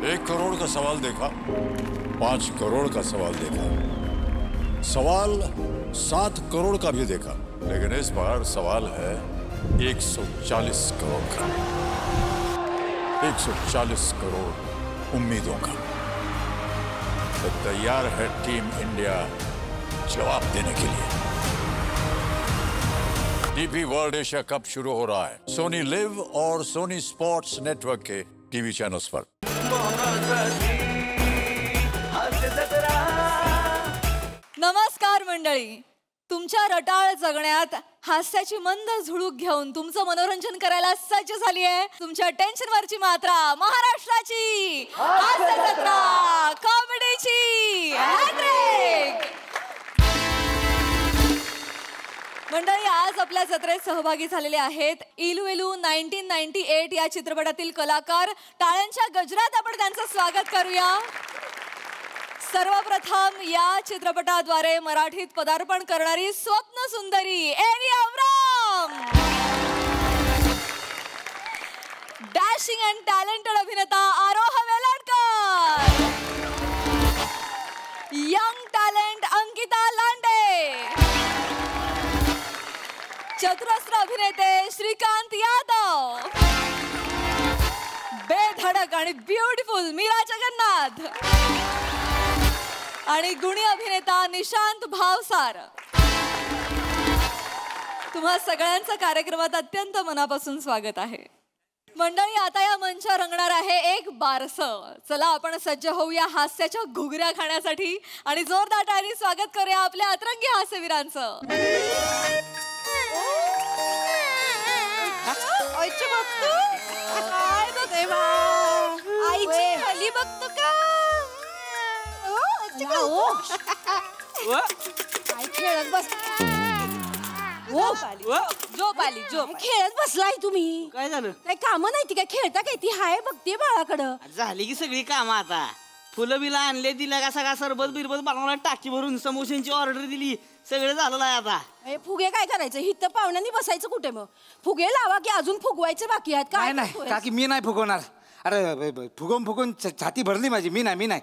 1 करोड़ का सवाल देखा, 5 करोड़ का सवाल देखा, सवाल 7 करोड़ का भी देखा, लेकिन इस बार सवाल है 140 करोड़ का। 140 करोड़ उम्मीदों का। तो तैयार है टीम इंडिया जवाब देने के लिए। डीपी वर्ल्ड एशिया कप शुरू हो रहा है सोनी लिव और सोनी स्पोर्ट्स नेटवर्क के टीवी चैनल्स पर। नमस्कार मंडळी, तुमच्या रटाळ जगण्यात हास्याची मंद झुळूक घेऊन तुमचं मनोरंजन करायला सज्ज झाली आहे तुमच्या टेन्शनवरची मात्रा महाराष्ट्राची हास्य जत्रा, कॉमेडीची हॅट्रिक। मंडळी, आज आपल्या जत्रेत सहभागी झालेले आहेत इलू 1998 या चित्रपटातील कलाकार। टाळ्यांच्या गजरात आपण त्यांचं स्वागत करूया। सर्वप्रथम या चित्रपटाद्वारे मराठीत पदार्पण करणारी स्वप्न सुंदरी एवी अब्राम, डॅशिंग अँड टॅलेंटेड अभिनेता आरोह वेलाडकर, यंग टॅलेंट अंकिता लांडे, चतुरस्र अभिनेते श्रीकांत यादव, बेधडक आणि ब्युटिफुल मीरा जगन्नाथ आणि गुणी अभिनेता निशांत भावसार। तुम्हा सगळ्यांचं कार्यक्रमात अत्यंत मनापासून स्वागत आहे। मंडळी, आता या मंचावर रंगणार आहे एक बारसं। चला आपण सज्ज होऊया हास्याच्या घुगऱ्या खाण्यासाठी आणि जोरदार टाळी स्वागत करूया आपल्या अतरंगी हास्यवीरांचं। आईची हली बघतो का? खेळत बस, खेळत बसलाय तुम्ही? काय झालं? काय काम नाही ती? काय खेळता काय? ती हाय बघते बाळाकडं। झाली की सगळी कामं आता। फुलं बिला आणले, दिल्या का सगळा सरबत बिरबत बनवला, टाकी भरून समोशांची ऑर्डर दिली, सगळं झालेलं आहे आता। फुगे काय करायचं? हिथं पाहुण्यांनी बसायचं कुठे? मग फुगे लावा की अजून फुगवायचे बाकी आहेत काय? नाही काकी, मी नाही फुगवणार। अरे फुगवून छाती भरली माझी। मी नाही।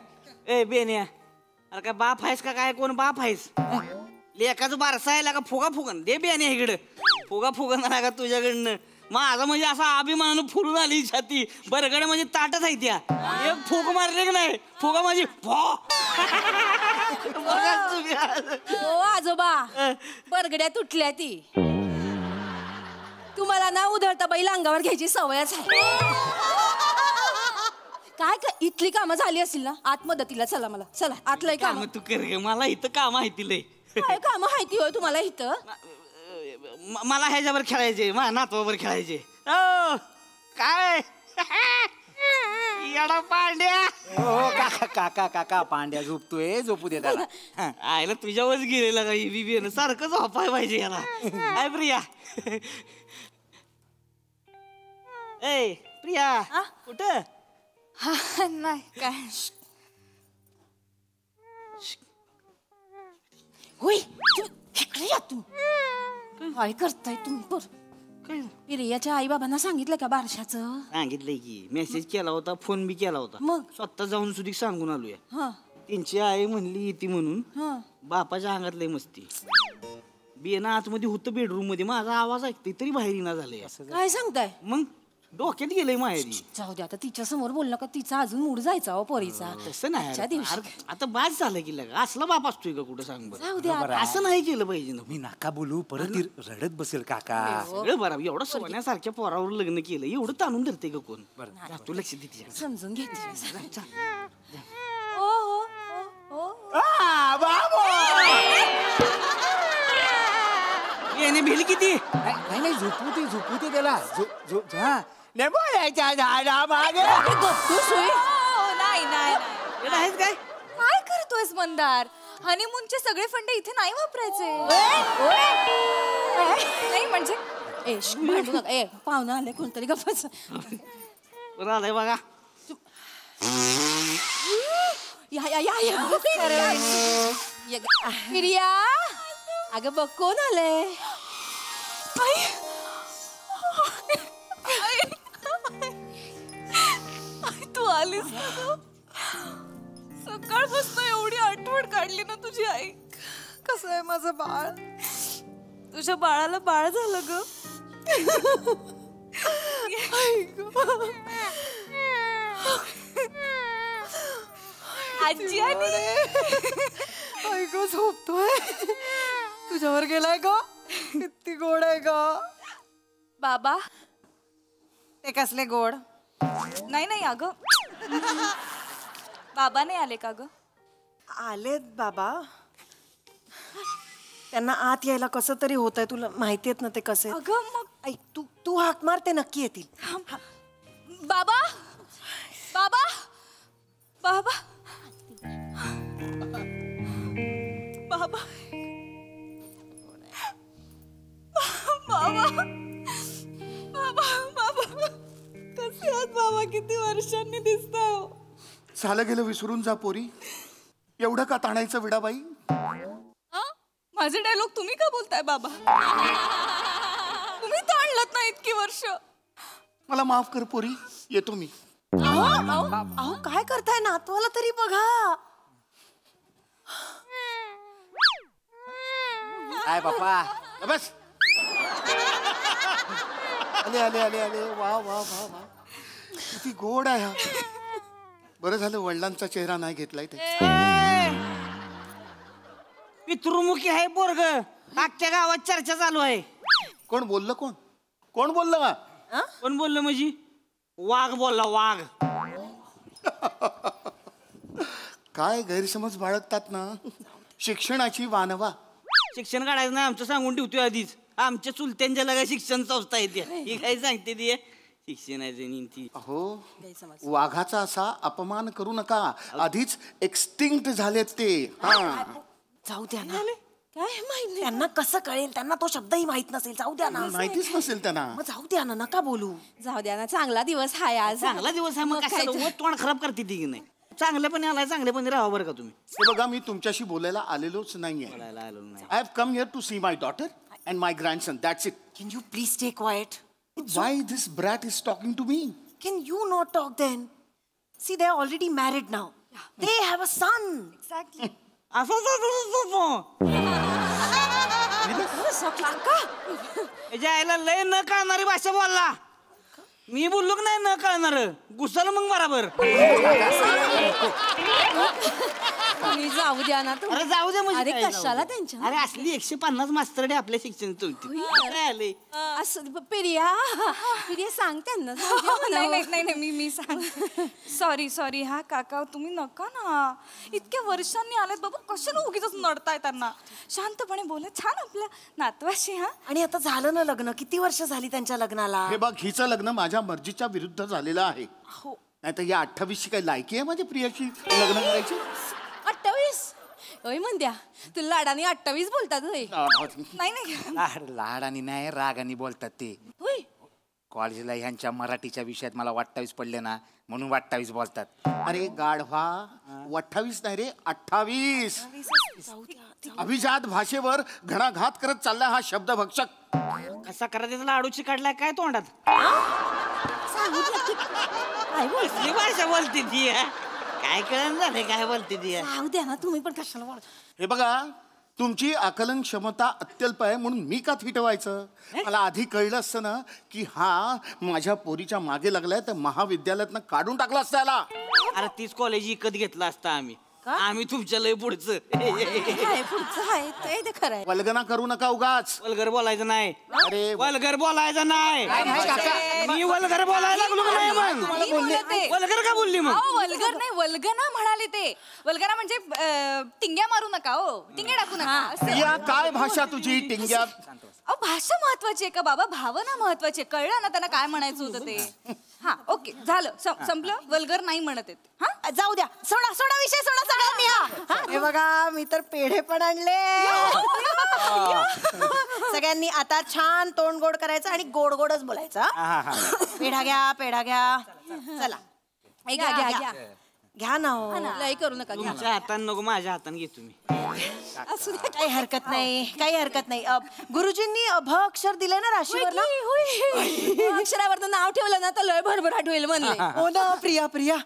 ए बेन्या, अरे काय बाप आहेस का? काय कोण बाप आहेस? लेकाचं बारसा आहे का? फुगा फुगन दे बेन्या इकडं। फुगा फुगणार का तुझ्याकडनं? माझा म्हणजे असा अभिमानानं फुलून आली छाती। बरगड म्हणजे ताटच आहे त्या। एक फुग मारले की नाही, फुगा माझी आजोबा बरगड्या तुटल्या ती। तुम्हाला ना उधळता बैल अंगावर घ्यायची सवयच आहे। काय काय इथली कामं झाली असतील ना? आत मदतीला चला, मला चला आतलंय काम तू कर गे, मला इथं काम आहे तिले। काय काम माहिती होय तुम्हाला इथं? मला ह्याच्यावर खेळायचे, माझ्या नातवावर खेळायचे। काय येडा पांड्या? हो काका पांड्या झोपतोय, झोपू दे त्याला। आयला तुझ्यावरच गेलेला का? बीबीएन सारखंच झोपाय पाहिजे याला। काय प्रिया? ए प्रिया, कुठं? नाही काय होय, इकडे या तू। काय करताय तुम्ही? प्रियाच्या आई बाबांना सांगितलं का बारशाचं? सांगितलंय की, मेसेज केला होता, फोन बी केला होता। मग स्वतः जाऊन सुधी सांगून आलोय। हा त्यांची आई म्हणली येते म्हणून। बापाच्या अंगात लय मस्ती। बियाणं आतमध्ये होतं बेडरूम मध्ये, माझा आवाज ऐकते तरी बाहेर येणार झालंय। काय सांगताय? मग डोक्यात गेलंय माहेरी। जाऊ दे आता, तिच्या समोर बोललं का तिचा अजून मूड जायचा हो पोरीचा। तसं नाही, आता बाद झालं की लगा असला बाप असतोय का कुठं? सांग बरं। जाऊ दे, असं नाही केलं पाहिजे ना। मी नका बोलू, परत ती रडत बसेल काका। सगळं बरं, एवढं सोन्यासारख्या पोरावर लग्न केलं, एवढं ताणून धरते का कोण? बरं तू लक्ष दे तिच्या। समजून घेते। येणे भिल किती? नाही झोपू दे त्याला। बोलायच्या झाडा मागे नाही काय काय करतोयस मंदार? हनीमूनचे सगळे फंडे इथे नाही वापरायचे। नाही म्हणजे पाहुणा आले कोणतरी गप्पाच आलंय बघा। प्रिया, अगं बघ कोण आलंय? तू आलीस ना तू. सकाळपासून एवढी आठवण काढली ना तुझी आई. कसं आहे माझं बाळ? तुझ्या बाळाला बाळ झालं ग. आजी आली. ऐकू झोपतोय. तुझ्यावर गेलाय ग. किती गोड आहे ग. बाबा ते कसले गोड? नाही नाही अगं. बाबा नाही आले का ग? आलेत बाबा. त्यांना आत यायला कसं तरी होत आहे. तुला माहिती आहेत ना ते कसे. अगं मग ऐक तू तू हाक मार ते नक्की येतील. बाबा बाबा बाबा बाबा बाबा बाबा बाबा कसे आहात बाबा? किती वर्षांनी दिसताय हो. झालं गेलं विसरून जा पोरी. एवढं का ताणायचं विडाबाई? माझे डायलॉग तुम्ही का बोलताय बाबा? तुम्ही ताणलत ना इतकी वर्ष. मला माफ कर पोरी. येतो मी. अहो काय करताय? नातवाला तरी बघा. काय बाप्पा? बस. आले आले आले आले. वा वा वा वा. किती गोड आहे हा. बरं झालं वडिलांचा चेहरा नाही घेतलाय ते. पितृमुखी आहे पोरग. अख्ख्या गावात चर्चा चालू आहे. कोण बोललं? कोण कोण बोललं का? कोण बोललं म्हणजे? वाघ बोलला वाघ. काय गैरसमज बाळगतात ना. शिक्षणाची वानवा. शिक्षण काढायचं नाही आमचं सांगून ठेवतोय आधीच. आमच्या चुलत्यांच्या लगा शिक्षण संस्था येते. ही काय सांगते ती शिक्षणाची. अहो वाघाचा असा अपमान करू नका. आधीच एक्सटिंक्ट झालेत ते. हा जाऊ द्या ना. काय माहिती त्यांना कसं कळेल? त्यांना तो शब्दही माहित नसेल. जाऊ द्या ना. माहितीच नसेल त्यांना. मग जाऊ द्या ना. नका बोलू. जाऊ द्या ना. चांगला दिवस हाय आज. चांगला दिवस आहे. मग कशाला तोंड खराब करते ती की नाही? चांगल्यापणे आलाय. चांगल्यापणे राहा बरं का तुम्ही. हे बघा मी तुमच्याशी बोलायला आलेलोच नाहीये. बोलायला आलो नाही. I have come here to see my daughter and my grandson. That's it. Can you please stay quiet? Why this brat is talking to me? Can you not talk then? See, they are already married now. They have a son. Exactly. याच्या आईला लय न कळणारी भाषा बोलला. मी बोललो की नाही न कळणार. घुसल मग बरोबर. तुम्ही जाऊ द्या ना. अरे जाऊ दे म्हणजे अरे काय जाऊ कशाला दे? त्यांच्या? अरे असली 150 मास्तरडे आपल्या शिक्षण चौथी. काय आले? असं प्रिया प्रिया सांग त्यांना. नाही नाही नाही नाही मी सांग. सॉरी हा काका तुम्ही नका ना. इतक्या वर्षांनी आलेत बाबा. कशाला उगीच नडताय त्यांना? शांतपणे बोला. छान आपल्या नातवाशी. हा आणि आता झालं ना लग्न. किती वर्ष झाली त्यांच्या लग्नाला? हे बघ हिचं लग्न माझ्या मर्जीच्या विरुद्ध झालेलं आहे. हो. नाही तर या 28ची काही लायकी आहे माझ्या प्रियाशी लग्न करायची? 28? होय म्हणत्या तुला लाडाने 28 बोलतात होय? नाही नाही लाडानी नाही रागानी बोलतात ते. होय कॉलेजला ह्यांच्या मराठीच्या विषयात मला 28 पडले ना म्हणून 28 बोलतात. अरे गाढवा 28 नाही रे 28. अभिजात भाषेवर घणाघात करत चाललाय हा शब्द भक्षक. कसा करायचा लाडूची काढलाय काय तोंडात? काय बोल? कसली भाषा बोलते ती? काय कळण झाले काय बोलते ती? जाऊ द्या ना. तुम्ही पण कशाला बोल? हे बघा तुमची आकलन क्षमता अत्यल्प आहे म्हणून मी का थिटवायचं? मला आधी कळलं असतं ना की हा माझ्या पोरीच्या मागे लागलाय तर महाविद्यालयातनं काढून टाकला असता याला. अरे तीच कॉलेज विकत घेतला असता आम्ही. आम्ही तुमच्या लय पुढचं. काय पुढचं आहे ते खरं आहे. वल्गना करू नका उगाच. वल्गर बोलायचं नाही. अरे वल्गर बोलायचं नाही. मी वल्गर बोलायला लागलो का नाही मग? मी बोलते. वल्गर का बोलली मग? अहो, वल्गर नाही वल्गना म्हणाले ते. वल्गना म्हणजे टिंग्या मारू नका. हो टिंग्या टाकू नका असं. या काय भाषा तुझी टिंग्यात? अहो भाषा महत्वाची आहे का बाबा? भावना महत्वाची आहे. कळलं ना त्यांना काय म्हणायचं होतं ते? हा ओके झालं. संपलं. वल्गर नाही म्हणत आहेत. हा जाऊ द्या. सोडा सोडा विषय सोडा सगळ्यांनी. हा हे बघा मी तर पेढे पण आणले. सगळ्यांनी आता छान तोंड गोड करायचं आणि गोड गोडच बोलायचं. पेढा घ्या पेढा घ्या. चला घ्या घ्या घ्या ना हो. लय करू नका. घ्या. तुमच्या हाताने नको माझ्या हाताने घे तुम्ही. असू द्या. काही हरकत नाही काही हरकत नाही. गुरुजींनी भ अक्षर दिले ना राशीवर ना. अक्षरावर नाव ठेवलं ना तर लय भरभराट होईल म्हणले. हो ना प्रिया प्रिया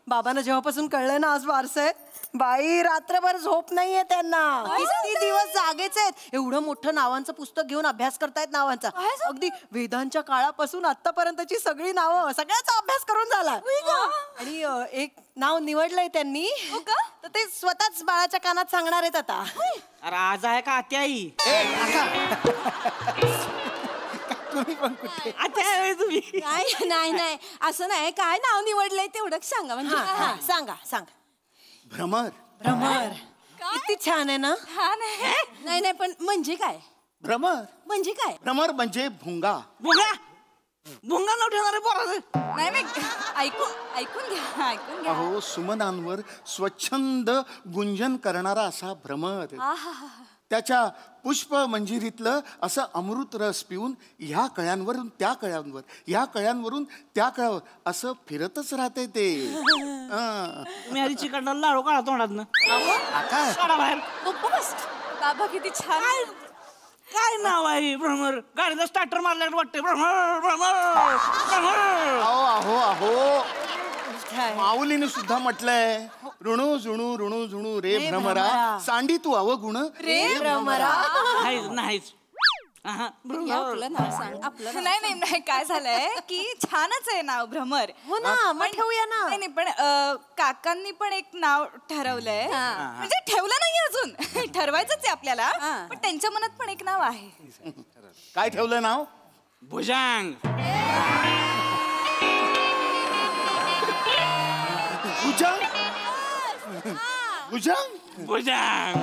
बाबांना जेव्हापासून कळलं ना आज बारसं आहे, बाई रात्रभर झोप नाहीये त्यांना. किती दिवस जागेच आहेत. एवढं मोठं नावांचं पुस्तक घेऊन अभ्यास करतायत नावांचा. अगदी वेदांच्या काळापासून आतापर्यंतची सगळी नावं सगळ्याचा अभ्यास करून झाला. आणि एक नाव निवडलंय त्यांनी, तर ते स्वतःच बाळाच्या कानात सांगणार आहेत आता. अरे आज आहे का आत्या आई? तुम्ही पण कुठे? आत्या आहे तुम्ही? नाही नाही असं नाही. काय नाव निवडलंय तेवढं सांगा. म्हणजे सांगा सांगा. भ्रमर. भ्रमर. किती छान आहे ना. नाही नाही पण म्हणजे काय? भ्रमर म्हणजे काय? भ्रमर म्हणजे भुंगा. भुंगा भुंगा नाव ठेवणारे पोराचं. नाही नाही ऐकून घ्या. अहो सुमनांवर स्वच्छंद गुंजन करणारा असा भ्रमर. त्याच्या पुष्प मंजिरीतलं असं अमृत रस पिऊन ह्या कळ्यांवरून त्या कळ्यांवर, ह्या कळ्यांवरून त्या कळ्यावर असं फिरतच राहते ते. तुम्ही आधी चिकटला लाडू काढा तोंडातनं. काढा बाहेर. बाबा किती छान. काय नाव आहे भ्रमर? गाडीला स्टार्टर मारल्यावर वाटते भ्रमर भ्रमर भ्रमर. अहो अहो माऊलीने सुद्धा म्हटलंय, ऋणू झुणू ऋणू झुणू रे भ्रमरा, सांडी तू अवगुण रे भ्रमरा. नाहीच. नाही काय झालंय की छानच आहे नाव भ्रमर. हो ना, मग ठेवूया ना. नाही पण काकांनी पण एक नाव ठरवलंय. म्हणजे ठेवलं नाही अजून, ठरवायचंच आहे आपल्याला. पण त्यांच्या मनात पण एक नाव आहे. काय ठेवलं नाव? भुजंग. भुजंग. भुजंग. भुजंग.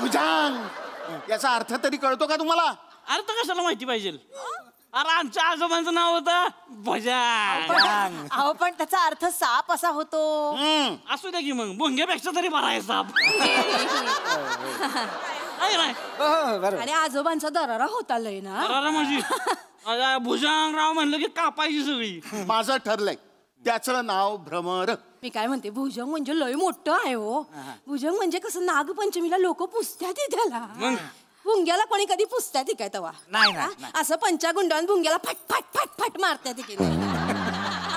भुजंग याचा अर्थ तरी कळतो का तुम्हाला? अर्थ कशाला माहिती पाहिजे? अरे आमच्या आजोबांचं नाव होतं भुजंग. अहो पण त्याचा अर्थ साप असा होतो. असू द्या की मग, भुंग्यापेक्षा तरी बरा आहे साप. आणि आजोबांचा दरारा होता लय ना. अरे म्हणजे भुजंगराव म्हणलं की कापायची सगळी. माझं ठरलंय, त्याचं नाव भ्रमर. मी काय म्हणते, भुजंग म्हणजे लय मोठं आहे हो. भुजंग म्हणजे कसं नागपंचमीला लोक पुसत्यात त्याला. भुंग्याला कोणी कधी पुसत्यात काय तवा? नाही. असं पंचागुंडान भुंग्याला फट फट फट फट मारत्यात की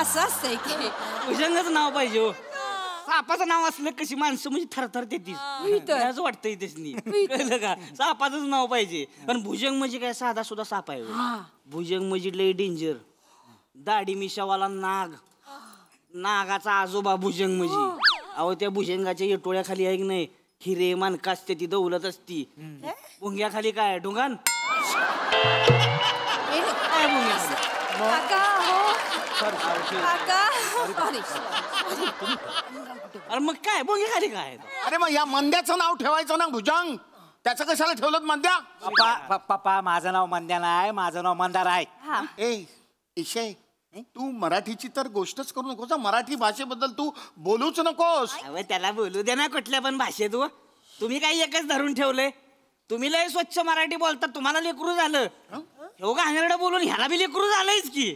असं असतंय की. भुजंगाचं नाव पाहिजे हो. सापाचं नाव असलं कशी माणसं म्हणजे थरथर तेच वाटतंय त्यासनी. कळलं का? सापाचंच नाव पाहिजे. पण भुजंग म्हणजे काय साधा सुद्धा साप आहे. भुजंग म्हणजे लय डेंजर. दाढी मिशावाला नाग, नागाचा आजोबा भुजंग म्हणजे. अहो त्या भुजंगाच्या येटोळ्याखाली आहे की नाही हिरे मानका असते, ती दौलत असती. भुंग्याखाली काय ढुंगान? काय भुंग्याखाली? अरे मग काय भुंग्याखाली काय? अरे मग या मंद्याचं नाव ठेवायचं ना भुजंग. त्याचं कशाला ठेवलं मंद्या? पप्पा माझं नाव मंद्या नाही, माझं नाव मंदार आहे. ए ईशे, तू मराठीची तर गोष्टच करू नकोस. मराठी भाषेबद्दल तू बोलूच नकोस. अरे त्याला बोलू दे ना कुठल्या पण भाषेत. तुम्ही काही एकच धरून ठेवलंय. तुम्ही लय स्वच्छ मराठी बोलता, तुम्हाला लेकरू झालं. हो का घाणेरडं बोलून ह्याला बी लेकरू झालंयच की.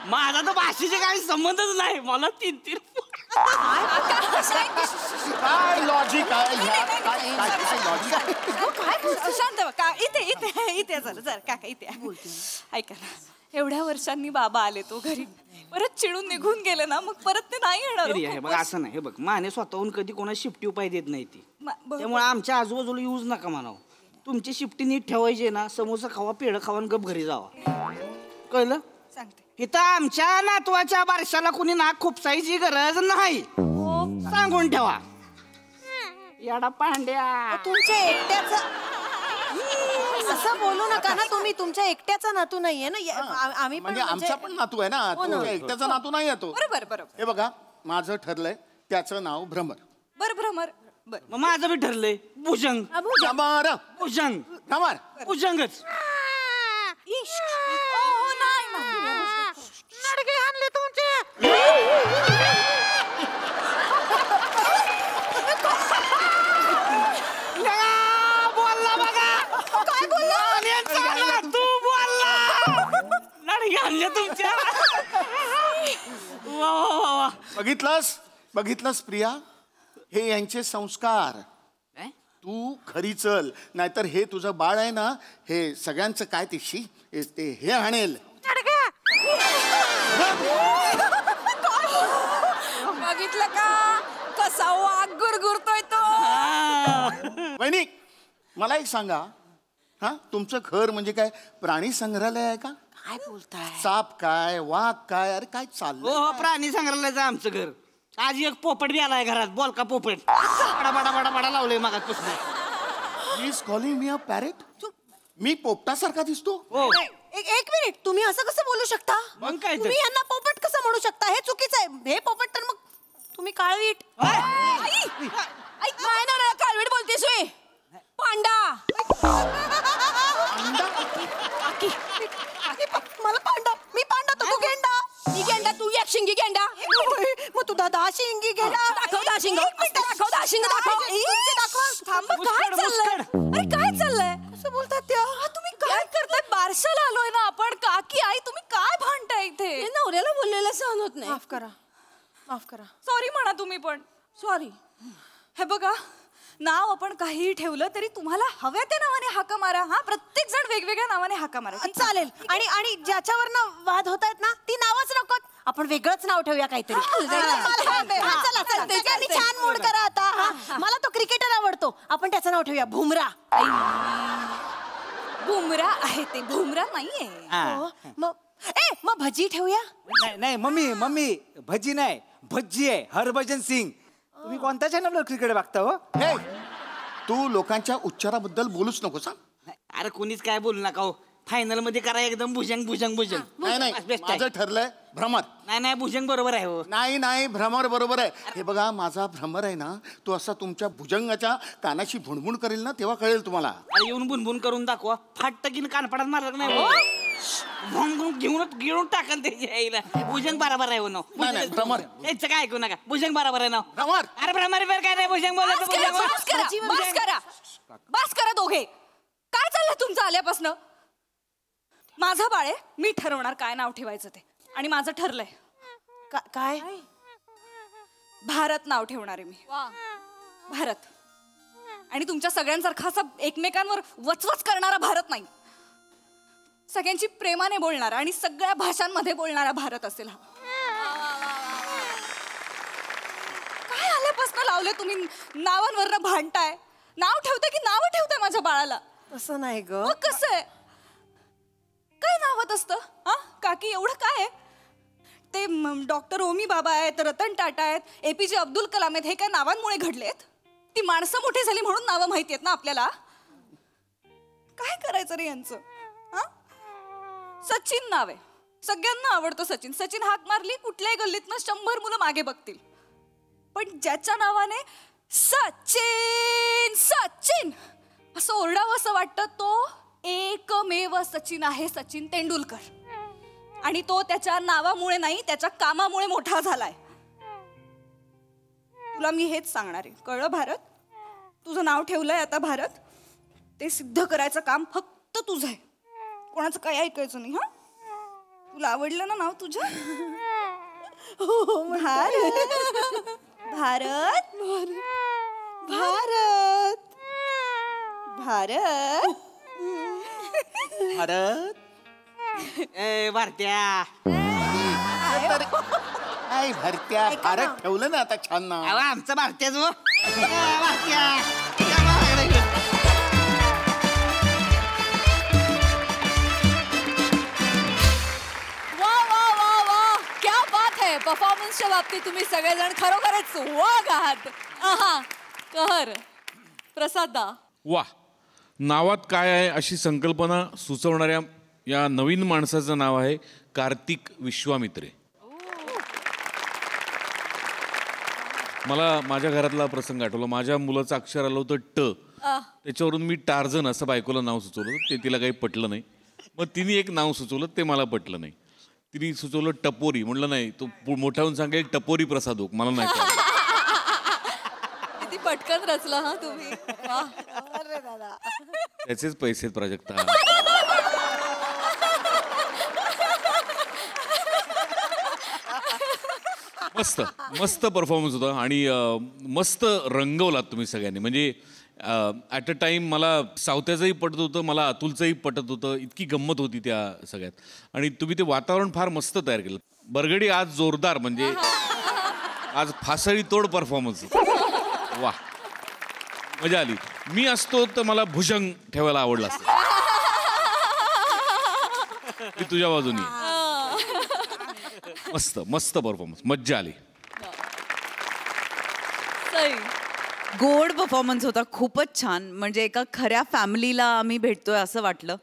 माझा तर भाषेचे काही संबंधच नाही. मला 3-3 काय लॉजिक आहे? शांत का इथे जरा काका इथे ऐका ना. एवढ्या वर्षांनी बाबा आले तो घरी, परत चिडून निघून गेले ना, मग परत ते नाही येणार. बघ असं नाही. हे बघ माने स्वतःहून कधी कोणा शिफ्टी उपाय देत नाही ती. त्यामुळे आमच्या आजूबाजूला यूज नका म्हणावं. तुमची शिफ्टी नीट ठेवायची ना, समोसा खावा, पेढं खावा, गप घरी जावा. कळलं? सांगते. इथं आमच्या नातवाच्या बारशाला कुणी नाक खुपसायची गरज नाही. सांगून ठेवा. याडा पांड्या तुमच्या एकट्याचं असं बोलू नका ना तुम्ही. तुमच्या एकट्याचा नातू नाहीये ना. आम्ही पण म्हणजे आमचा पण नातू आहे ना. तुमच्या एकट्याचा नातू नाही येतो. बरोबर. हे बघा, माझं ठरलंय, त्याचं नाव भ्रमर. भ्रमर. मग माझं बी ठरलंय भुजंग. भ्रमर. भुजंग. भ्रमर. भुजंगच. नडगे आणले तुमचे. बोलला बघा. काय बोलला? तू बोलला. लढगे आणले तुमच्या. वा. बघितलंस प्रिया, हे यांचे संस्कार. तू खरी चल, नाहीतर हे तुझं बाळ आहे ना, हे सगळ्यांचं काय ते हे आणेल. बघितलं का कसा वाघ गुरगुरतोय तो. वहिनी मला एक सांगा, हा तुमचं घर म्हणजे काय प्राणी संग्रहालय आहे का? काय बोलताय? साप काय, वाघ काय, अरे काय चाललं? हो प्राणी संग्रहालयाचं आमचं घर. आज एक पोपट बी आलाय घरात, बोलका पोपट. बडा बडा बडा बडा लावलंय मागासपासून. Is calling me a parrot? मी पोपटासारखा दिसतो? हो एक मिनिट, तुम्ही असं कसं बोलू शकता? मग काय तर? तुम्ही यांना पोपट कसं म्हणू शकता? हे चुकीचं आहे. हे पोपट तर मग तुम्ही काळवीट. काय ना कालवेट बोलतेस वे पांडा. मला पांडा, मी पांडा तर तू गेंडा. ही गेंडा तू एक शिंगी गेंडा. मग तू दहा शिंगी गेंडा. दाखव दहा शिंग. दाखव दहा शिंग. दाखव. थांब काय चाललंय? अरे काय चाललंय? कसं बोलतात त्या? तुम्ही काय करताय? बारशाला आलोय ना आपण. काकी आई तुम्ही काय भांडताय इथे? नवऱ्याला बोललेलं सहन होत नाही. माफ करा, माफ करा. सॉरी म्हणा तुम्ही पण. सॉरी. हे बघा, नाव आपण काहीही ठेवलं तरी तुम्हाला हव्या त्या नावाने हाका मारा. हा प्रत्येक जण वेगवेगळ्या नावाने हाका मारा. चालेल. आणि ज्याच्यावरनं वाद होत आहेत ना ती नावच नको. आपण वेगळंच नाव ठेवूया काहीतरी. छान मूड करा आता. मला तो क्रिकेटर आवडतो, आपण त्याचं नाव ठेवूया भुमरा. बुमरा आहे ते, भुमरा नाहीये. मग भजी ठेवूया. नाही नाही मम्मी भजी नाही, भज्जी आहे. हरभजन सिंग. तुम्ही कोणत्या चॅनलवर क्रिकेट बघता हो? हे तू लोकांच्या उच्चाराबद्दल बोलूच नकोस. अरे कोणीच काय बोलू नका हो. फायनल मध्ये करा एकदम भुजंग भुजंग भुजंग. नाही नाही, माझं ठरलंय भ्रमर. नाही भुजंग बरोबर आहे हो. नाही भ्रमर बरोबर आहे. हे बघा माझा भ्रमर आहे ना, तो असा तुमच्या भुजंगाच्या कानाशी भुणभुण करेल ना, तेव्हा कळेल तुम्हाला. अरे येऊन बुनबुन करून दाखवा. फाट की कानपडात मारलं नाही हो. घेऊन टाकाल त्याच्या आईला. भुजंग बरोबर आहे हो नाव. नाही, भ्रमर. याचं काय ऐकू नका. भुजंग बरोबर आहे नाव. भ्रमर. अरे भ्रमर बरं काय नाही. भुजंग बोलत बस करा दोघे. काय चाललंय तुमचं आल्यापासून? माझा बाळ आहे, मी ठरवणार काय नाव ठेवायचं ते. आणि माझं ठरलंय. काय? भारत नाव ठेवणार आहे मी. भारत. आणि तुमच्या सगळ्यांसारखा असा एकमेकांवर वचवच करणारा भारत नाही. सगळ्यांची प्रेमाने बोलणारा आणि सगळ्या भाषांमध्ये बोलणारा भारत असेल हा. काय आल्यापासून लावले तुम्ही नावांवरनं भांडताय? नाव ठेवते की नाव ठेवते माझ्या बाळाला? तसं नाही ग. मग कसं आहे? काय नावात असतं हा काकी? एवढं काय आहे ते? डॉक्टर होमी बाबा आहेत, रतन टाटा आहेत, APJ अब्दुल कलाम आहेत. हे काय नावांमुळे घडलेत? ती माणसं मोठी झाली म्हणून नावं माहिती आहेत ना आपल्याला. काय करायचं रे यांचं? हा सचिन नाव आहे, सगळ्यांना आवडतं सचिन. सचिन हाक मारली कुठल्याही गल्लीतनं 100 मुलं मागे बघतील. पण ज्याच्या नावाने सचिन सचिन असं ओरडावं असं वाटतं, तो एकमेव सचिन आहे, सचिन तेंडुलकर. आणि तो त्याच्या नावामुळे नाही, त्याच्या कामामुळे मोठा झालाय. तुला मी हेच सांगणार आहे, कळलं भारत? तुझं नाव ठेवलंय आता भारत, ते सिद्ध करायचं काम फक्त तुझं आहे. कोणाचं काही ऐकायचं नाही. हा तुला आवडलं ना नाव तुझं? भारत भारत भारत भारत भारत. ए भारत्या. नाही भरत्या, भारत ठेवलं ना आता छान नाव. अहो, आमचं भारत्याच हो. भारत्या. क्या बात है. परफॉर्मन्सच्या बाबतीत तुम्ही सगळेजण खरोखरच वाघ आहात. कहर प्रसादा. वा, नावात काय आहे अशी संकल्पना सुचवणाऱ्या या नवीन माणसाचं नाव आहे कार्तिक विश्वामित्रे. मला माझ्या घरातला प्रसंग आठवला. माझ्या मुलाचं अक्षर आलं होतं ट, त्याच्यावरून मी टार्झन असं बायकोला नाव सुचवलं. ते तिला काही पटलं नाही. मग तिने एक नाव सुचवलं, ते मला पटलं नाही. तिने सुचवलं टपोरी. म्हणलं नाही, तो मोठा होऊन सांगेल टपोरी प्रसाद हो, मला नाही कळलं. किती पटकन रचलं हा तुम्ही. अरे दादा, त्याचेच पैसे प्राजक्ता. मस्त मस्त परफॉर्मन्स होता आणि मस्त रंगवलात तुम्ही सगळ्यांनी. म्हणजे ॲट अ टाइम मला सावत्याचंही पटत होतं, मला अतुलचंही पटत होतं. इतकी गंमत होती त्या सगळ्यात. आणि तुम्ही ते वातावरण फार मस्त तयार केलं. बरगडी आज जोरदार. म्हणजे आज फासळी तोड परफॉर्मन्स. वा, मजा आली. मी असतो तर मला भुजंग ठेवायला आवडला असतं. मी तुझ्या बाजूनी. मस्त मस्त परफॉर्मन्स, मज्जा आली. गोड परफॉर्मन्स होता, खूपच छान. म्हणजे एका खऱ्या फॅमिलीला आम्ही भेटतोय असं वाटलं.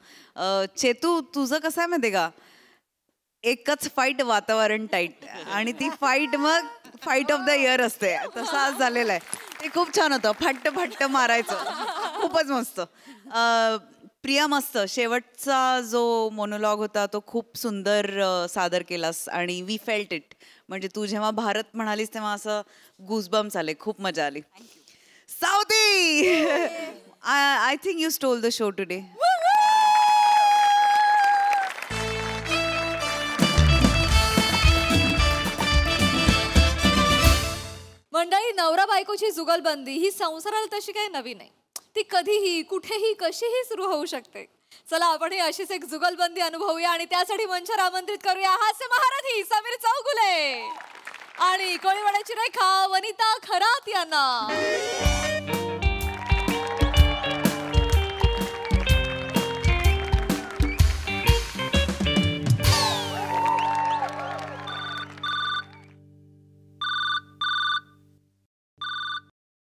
चेतू, तुझं कसं आहे माहिती का, एकच फाईट वातावरण टाईट, आणि ती फाईट मग फाईट ऑफ द इयर असते, तसं आज झालेलं आहे. ते खूप छान होतं, फट्ट फट्ट मारायचं, खूपच मस्त. प्रिया, मस्त शेवटचा जो मोनोलॉग होता तो खूप सुंदर सादर केलास, आणि वी फेल्ट इट. म्हणजे तू जेव्हा भारत म्हणालीस तेव्हा असं गुजबम्स आले, खूप मजा आली. सावती, I think you stole the show today. मंडळी, नवरा बायकोची जुगलबंदी ही संसाराला तशी काही नवीन नाही. ती कधीही कुठेही कशीही सुरू होऊ शकते. चला आपण ही अशीच एक जुगलबंदी अनुभवूया, आणि त्यासाठी मंचावर आमंत्रित करूया हास्य महारथी समीर चौगुले आणि कोळीवाड्याची रेखा वनिता खरात यांना.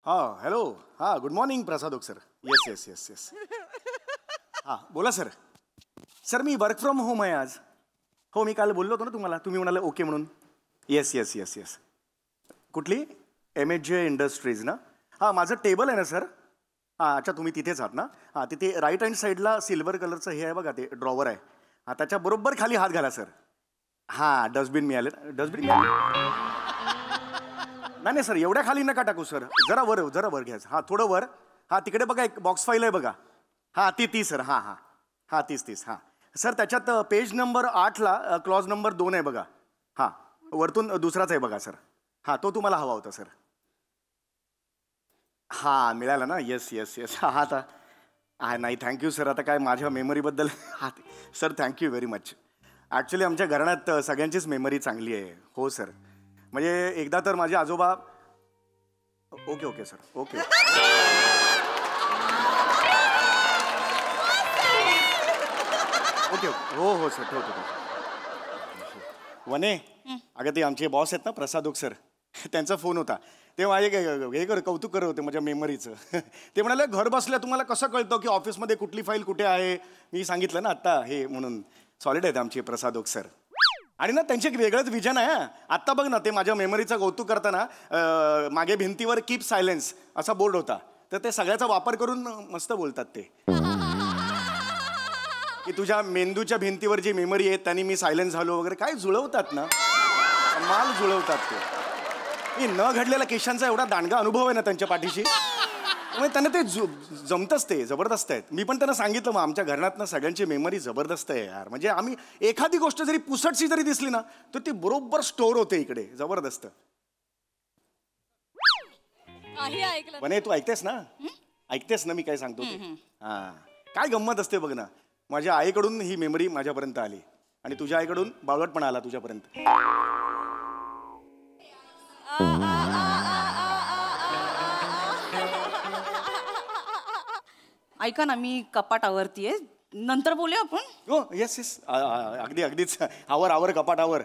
हां, हॅलो. हां, good morning Prasad Oak sir. Yes yes yes yes. हां, बोला सर. सर, मी वर्क फ्रॉम होम आहे आज. हो, मी काल बोललो होतो ना तुम्हाला, तुम्ही म्हणाले ओके म्हणून. Yes yes yes yes. कुठली? MHJ इंडस्ट्रीज ना? हां, माझं टेबल आहे ना सर. हां, अच्छा, तुम्ही तिथेच आहात ना? हां, तिथे राईट हँड साईडला सिल्वर कलरचं हे आहे बघा, ते ड्रॉवर आहे. हां, त्याच्या बरोबर खाली हात घाला सर. हां, डस्टबिन मिळाले. डस्टबिन मिळाले? नाही सर, एवढ्या खाली नका टाकू सर. जरा वर घ्यायचं. हां, थोडं वर. हां, तिकडे बघा एक बॉक्स फाईल आहे बघा. हां, ती सर. हां हां हां, तीस. हां सर, त्याच्यात पेज नंबर 8ला क्लॉज नंबर 2 आहे बघा. हां, वरतून दुसराच आहे बघा सर. हां, तो तुम्हाला हवा होता सर. हां, मिळाला ना? Yes yes yes. हां, आता हां, नाही थँक्यू सर. आता काय माझ्या मेमरीबद्दल. हां sir, thank you very much. Actually आमच्या घराण्यात सगळ्यांचीच मेमरी चांगली आहे. हो सर, म्हणजे एकदा तर माझे आजोबा. Okay sir, okay. ओके हो सर, ठेवतो. वने, अगं ते आमचे बॉस आहेत ना प्रसाद ओक सर, त्यांचा फोन होता. ते माझे कौतुक करत होते माझ्या मेमरीचं. ते म्हणाले, घर बसल्या तुम्हाला कसं कळतं की ऑफिसमध्ये कुठली फाईल कुठे आहे? मी सांगितलं ना आत्ता हे म्हणून. सॉलिड आहेत आमचे प्रसाद ओक सर. आणि ना त्यांचे एक वेगळंच विजन आहे. आत्ता बघ ना, ते माझ्या मेमरीचं कौतुक करताना मागे भिंतीवर कीप सायलेन्स असा बोर्ड होता, तर ते सगळ्याचा वापर करून मस्त बोलतात ते की तुझ्या मेंदूच्या भिंतीवर जी मेमरी आहे त्यांनी मी सायलेन्स झालो वगैरे. काय जुळवतात ना, माल जुळवतात ते. मी न घडलेल्या केशांचा एवढा दांडगा अनुभव आहे ना त्यांच्या पाठीशी, त्यामुळे त्यांना ते जमतच, ते जबरदस्त आहेत. मी पण त्यांना सांगितलं, मग आमच्या घरातनं सगळ्यांची मेमरी जबरदस्त आहे यार. म्हणजे आम्ही एखादी गोष्ट जरी पुसटशी जरी दिसली ना, तर ती बरोबर स्टोअर होते इकडे. जबरदस्त. पण तू ऐकतेस ना मी काय सांगतो ते? हां, काय गंमत असते बघ ना. माझ्या आईकडून ही मेमरी माझ्यापर्यंत आली, आणि तुझ्या आईकडून बावळटपणा आला तुझ्यापर्यंत. ऐका ना, मी कपाट आवरतीये, नंतर बोलूया आपण. हो येस येस, अगदीच. आवर कपाटावर.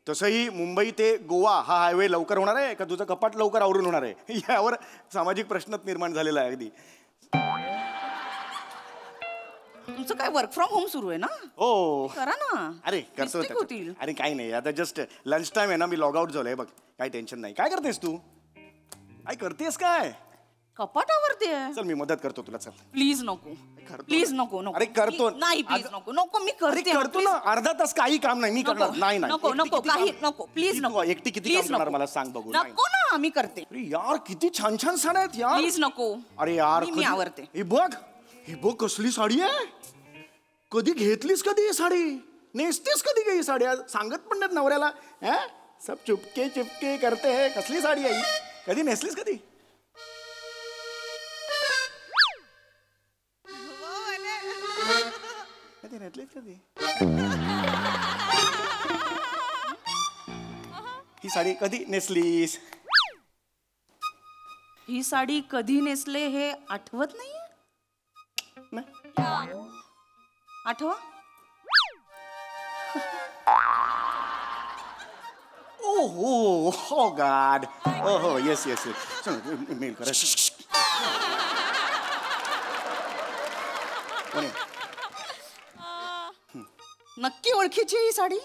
तसंही मुंबई ते गोवा हा हायवे लवकर होणार आहे का तुझं कपाट लवकर आवरून होणार आहे, यावर सामाजिक प्रश्नच निर्माण झालेला आहे. अगदी. तुमचं काय वर्क फ्रॉम होम सुरू आहे ना? हो, करा ना. अरे करतो. अरे काही नाही, आता जस्ट लंच टाइम आहे ना, मी लॉग आउट झालोय बघ. काही टेन्शन नाही. काय करतेस तू? काय करतेस काय? कपाट आवरते. चल मी मदत करतो तुला. चल प्लीज नको, प्लीज नको. अरे करतो. नाही प्लीज नको, मी करतो ना. अर्धा तास काही काम नाही मी करणार. नाही नको काही नको, प्लीज नको. एकटी किती काम करणार मला सांग बघू. नको ना, मी करते. अरे यार, किती छान छान साड्या आहेत यार. प्लीज नको. अरे यार, मी आवरते. हे बघ कसली साडी आहे. कधी घेतलीस कधी ही साडी? नेसतेस कधी काही साड्या? सांगत पण नाहीत नवऱ्याला. सब चुपके चिपके करते है. कसली साडी आहे? कधी नेसलीस कधी? कधी? ही साडी कधी नेसलीस? ही साडी कधी नेसले हे आठवत नाहीये? आठवा. Oh God. Oh yes. Mail करा. नक्की ओळखीची ही साडी?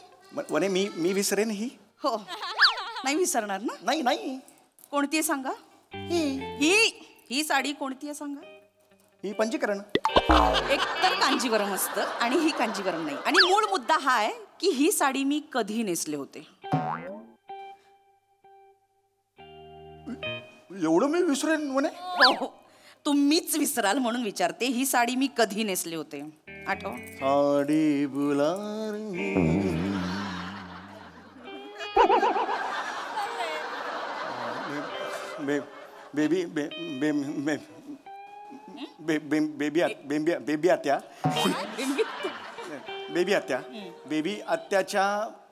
वने मी विसरेन ही. हो, नाही विसरणार ना? नाही. कोणती आहे सांगा? ही साडी कोणती आहे सांगा? ही पंचीकरण. एक तर कांजीवरम असतं आणि ही कांजीवरम नाही. आणि मूळ मुद्दा हा आहे की ही साडी मी कधी नेसले होते. एवढं मी विसरेन म्हणे. हो, तुम्हीच विसराल म्हणून विचारते. ही साडी मी कधी नेसले होते आठव. साडी बुला बेबी आत्याच्या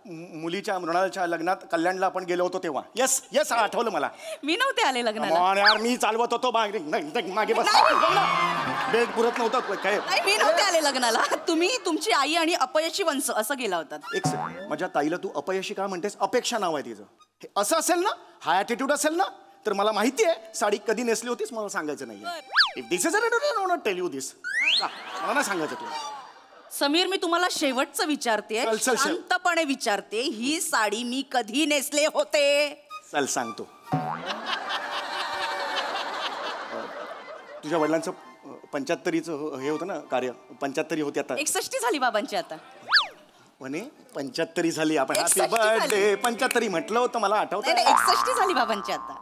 मुलीच्या मृणालच्या लग्नात कल्याणला आपण गेलो होतो तेव्हा. येस आठवलं मला. मी नव्हते आले लग्नाला. यार मी चालवत होतो मागे बस. बेड पुरत नव्हतं काय. मी नव्हते आले लग्नाला. तुम्ही, तुमची आई आणि अपयशी वंश असं गेला होता. एक सेकंड. माझ्या ताईला तू अपयशी का म्हणतेस? अपेक्षा नाव आहे तिचं. हे असं असेल ना, हा ॲटिट्यूड असेल ना, तर मला माहिती आहे साडी कधी नेसली होतीस मला सांगायचं नाही. If this is tell you this. मला नाही सांगायचं तुला. समीर, मी तुम्हाला शेवटचं विचारते, शांतपणे विचारते. ही साडी मी कधी नेसले होते? चल सांगतो. तुझ्या वडिलांचं 75चं हे होतं ना कार्य. 75 होते आता. 61 झाली बाबांची आता. म्हणे 75 झाली. आपण हॅपी बर्थडे 75 म्हटलं होतं मला आठवतं. 61 झाली बाबांची आता.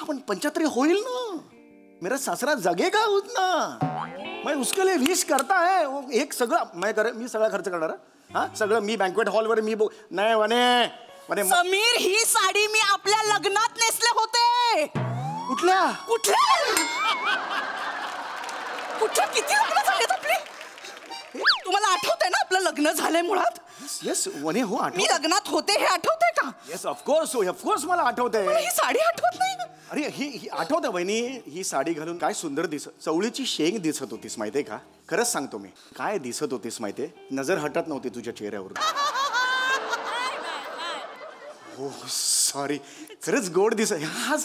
पण 75 होईल ना. मेरा सासरा जगेगा उतना. मैं उसके लिए विश करता है. एक सगळं मी सगळा खर्च करणार. हा सगळं मी बँक्वेट हॉलवर मी नाही म्हणे. समीर, ही साडी मी आपल्या लग्नात नेसले होते. कुठल्या किती लग्न झालेत आपली? तुम्हाला आठवतंय ना आपलं लग्न झालंय मुळात? येस वने हो. मी लग्नात होते हे आठवतंय का? येस ऑफकोर्स मला आठवतंय. ही साडी आठवत नाही. अरे ही आठवतं वहिनी. ही साडी घालून काय सुंदर चवळीची शेंग दिसत होतीस माहितीये का? खरंच सांगतो मी. काय दिसत होतीस माहितीये? नजर हटत नव्हती तुझ्या चेहऱ्यावर. हो सॉरी. खरंच गोड दिसत.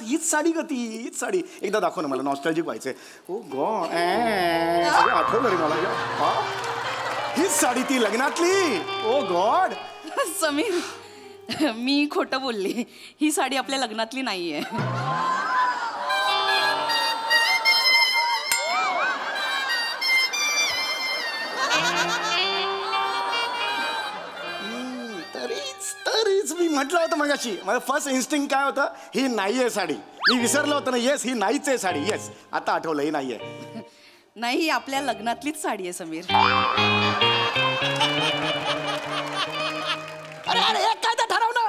हीच साडी का ती? हीच साडी. एकदा दाखव ना मला. नॉस्टॅल्जिक व्हायचंय. ओ गॉड आठवलं रे मला. हीच साडी ती लग्नातली. ओ गॉड. समीर, मी खोटं बोलली. ही साडी आपल्या लग्नातली नाहीये. तरीच मी म्हटलं होतं मगाशी. माझं फर्स्ट इन्स्टिंक्ट काय होतं? ही नाहीये साडी. मी विसरलं होतं ना. येस ही नाहीच आहे साडी. येस आता आठवलं. ही नाहीये. नाही, ही आपल्या लग्नातलीच साडी आहे समीर. अरे एक काय तर ठरव ना.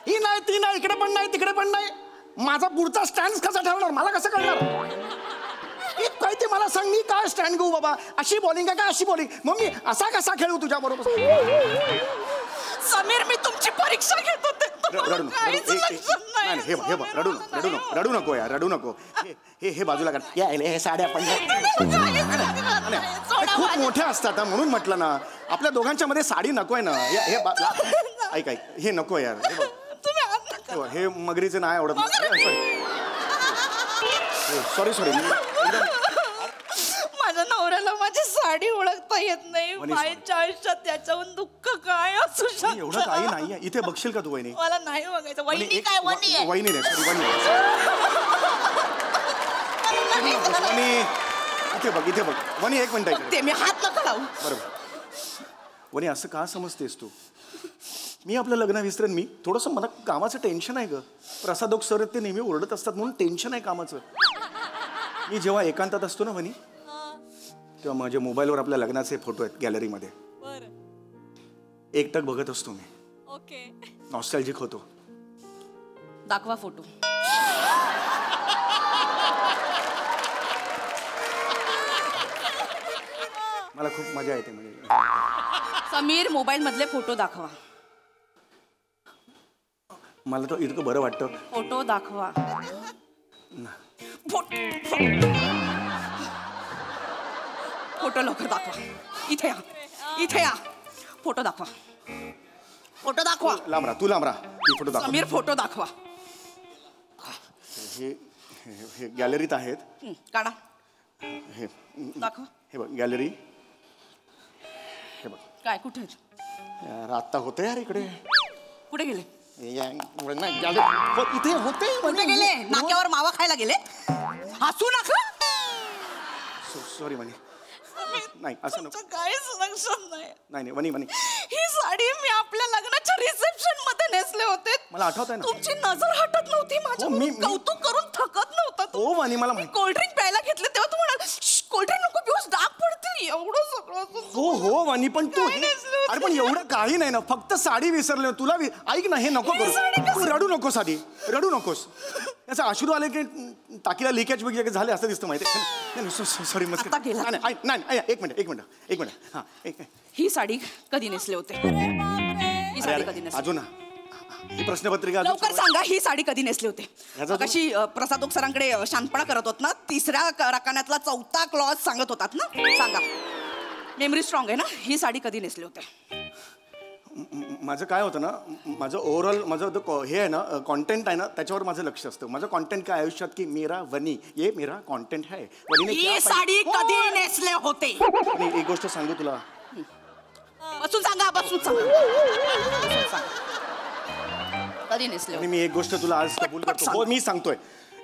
ही नाही ती नाही. इकडे पण नाही तिकडे पण नाही. माझा पुढचा स्टँड कसा ठरवणार? मला कसं कळणार? काय ते मला सांग. मी काय स्टँड घेऊ बाबा? अशी बॉलिंग आहे का अशी बॉलिंग? मग मी असा कसा खेळू तुझ्या बरोबर? समीर, मी तुमची परीक्षा घेत होते. रडू नको यार. रडू नको. हे बाजूला काढ. हे साड्या पण खूप मोठ्या असतात म्हणून म्हटलं ना. आपल्या दोघांच्या मध्ये साडी नकोय ना. ऐक हे नको यार. हे मगरीचे नाही आवडत. सॉरी माझ्या नवऱ्याला माझी साडी ओळखता येत नाही. माझ्या आयुष्यात त्याच्याहून दुःख काय असू शकतं? एवढं काही नाहीये. इथे बघशील का तू वहिनी? मला नाही बघायचं. वहिनी काय? वहिनी आहे. वहिनी नाही इथे बघ. वहिनी एक मिनिट. ते मी हात नका लावू. बरोबर. वहिनी असं का समजतेस तू? मी आपलं लग्न विसरेन. मी थोडंसं मला कामाचं टेन्शन आहे ग. प्रसादोक सर ते नेहमी ओरडत असतात म्हणून टेन्शन आहे कामाचं. मी जेव्हा एकांतात असतो ना वहिनी, तेव्हा माझ्या मोबाईलवर आपल्या लग्नाचे फोटो आहेत गॅलरीमध्ये. एकटक बघत असतो मी. ओके. नॉस्टॅल्जिक होतो. दाखवा फोटो. मला खूप मजा येते म्हणजे. समीर, मोबाईल मधले फोटो दाखवा. मला तर इतकं बरं वाटतं. फोटो दाखवा. फोटो लवकर दाखवा. इथे या, इथे या. फोटो दाखवा. फोटो दाखवा. लांब राहा, तू लांब राहा. फोटो दाखवा. समीर फोटो दाखवा. हे गॅलरीत आहेत. काढा. हे दाखवा. हे बघ गॅलरी. हे बघ काय कुठे यार आत्ता होतं यार इकडे. कुठे गेले? इथे होते. कुठे गेले? नाक्यावर मावा खायला गेले? हसू नका. सॉरी म्हणे. नाही असं नको. काहीच लक्षात नाही. नाही वनी वनी. ही साडी मी आपल्या लग्नाच्या रिसेप्शन मध्ये नेसले होते. मला आठवतंय ना. तुमची नजर हटत नव्हती माझ्या. मी कौतुक करून थकत नव्हता तू. हो वनी मला माहिती. कोल्ड्रिंक प्यायला घेतले तेव्हा तू म्हणाल कोल्ड्रिंक नको पिऊस डाग पडतील. एवढं सगळं हो हो वनी पण तू अरे पण एवढं काही नाही ना. फक्त साडी विसरले तुला. ऐक ना हे नको करू. तू रडू नकोस आधी. रडू नकोस. याचा अश्रू आले की टाकीला लिकेज वगैरे झाले असं दिसतं माहिती. सॉरी मस्त. नाही एक मिनिट हा एक. ही साडी कधी नेसले होते? ही साडी कधी नेसले? अजून ही प्रश्नपत्रिका लवकर सांगा. ही साडी कधी नेसली होते? कशी प्रसाद सरांकडे शांतपणा करत होत ना. तिसऱ्या रकान्यातला चौथा क्लॉज सांगत होतात ना. सांगा. मेमरी स्ट्रॉंग आहे ना. ही साडी कधी नेसली होते? माझं काय होतं ना. माझं ओव्हरऑल माझं हे आहे ना कॉन्टेंट आहे ना त्याच्यावर माझं लक्ष असतं. माझं कॉन्टेंट काय आयुष्यात की मेरा वनी ये मेरा कॉन्टेंट है. ही साडी कधी नेसले होते? एक गोष्ट सांगू तुला. बसून सांगा. बसून सांगा. कधी नेसले होते? मी एक गोष्ट तुला आज कबूल करतो. हो मी सांगतोय.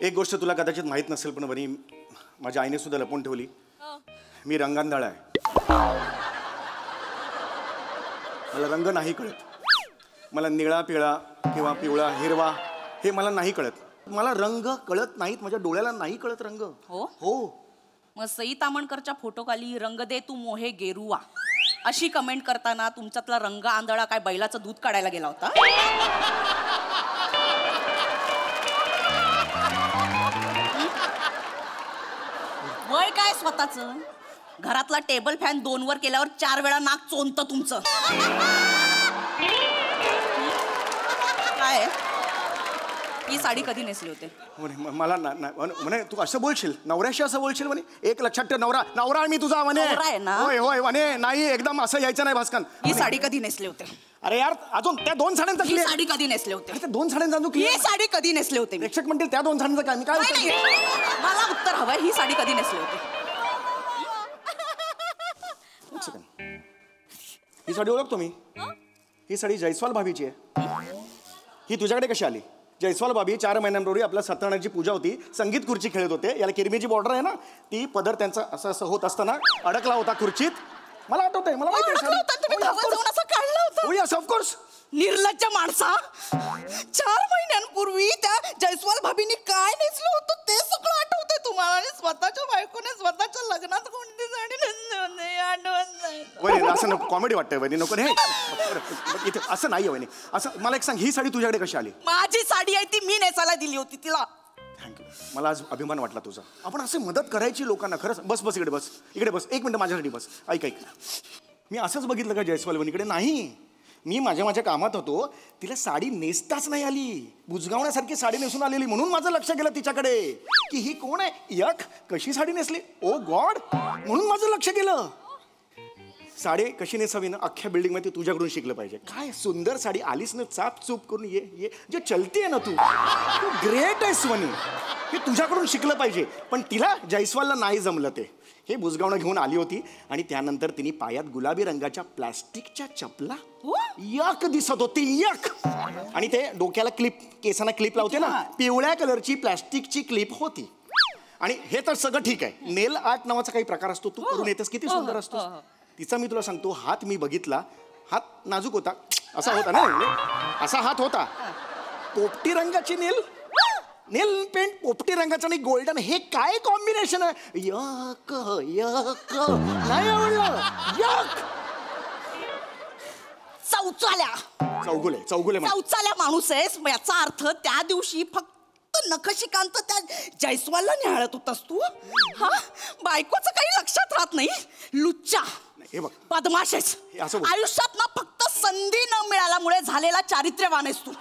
एक गोष्ट तुला कदाचित माहित नसेल पण बनी माझ्या आईने सुद्धा लपवून ठेवली. मी रंगांधाळ आहे. मला रंग नाही कळत. मला निळा पिळा किंवा पिवळा हिरवा हे मला नाही कळत. मला रंग कळत नाहीत. माझ्या डोळ्याला नाही कळत रंग. हो हो. मग सई तामणकरच्या फोटो खाली रंग दे तू मोहे गेरुवा अशी कमेंट करताना तुमच्यातला रंग आंधळा काय बैलाचं दूध काढायला गेला होता? वय काय स्वतःच? घरातला टेबल फॅन 2 वर केल्यावर 4 वेळा नाक चोंत तुमचं. काय ही साडी कधी नेसली होते? मला म्हणे तू असं बोलशील नवऱ्याशी असं बोलशील म्हणे. एक लक्षात ठेव नवरा मी तुझा म्हणे. होय होय म्हणे. नाही एकदम असं यायचं नाही भास्कन. ही साडी कधी नेसली होते? अरे यार अजून त्या 2 साड्यांचा ही साडी कधी नेसले होते? त्या 2 साड्यांचा ही साडी कधी नेसले होते? प्रेक्षक म्हणतील त्या 2 साड्यांचं काय. मी काय मला उत्तर हवंय. ही साडी कधी नेसली होते? ही साडी ओळखतो मी. ही साडी जयस्वाल भाभीची आहे. ही तुझ्याकडे कशी आली? जयस्वाल भाभी 4 महिन्यांपूर्वी आपल्या सत्यनारायणची पूजा होती. संगीत खुर्ची खेळत होते. याला किरमीची बॉर्डर आहे ना ती पदर त्यांचा असं असं होत असताना अडकला होता खुर्चीत. मला आठवतंय. मला माहिती आहे. ऑफकोर्स. निर्लज्ज माणसा. 4 महिन्यांपूर्वी त्या जयस्वाल भाभींनी काय नेसलं होतं ते सगळं आठवतंय तुम्हाला. आणि स्वतःच्या बायकोने स्वतःच्या लग्नात कोणती साडी नेसली होती आठवत नाही. वहिनी असं नको. कॉमेडी वाटतंय वहिनी. नको रे. इथे असं नाही वहिनी. असं मला एक सांग. ही साडी तुझ्याकडे कशी आली? माझी साडी आहे ती मी नेसायला दिली होती तिला. थँक्यू. मला आज अभिमान वाटला तुझा. आपण असं मदत करायची लोकांना. खरंच. बस बस इकडे बस. इकडे बस. 1 मिनिट माझ्यासाठी बस. ऐक. मी असंच बघितलं का जयस्वाल वहिनीकडे? नाही. मी माझ्या कामात होतो. तिला साडी नेसताच नाही आली. बुजगावण्यासारखी साडी नेसून आलेली. म्हणून माझं लक्ष गेलं तिच्याकडे की ही कोण आहे. यक कशी साडी नेसली. ओ गॉड. म्हणून माझं लक्ष गेलं. साडी कशी नेसावी ना अख्ख्या बिल्डिंग मध्ये तुझ्याकडून शिकलं पाहिजे. काय सुंदर साडी आलीस ना चाप चूप करून. ये जे चलती आहे ना तू ग्रेट आहेस वनी. हे तुझ्याकडून शिकलं पाहिजे. पण तिला जयस्वालला नाही जमलं ते. हे बुजगावणं घेऊन आली होती आणि त्यानंतर तिने पायात गुलाबी रंगाच्या प्लास्टिकच्या चपला यक दिसत होती. यक. आणि ते डोक्याला क्लिप केसांना क्लिप लावते ना पिवळ्या कलरची प्लास्टिकची क्लिप होती. आणि हे तर सगळं ठीक आहे. नेल आर्ट नावाचा काही प्रकार असतो. तू करून येतेस. किती सुंदर असतो. तिचा मी तुला सांगतो हात मी बघितला. हात नाजूक होता. असा होता ना. असा हात होता. पोपटी रंगाची नेल पेंट पोपटी रंगाचं आणि गोल्डन. हे काय कॉम्बिनेशन आहे. यक यक नाही आवडलं. यक. चौचाल्या माणूस आहेस. याचा अर्थ त्या दिवशी फक्त नखशिकांत त्या जयस्वालला निहाळत होतास तू. हा बायकोचं काही लक्षात राहत नाही. लुच्चा. हे बघ बदमाशेच हे असं बोल. आयुष्यात ना फक्त संधी न मिळाल्यामुळे झालेला चारित्र्यवान आहेस तू.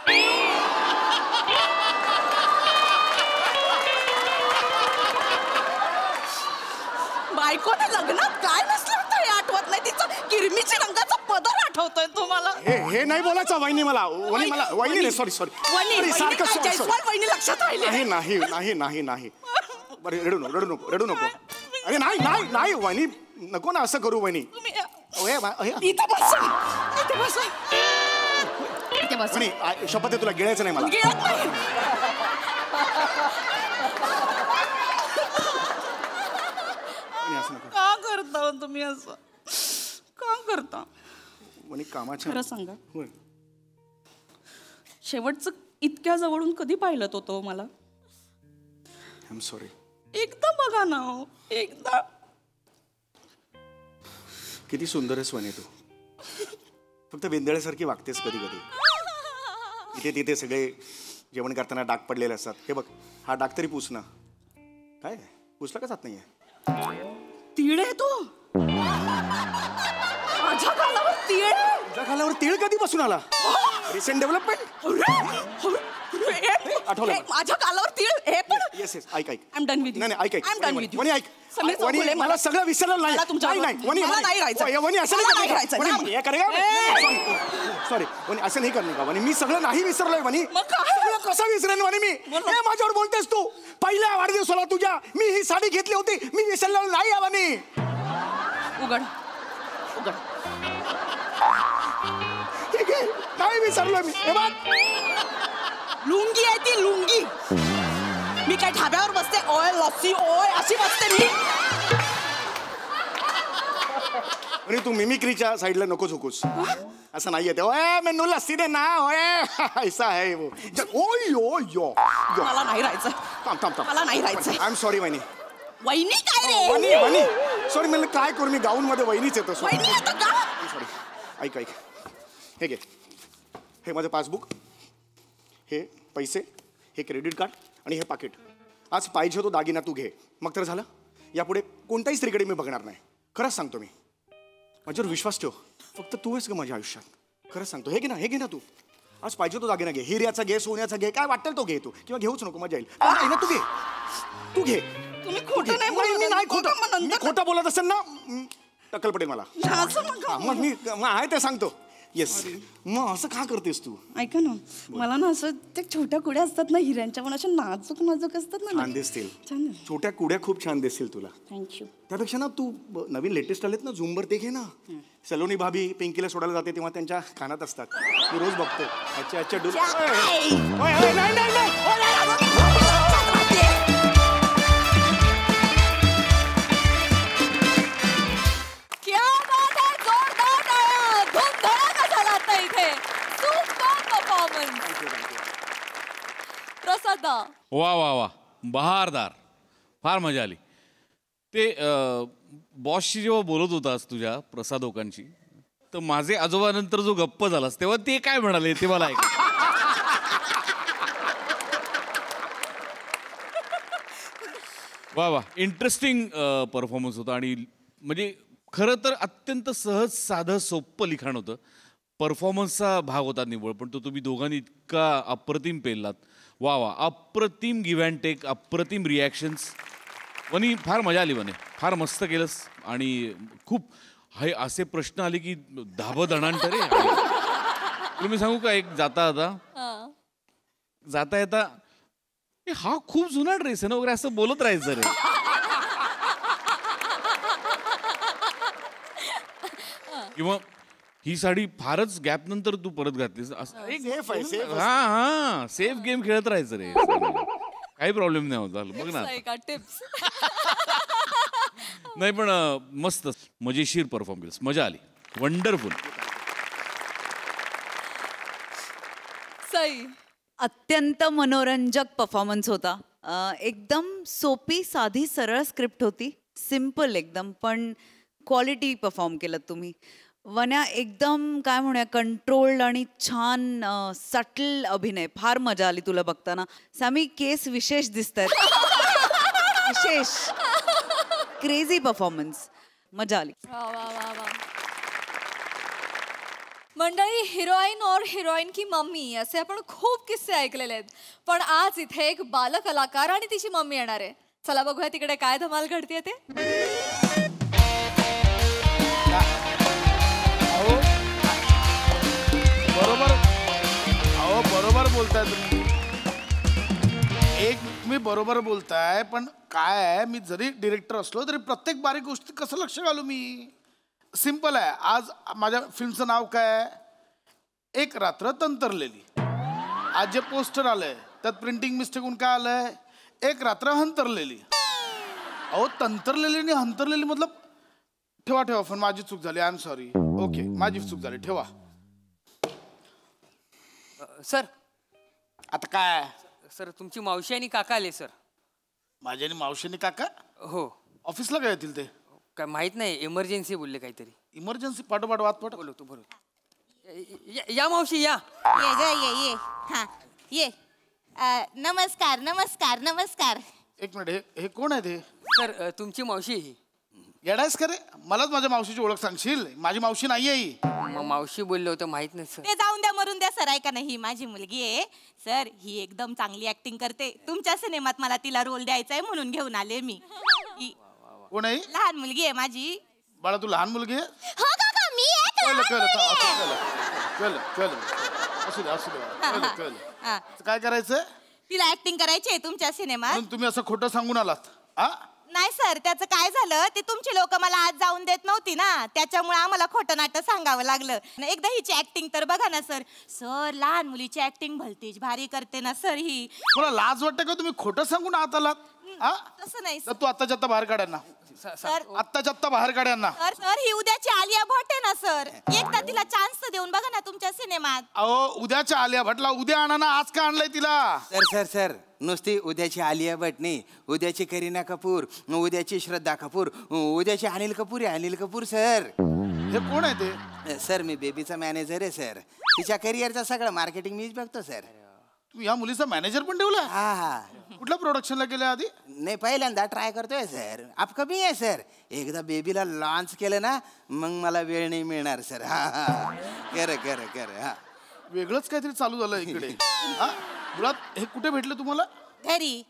बायकोने लग्नात काय नसलं होतं हे आठवत नाही. तिचं किरमीची रंगाचा पदर आठवतोय तुम्हाला. हे नाही बोलायचं वहिनी मला. वहिनी सॉरी सारखं जयस्वाल वहिनी लक्षात राहिले. नाही नाही नाही नाही बरं रडू नको अरे नाही वहिनी नको ना असं करू वहिनी. इथे बसा. वहिनी शपथ आहे तुला गिळायचं नाही मला. गिळत नाही. का करता हो तुम्ही असं? का करता? वहिनी कामाच्या खरं सांगा होय. शेवटचं इतक्या जवळून कधी पाहिलं तो मला? I am sorry. एकदा बघा ना हो, एकदा. किती सुंदर आहेस वहिनी तू. फक्त वेंदळ्यासारखी वागतेस कधी कधी. इथे तिथे सगळे जेवण करताना डाग पडलेले असतात. हे बघ हा डाग तरी पुस ना. काय पुसला का जात नाहीये? तीळ आहे तो. माझ्या गालावर तीळ आहे. तुझ्या गालावर तीळ कधी बसून आला? Recent development. आठवलं माझ्या गालावर तीळ हे पण. येस ऐक आय एम डन विथ. नाही ऐक वणी ऐक वणी मला सगळं विसरलं नाही. वणी असं नाही सॉरी वणी असं नाही करणार का वणी. मी सगळं नाही विसरलोय वणी. सगळं कसं विसरेन वणी मी? माझ्यावर बोलतेस तू? पहिल्या वाढदिवसाला तुझ्या मी ही साडी घेतली होती. मी विसरलो नाही वणी. उघड नाही विसरलोय मी. हे बघ लुंगी आहे ती लुंगी. मी काय ढाब्यावर बसते ओय लस्सी ओय अशी बसते मी. आणि तू मिमिक्रीच्या साईडला नको झोकूस. असं नाहीये ते. ओय मेनू लस्सी दे ना ओय ऐसा आहे वो. ओय यो यो मला नाही राहायचं. थांब मला नाही राहायचं. आय एम सॉरी वहिनी. वहिनी काय रे? वहिनी सॉरी म्हणलं काय करू मी गाऊन मध्ये वहिनीच येतो. वहिनी आता का? सॉरी ऐक हे घे. हे माझं पासबुक, हे पैसे, हे क्रेडिट कार्ड आणि हे पाकिट. आज पाहिजे तो दागिना तू घे. मग तर झालं. यापुढे कोणत्याही स्त्रीकडे मी बघणार नाही. खरंच सांगतो मी. माझ्यावर विश्वास ठेव. फक्त तू आहेस का माझ्या आयुष्यात. खरंच सांगतो. हे घे ना तू. आज पाहिजे तो दागिना घे. हिऱ्याचा घे, सोन्याचा घे, काय वाटेल तो घे तू. किंवा घेऊच नको मजा येईल. नाही ना तू घे. तुम्ही खोटं नाही बोलत. मी नाही खोटं बोलत असेल ना टक्कल पडेल मला. मग मी आहे ते सांगतो. येस मग असं का करतेस तू? ऐका ना मला ना असं ते छोट्या कुड्या असतात ना हिऱ्यांच्या पण अशा नाजूक असतात ना. छान दिसतील. छोट्या कुड्या खूप छान दिसतील तुला. थँक्यू. त्यापेक्षा ना तू नवीन लेटेस्ट आलेत ना झुंबर ते घे ना. सलोनी भाभी पिंकीला सोडायला जाते तेव्हा त्यांच्या कानात असतात. मी रोज बघतो. अच्छा डुल. वा बहारदार. फार मजा आली. ते बॉसशी जेव्हा बोलत होतास तुझ्या प्रसादोकांची तर माझे आजोबानंतर जो गप्प झालास तेव्हा ते काय म्हणाले ते मला ऐक. वा इंटरेस्टिंग परफॉर्मन्स होता. आणि म्हणजे खरं तर अत्यंत सहज साधं सोप्पं लिखाण होतं. परफॉर्मन्सचा भाग होता निवड. पण तो तुम्ही दोघांनी इतका अप्रतिम पेललात. वा अप्रतिम गिव्ह अँड टेक, अप्रतिम रिॲक्शन्स. वनी फार मजा आली. वने फार मस्त केलंस. आणि खूप हे असे प्रश्न आले की धाबदणांतरे. तुला मी सांगू का एक जाता येता हा खूप जुना ड्रेस आहे ना वगैरे असं बोलत राहायचं रे. किंवा ही साडी फारच गॅप नंतर तू परत घातलीस. हा सेफ गेम खेळत राहायचं रे. काही प्रॉब्लेम नाही होत. बघ ना टिप्स. नाही पण मस्त मजेशीर परफॉर्म केलंस. मजा आली. वंडरफुल. सई अत्यंत मनोरंजक परफॉर्मन्स होता. एकदम सोपी साधी सरळ स्क्रिप्ट होती. सिम्पल एकदम पण क्वालिटी परफॉर्म केलं तुम्ही. वन्या एकदम काय म्हणूया कंट्रोल्ड आणि छान सटल अभिनय. फार मजा आली तुला बघताना. सॅमी केस विशेष दिसत आहेत. विशेष क्रेझी परफॉर्मन्स. मजा आली. वा मंडळी, हिरोईन और हिरोईन की मम्मी असे आपण खूप किस्से ऐकलेले आहेत, पण आज इथे एक बालकलाकार आणि तिची मम्मी येणार आहे. चला बघूया तिकडे काय धमाल घडते ते. बरोबर बोलताय तुम्ही. तुम्ही बरोबर बोलताय, पण काय आहे, मी जरी डिरेक्टर असलो तरी प्रत्येक बारीक गोष्टी कसं लक्ष घालू मी. सिंपल आहे. आज माझ्या फिल्मचं नाव काय आहे? एक रात्र तंतरलेली. आज जे पोस्टर आलंय त्यात प्रिंटिंग मिस्टेक होऊन काय आलंय? एक रात्र हंतरलेली. अहो, तंतरलेली आणि हंतरलेली मतलब ठेवा पण माझी चूक झाली. I am sorry. ओके, माझी चूक झाली, ठेवा. सर, आता काय? सर तुमची मावशी आणि काका आले सर. माझी आणि मावशी आणि काका? हो. ऑफिसला काय येतील ते? काय माहित नाही, इमर्जन्सी बोलले काहीतरी. इमर्जन्सी? पाठोपाठ वाद पाठ बोलतो. या मावशी या. ये ग ये हा ये. नमस्कार नमस्कार नमस्कार. एक मिनिट, हे कोण आहे ते? सर तुमची मावशी ही. येडायस का रे? मलाच माझ्या मावशीची ओळख सांगशील? माझी मावशी नाहीये ही. मावशी बोलले होते, माहित नाही सर. ते जाऊन द्या, मरून द्या सर. ऐका ना, ही माझी मुलगी आहे सर. ही एकदम चांगली ऍक्टिंग करते. तुमच्या सिनेमात मला तिला रोल द्यायचा आहे म्हणून घेऊन आले मी. कोण आहे? लहान मुलगी आहे माझी. बाळा, तू लहान मुलगी आहे? हो काका, मी काय करायचंय? तिला ऍक्टिंग करायची आहे तुमच्या सिनेमात. तुम्ही असं खोटं सांगून आलात? नाही सर, त्याचं काय झालं, ते तुमची लोक मला आज जाऊन देत नव्हती ना, त्याच्यामुळे आम्हाला खोटं नाटक सांगावं लागलं. एकदा हिची ऍक्टिंग तर बघा ना सर. सर, लहान मुलीची ऍक्टिंग भलतीच भारी करते ना सर ही. तुला लाज वाटते का? तुम्ही खोटं सांगून आत आलात? तसं नाही तू आत्ताच्या आत्ता बाहेर काढ्यांना. सर, आत्ताच्या आत्ता बाहेर काढ्यांना. सर ही उद्याची आलिया भट आहे ना सर. एकदा तिला चान्स तर देऊन बघा ना तुमच्या सिनेमात. अहो, उद्याच्या आलिया भटला उद्या आणा ना, आज का आणलंय तिला? सर नुसती उद्याची आलिया भट नाही, उद्याची करीना कपूर, उद्याची श्रद्धा कपूर, उद्याची अनिल कपूर आहे. अनिल कपूर सर. हे कोण आहे ते? सर, मी बेबीचा मॅनेजर आहे सर. तिच्या करिअरचं सगळं मार्केटिंग मीच बघतो सर. तू या मुलीचा मॅनेजर पण ठेवला? हा. कुठल्या प्रोडक्शनला गेल्या आधी? नाही, पहिल्यांदा ट्राय करतोय सर. अपकमिंग आहे सर. एकदा बेबीला लॉन्च केलं ना, मग मला वेळ नाही मिळणार सर. हा. कर. हा. वेगळंच काहीतरी चालू झालं इकडे. मुळात हे कुठे भेटले तुम्हाला? घरी.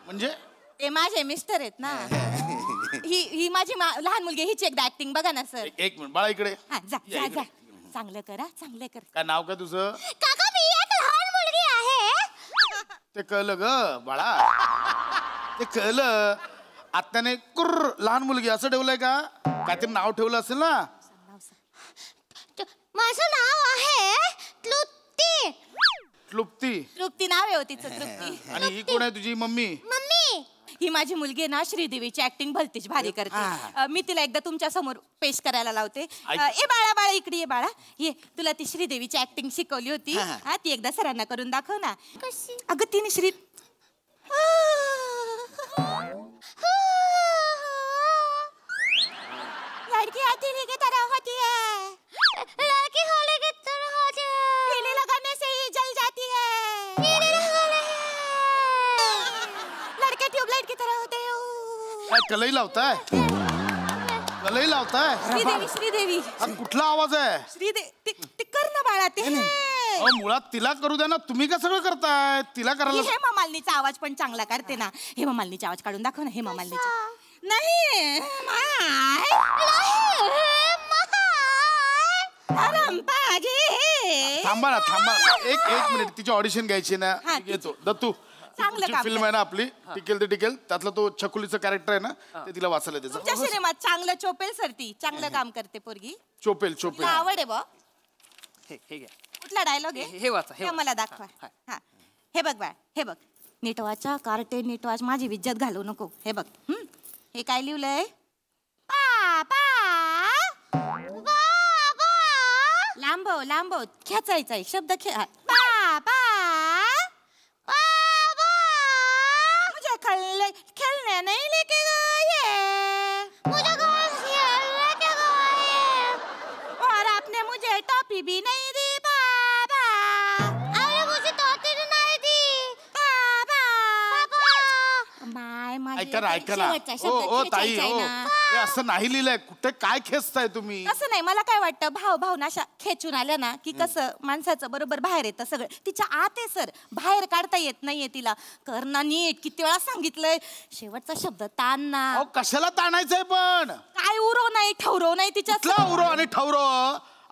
म्हणजे? ते माझे मिस्टर आहेत ना. ही माझी लहान मुलगी. हिची एकदा ऍक्टिंग बघा ना सर. एक मिनिट बाळा, इकडे. जा. चांगलं करा, चांगलं कर. काय नाव काय तुझं? काका, मी एक लहान मुलगी आहे. ते कळलं ग बाळा, ते कळलं. आत्याने कुर्र लहान मुलगी असं ठेवलंय का? काहीतरी नाव ठेवलं असेल ना. माझं नाव आहे तृप्ती. तृप्ती नाव आहे तिचं, तृप्ती. आणि ही कोण आहे तुझी मम्मी? ही माझी मुलगी आहे ना, श्रीदेवीची ऍक्टिंग भलतीच भारी करते. मी तिला एकदा तुमच्या समोर पेश करायला लावते. ए बाळा इकडे ये बाळा. ये, तुला ती श्रीदेवीची ऍक्टिंग शिकवली होती. ती एकदा सरांना करून दाखव ना. अगं तिने लड़की हथेली की तरह होती है, लड़की होली की तरह होती है, पीली लगाने से ही जल जाती है, पीली लगाने लड़के ट्यूबलाइट की तरह होते हैं. कलई लावताय? श्रीदेवी. कुठला आवाज आहे? श्रीदेवी. ते कर ना बाळा ते. मुळात तिला करू द्या ना, तुम्ही का सगळं करताय? तिला करायला. हेमा मालिनीचा आवाज पण चांगला करते ना. हेमा मालिनीचा आवाज काढून दाखव ना. हेमा मालिनीचा. नाही. थांबा ना. एक मिनिट, तिची ऑडिशन घ्यायची ना. येतो दत्तू. फिल्म आहे ना आपली, टिकेल ते टिकेल. त्यातला तो छकुलीचं कॅरेक्टर आहे ना, ते तिला वाचायला त्याचं. तुमच्या सिनेमात चांगलं चोपेल सर. ती चांगलं काम करते पोरगी. चोपेल. आवड आहे बा. हे घ्या. कुठला डायलॉग आहे? हे वाचा. मला दाखवा. हा, हे बघ बाळ, हे बघ. नीट वाचा, कार्टे नीट वाच, माझी इज्जत घालवू नको. हे बघ. हे काय लिहिलंय? लांबव खेचायचा आहे शब्द. मुझे खेलने नहीं लेके गए, मुझे लेके गए, और आपने मुझे टॉफी भी नहीं दी बाबा. अरे मुझे टॉफी नहीं दी बाबा. ऐका ना. ताई, हे असं नाही लिहिलंय. कुठे काय खेचताय तुम्ही? असं नाही, मला काय वाटतं भावना अशा खेचून आल्या ना की कसं माणसाचं बरोबर बाहेर येतं सगळं. तिच्या आत आहे सर, बाहेर काढता येत नाहीये तिला. कर ना नीट, किती वेळा सांगितलंय. शेवटचा शब्द ताण ना. अहो कशाला ताणायचंय पण? काय उरो नाही ठवरो नाही तिच्या. कुठला उरो आणि ठवरो?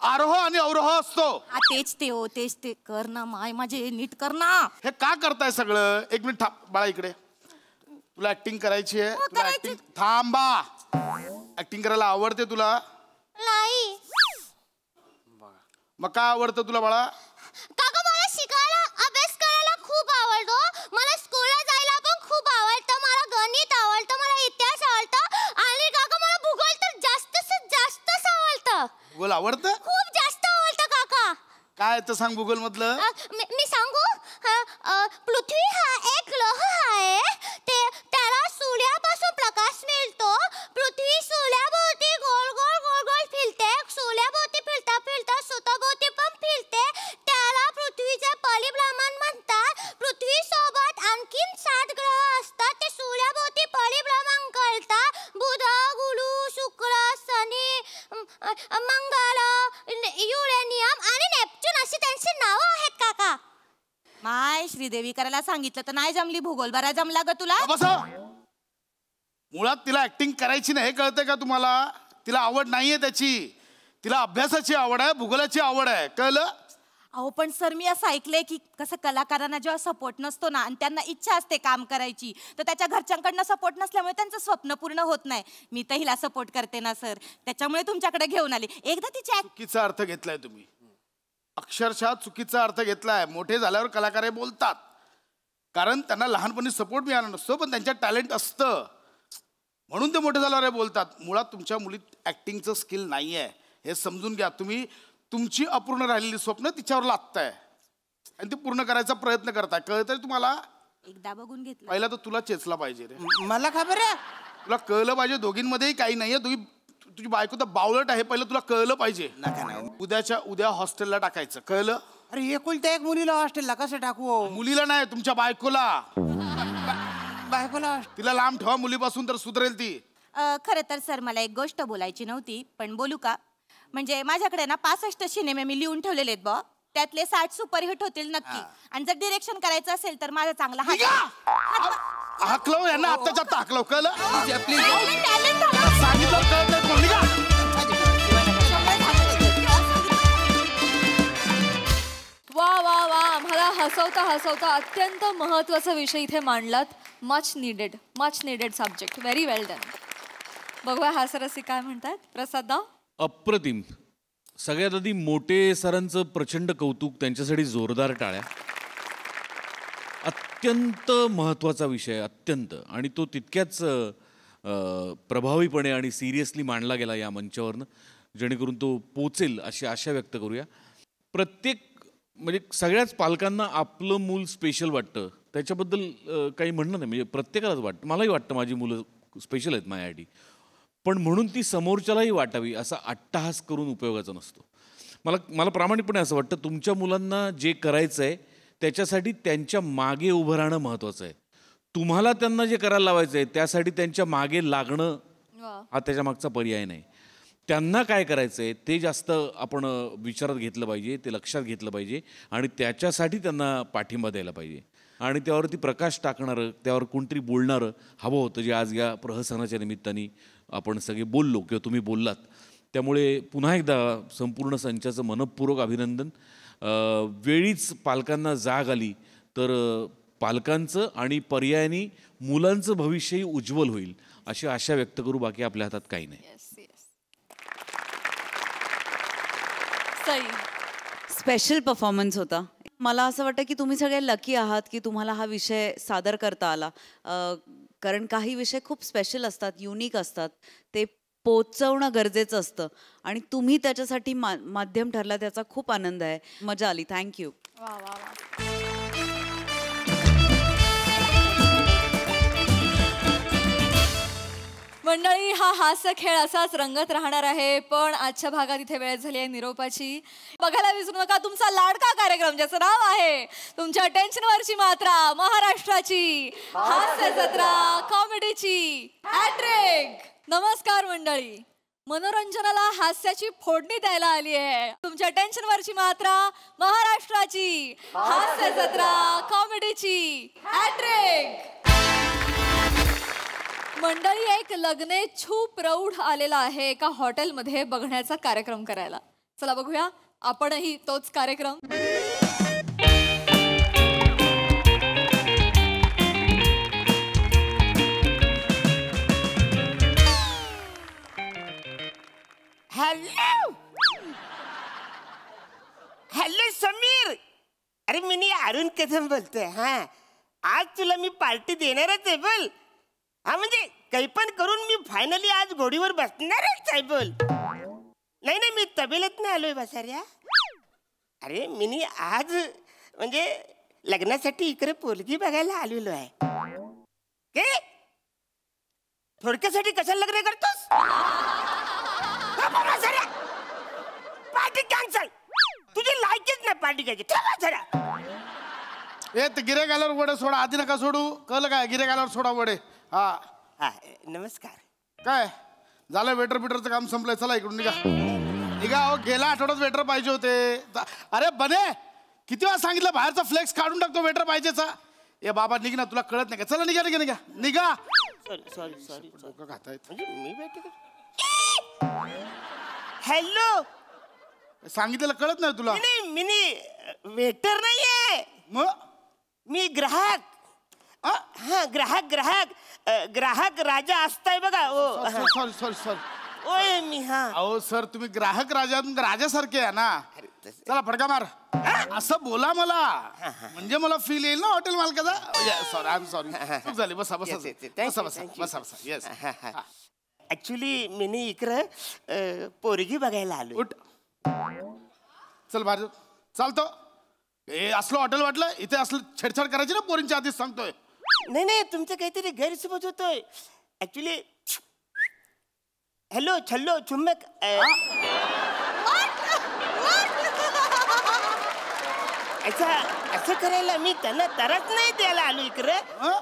आरोह आणि अवरोह असतो. तेच ते हो, तेच ते. कर ना माय माझे, नीट कर ना. हे का करताय सगळं? एक मिनिट थांब बाळा, इकडे. तुला ऍक्टिंग करायची आहे? तुला ऍक्टिंग थांबा. ऍक्टिंग करायला आवडते तुला? नाही. मग काय आवडतं तुला बाळा? काका मला शिकायला, अभ्यास करायला खूप आवडतो. मला स्कूलला जायला पण खूप आवडतं. मला गणित आवडतं, मला इतिहास आवडतं आणि काका मला भूगोल तर जास्तच आवडतं. भूगोल आवडतं? खूप जास्त आवडतं काका. काय तर सांग भूगोल मधलं. मी सांगू? पृथ्वी हा एक ग्रह आहे. त्याला सूर्यापासून प्रकाश मिळतो. पृथ्वी सूर्याभोवती गोल गोल गोल गोल फिरते. सूर्याभोवती फिरता फिरता स्वतःभोवती पण फिरते. त्याला पृथ्वीचे परिभ्रमण म्हणतात. पृथ्वी सोबत आणखीन 7 ग्रह असतात. ते सूर्याभोवती परिभ्रमण करतात. बुध, गुरु, शुक्र, शनी, मंगळ, युरेनियम आणि नेपच्यून अशी त्यांची नावं आहेत काका. माय श्रीदेवी करायला सांगितलं तर नाही जमली. भूगोल बरा जमला ग तुला. मुळात तिला ऍक्टिंग करायची नाही, हे कळतंय का तुम्हाला? तिला आवड नाहीये त्याची. तिला अभ्यासाची आवड आहे, भूगोलाची आवड आहे. कळलं? अहो पण सर मी असं ऐकलंय की कसं कलाकारांना जेव्हा सपोर्ट नसतो ना आणि त्यांना इच्छा असते काम करायची, तर त्याच्या घरच्यांकडनं सपोर्ट नसल्यामुळे त्यांचं स्वप्न पूर्ण होत नाही. मी तर हिला सपोर्ट करते ना सर, त्याच्यामुळे तुमच्याकडे घेऊन आली. एकदा तिची चुकीचा अर्थ घेतलाय तुम्ही. अक्षरशः चुकीचा अर्थ घेतलाय. मोठे झाल्यावर कलाकार बोलतात कारण त्यांना लहानपणी सपोर्ट मिळाला नसतो, पण त्यांच्यात टॅलेंट असतं म्हणून ते मोठे झाल्यावर बोलतात. मुळात तुमच्या मुलीत ऍक्टिंगचं स्किल नाही आहे, हे समजून घ्या. तुम्ही तुमची अपूर्ण राहिलेली स्वप्न तिच्यावर लादताय आणि ते पूर्ण करायचा प्रयत्न करताय. कळतंय तुम्हाला? एकदा बघून घेतलं. पहिला तर तुला चेचला पाहिजे रे. मला खबर आहे. तुला कळलं पाहिजे दोघींमध्येही काही नाहीये. तुझी बायको तर बावळट आहे, पहिलं तुला कळलं पाहिजे. उद्याच्या उद्या हॉस्टेलला टाकायचं. कळलं? अरे एकुलत्या एक मुलीला हॉस्टेलला कसं टाकू? मुलीला नाही, तुमच्या बायकोला. बायकोला तिला लांब ठेवा मुलीपासून, तर सुधरेल ती. खरं तर सर मला एक गोष्ट बोलायची नव्हती, पण बोलू का? म्हणजे माझ्याकडे ना 65 सिनेमे मी लिहून ठेवलेले आहेत बा. त्यातले 60 सुपरहिट होतील नक्की. आणि जर डिरेक्शन करायचं असेल तर माझा चांगला हाकलव यांना, आत्ताच्या आत्ता हाकलव. कळलं? वा वा वा, आम्हाला हसवता अत्यंत महत्वाचा विषय इथे मांडलात. Much needed subject. व्हेरी वेल डन. बघूया हास्यरसिक काय म्हणतात. प्रसाद, अप्रतिम. सगळ्यात आधी मोठे सरांचं प्रचंड कौतुक, त्यांच्यासाठी जोरदार टाळ्या. अत्यंत महत्त्वाचा विषय, अत्यंत, आणि तो तितक्याच प्रभावीपणे आणि सिरियसली मांडला गेला या मंचावरनं, जेणेकरून तो पोचेल अशी आशा व्यक्त करूया. प्रत्येक म्हणजे सगळ्याच पालकांना आपलं मूल स्पेशल वाटतं, त्याच्याबद्दल काही म्हणणं नाही. म्हणजे प्रत्येकालाच वाटतं, मलाही वाटतं माझी मुलं स्पेशल आहेत माझ्यासाठी, पण म्हणून ती समोरच्यालाही वाटावी असा अट्टहास करून उपयोगाचा नसतो. मला प्रामाणिकपणे असं वाटतं, तुमच्या मुलांना जे करायचं आहे त्याच्यासाठी त्यांच्या मागे उभं राहणं महत्त्वाचं आहे. तुम्हाला त्यांना जे करायला लावायचं आहे त्यासाठी त्यांच्या मागे लागणं हा त्याच्या मागचा पर्याय नाही. त्यांना काय करायचं आहे ते जास्त आपण विचारात घेतलं पाहिजे, ते लक्षात घेतलं पाहिजे आणि त्याच्यासाठी त्यांना पाठिंबा द्यायला पाहिजे. आणि त्यावरती प्रकाश टाकणारं, त्यावर कोणतरी बोलणारं हवं होतं, जे आज या प्रहसनाच्या निमित्ताने आपण सगळे बोललो किंवा तुम्ही बोललात. त्यामुळे पुन्हा एकदा संपूर्ण संचाचं मनःपूर्वक अभिनंदन. वेळीच पालकांना जाग आली तर पालकांचं आणि पर्यायाने मुलांचं भविष्यही उज्ज्वल होईल अशी आशा व्यक्त करू. बाकी आपल्या हातात काही नाही. स्पेशल परफॉर्मन्स होता. मला असं वाटतं की तुम्ही सगळे लकी आहात की तुम्हाला हा विषय सादर करता आला. कारण काही विषय खूप स्पेशल असतात, युनिक असतात, ते पोचवणं गरजेचं असतं आणि तुम्ही त्याच्यासाठी माध्यम ठरला, त्याचा खूप आनंद आहे. मजा आली. थँक्यू. वा वा वा. मंडळी, हा हास्य खेळ असाच रंगत राहणार आहे, पण आजच्या भागात इथे वेळ झाली आहे निरोपाची. बघायला विसरू नका तुमचा लाडका कार्यक्रम ज्याचं नाव आहे तुमच्या टेन्शनवरची मात्रा, महाराष्ट्राची हास्य जत्रा, कॉमेडीची हॅट्रिक. नमस्कार मंडळी, मनोरंजनाला हास्याची फोडणी द्यायला आली आहे. तुमच्या टेन्शनवरची मात्रा महाराष्ट्राची हास्य जत्रा कॉमेडीची हॅट्रिक. मंडळी, एक लग्नेच्छू प्रौढ आलेला आहे एका हॉटेलमध्ये बघण्याचा कार्यक्रम करायला. चला बघूया आपणही तोच कार्यक्रम. हॅलो हॅलो समीर, अरे मी अरुण कदम बोलतोय. हा, आज तुला मी पार्टी देणारच आहे. बोल. हा, म्हणजे काही पण करून मी फायनली आज घोडीवर बसणारच आहे. बोल. नाही नाही, मी तबेल्यात नाही आलोय बसाऱ्या. अरे मी आज म्हणजे लग्नासाठी इकडे पोरगी बघायला आलेलो आहे. काय थोडक्यासाठी कशाला लग्न करतोस? Party cancel. तुझी लायकीच नाही पार्टी घ्यायची. ठेवा जरा. ए, ते गिऱ्हाईक आल्यावर वडे सोडा, आधी नका सोडू. कळलं काय? गिऱ्हाईक आल्यावर सोडा वडे. हा हा, नमस्कार. काय झालं? वेटर बिटरचं काम संपलंय. चला इकडून निघा निघा. अहो, गेल्या आठवड्यात वेटर पाहिजे होते. अरे बने, किती वेळा सांगितलं बाहेरचा फ्लेक्स काढून टाकतो वेटर पाहिजेचा. ए बाबा निघ ना, तुला कळत नाही का? चला निघा निघा निघा निघा. Sorry sorry sorry. डोकं खातायत. म्हणजे मी भेट. हॅलो, सांगितलेलं कळत नाही तुला? नाही, मी वेटर नाहीये. मग मी ग्राहक. हा, ग्राहक ग्राहक ग्राहक राजा असताय बघा. ओ सॉरी सॉरी सॉरी. ओय मी. हा, अहो सर, तुम्ही ग्राहक राजासारखे आहे ना. चला फडका मार. असं बोला मला, म्हणजे मला फील येईल ना हॉटेल मालकाचा. Sorry, I am sorry. चूक झाली. बसा बसा बसा बसा बसा बसा. येस. ऍक्च्युली मी इकडं पोरगी बघायला आलो. उठ, चल बाहेर. चालतो. हे असलं हॉटेल वाटलं इथे असलं छेडछाड करायची ना पोरींच्या आधीच सांगतोय. नाही नाही, तुमचं काहीतरी गैरसमज होतोय. ऍक्च्युली हॅलो छल्लो चुम्बक. असं करायला मी त्यांना तरच नाही द्यायला आलो इकडं.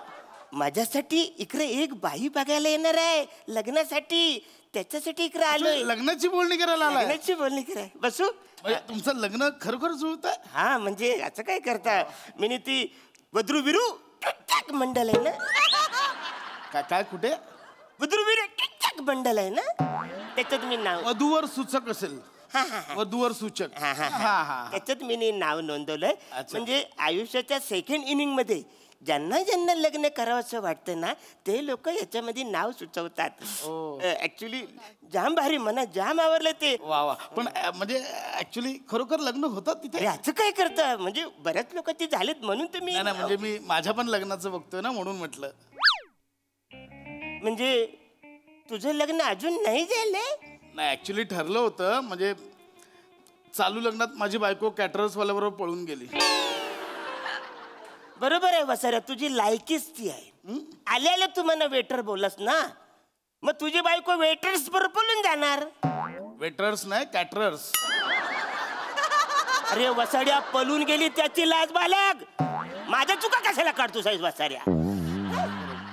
माझ्यासाठी इकडे एक बाई बघायला येणार आहे लग्नासाठी. त्याच्यासाठी इकडे आलोय. लग्नाची बोलणी करायला आलाय? लग्नाची बोलणी कराय. बसू. तुमचं लग्न खरोखर जुळत आहे? हा, म्हणजे असं काय करता, मी ती वद्रू बिरू मंडल आहे ना. काय कुठे? वद्रू बिरू मंडल आहे ना, त्याच्यात मी नाव. वधूवर सूचक असेल. वधूवर सूचक. त्याच्यात मी नाव नोंदवलंय. म्हणजे आयुष्याच्या सेकंड इनिंग मध्ये ज्यांना ज्यांना लग्न करावंसं वाटतं ना, ते लोक याच्यामध्ये नाव सुचवतात. ऍक्च्युली जाम भारी, मना जाम आवडलं ते. वा वा. पण म्हणजे ऍक्च्युली खरोखर लग्न होतात तिथे? असं काय करतं, म्हणजे बऱ्याच लोक ते झालेत म्हणून तुम्ही. नाही, म्हणजे मी माझ्या पण लग्नाचं बघतोय ना, म्हणून म्हटलं. म्हणजे तुझं लग्न अजून नाही झालंय? नाही, ऍक्च्युली ठरलं होतं. म्हणजे चालू लग्नात माझी बायको कॅटरर्स वाल्याबरोबर पळून गेली. बरोबर आहे वसाऱ्या, तुझी लायकीच ती आहे. आल्याला तू मला वेटर बोलस ना, मग तुझी बायको वेटर्स बरोबर पळून जाणार. वेटर्स नाही, कॅटरर्स. अरे वसाड्या, पळून गेली त्याची लाज बालक. माझ्या चुका कशाला काढतो साईज वसाऱ्या?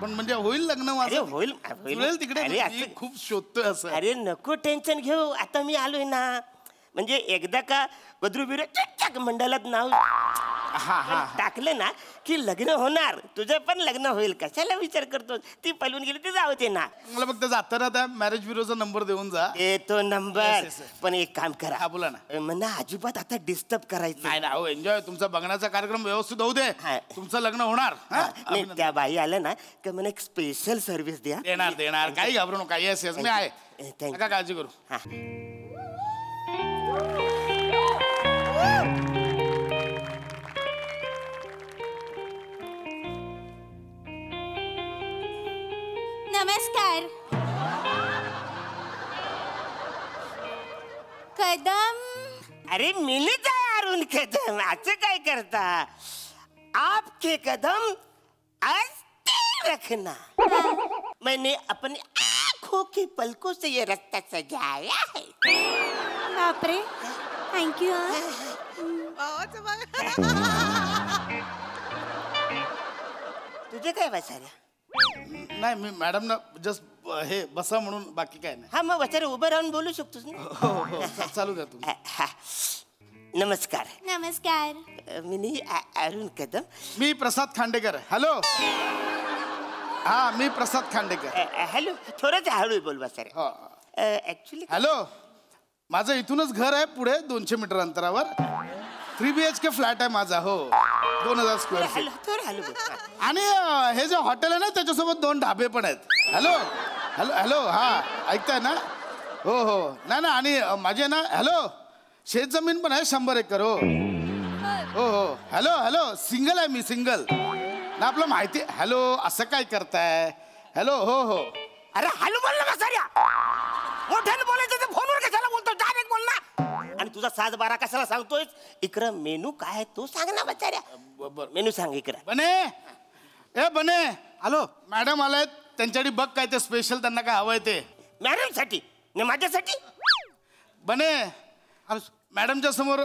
पण म्हणजे होईल लग्न माझं? होईल होईल तिकडे. अरे खूप शोधतोय असं. अरे नको टेन्शन घेऊ, आता मी आलोय ना. म्हणजे एकदा का वद्रू बिरू मंडळात नाव टाकलं ना की लग्न होणार. तुझं पण लग्न होईल. कशाला विचार करतो? ती पळून गेली ते जाऊ दे ना. मला फक्त जाताना त्या मॅरेज ब्युरोचा नंबर देऊन जा. तो नंबर. पण एक काम करा. हा, बोला ना. मला अजिबात आता डिस्टर्ब करायचं नाही ना. हो, एन्जॉय. तुमचा बघण्याचा कार्यक्रम व्यवस्थित होऊ दे. तुमचं लग्न होणार. त्या बाई आल्या ना की मला एक स्पेशल सर्व्हिस द्या. देणार देणार, काही घाबरू नका. येस येस, मी आहे. नका काळजी करू. नमस्कार. कदम. अरे मिलत आहे अरुण कदम. असं काय करता? आपके कदम आस्ते रखना. मैंने अपनी आंखों की पलकों से ये रास्ता सजाया है. बापरे, थँक्यू. तुझे काय बसाऱ्या? नाही, मी मॅडम ना जस्ट हे बसा म्हणून, बाकी काय नाही. हा मग वचारे उभं राहून बोलू शकतोस ना. हो, चालू द्या तुम्ही. नमस्कार. नमस्कार. मी अरुण कदम. मी प्रसाद खांडेकर. हॅलो. हा, मी प्रसाद खांडेकर. हॅलो. थोडंच हळू बोल वचारे. Actually hello. माझं इथूनच घर आहे पुढे 200 मीटर अंतरावर. 3 BHK फ्लॅट आहे माझा. हो, 2000 स्क्वेअर फीट. आणि हे जे हॉटेल आहे ना त्याच्यासोबत 2 ढाबे पण आहेत. Hello hello hello. हा, ऐकताय ना? हो हो. नाही ना, आणि माझे ना, हॅलो, शेत जमीन पण आहे 100 एकर. हो हो हो. Hello hello. सिंगल आहे मी, सिंगल ना. आपलं माहिती. हॅलो, असं काय करताय? हॅलो. हो हो. अरे हॅलो बोल ना बसाऱ्या. मोठ्याने बोलायचं तर फोनवर कशाला बोलतो? डायरेक्ट बोल ना. आणि तुझा 7-12 कशाला सांगतोय? इकडं मेनू काय तो सांग ना बचाऱ्या. मेनू सांग इकडं. बने, ए बने. हॅलो. मॅडम आलायत, त्यांच्यासाठी बघ काय ते स्पेशल, त्यांना काय हवंय ते. मॅडम साठी ने माझ्यासाठी? बने, मॅडमच्या समोर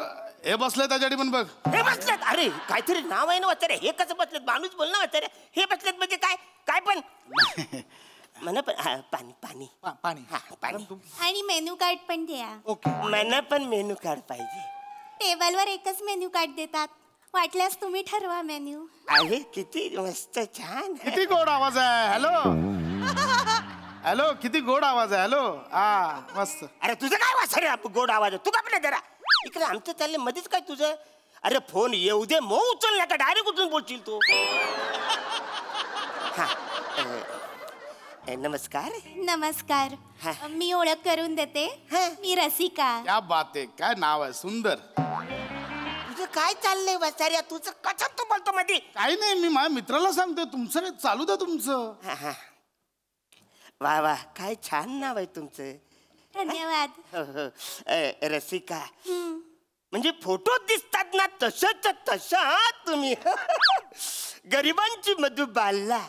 हे बसले, त्याच्यासाठी पण बघ. हे बसलेत? अरे काहीतरी नाव आहे ना वाचारे. हे कसं बसलेत? माणूस बोल ना वाचारे. हे बसलेत म्हणजे काय? काय पण म्हणा. पण पाणी पाणी पाणी. हा, पाणी. आणि मेनू कार्ड पण द्या. मला पण मेनू कार्ड पाहिजे. टेबलवर एकच मेन्यू कार्ड देतात. वाटल्यास तुम्ही ठरवा मेन्यू. अरे किती मस्त, छान. किती गोड आवाज आहे. Hello hello. किती गोड आवाज आहे. हॅलो. हा, मस्त. अरे तुझं काय वाचारे गोड आवाज आहे? तू का जरा इकडे. आमचं चाललंय मध्येच काय तुझं? अरे फोन येऊ दे, मग उचलला का डायरेक्ट उचलून बोलशील तू? हा. नमस्कार. नमस्कार. मी ओळख करून देते. मी रसिका. क्या बात आहे. काय नाव आहे, सुंदर. तुझं काय चाललंय वाचाऱ्या? तुझं कशात तू बोलतो मध्ये? काही नाही, मी माझ्या मित्राला सांगतोय. तुमचं काय चालू द्या तुमचं. वा वा, काय छान नाव आहे तुमचं. धन्यवाद. रसिका. म्हणजे फोटो दिसतात ना तसंच तशा तुम्ही. गरिबांची मधुबाला.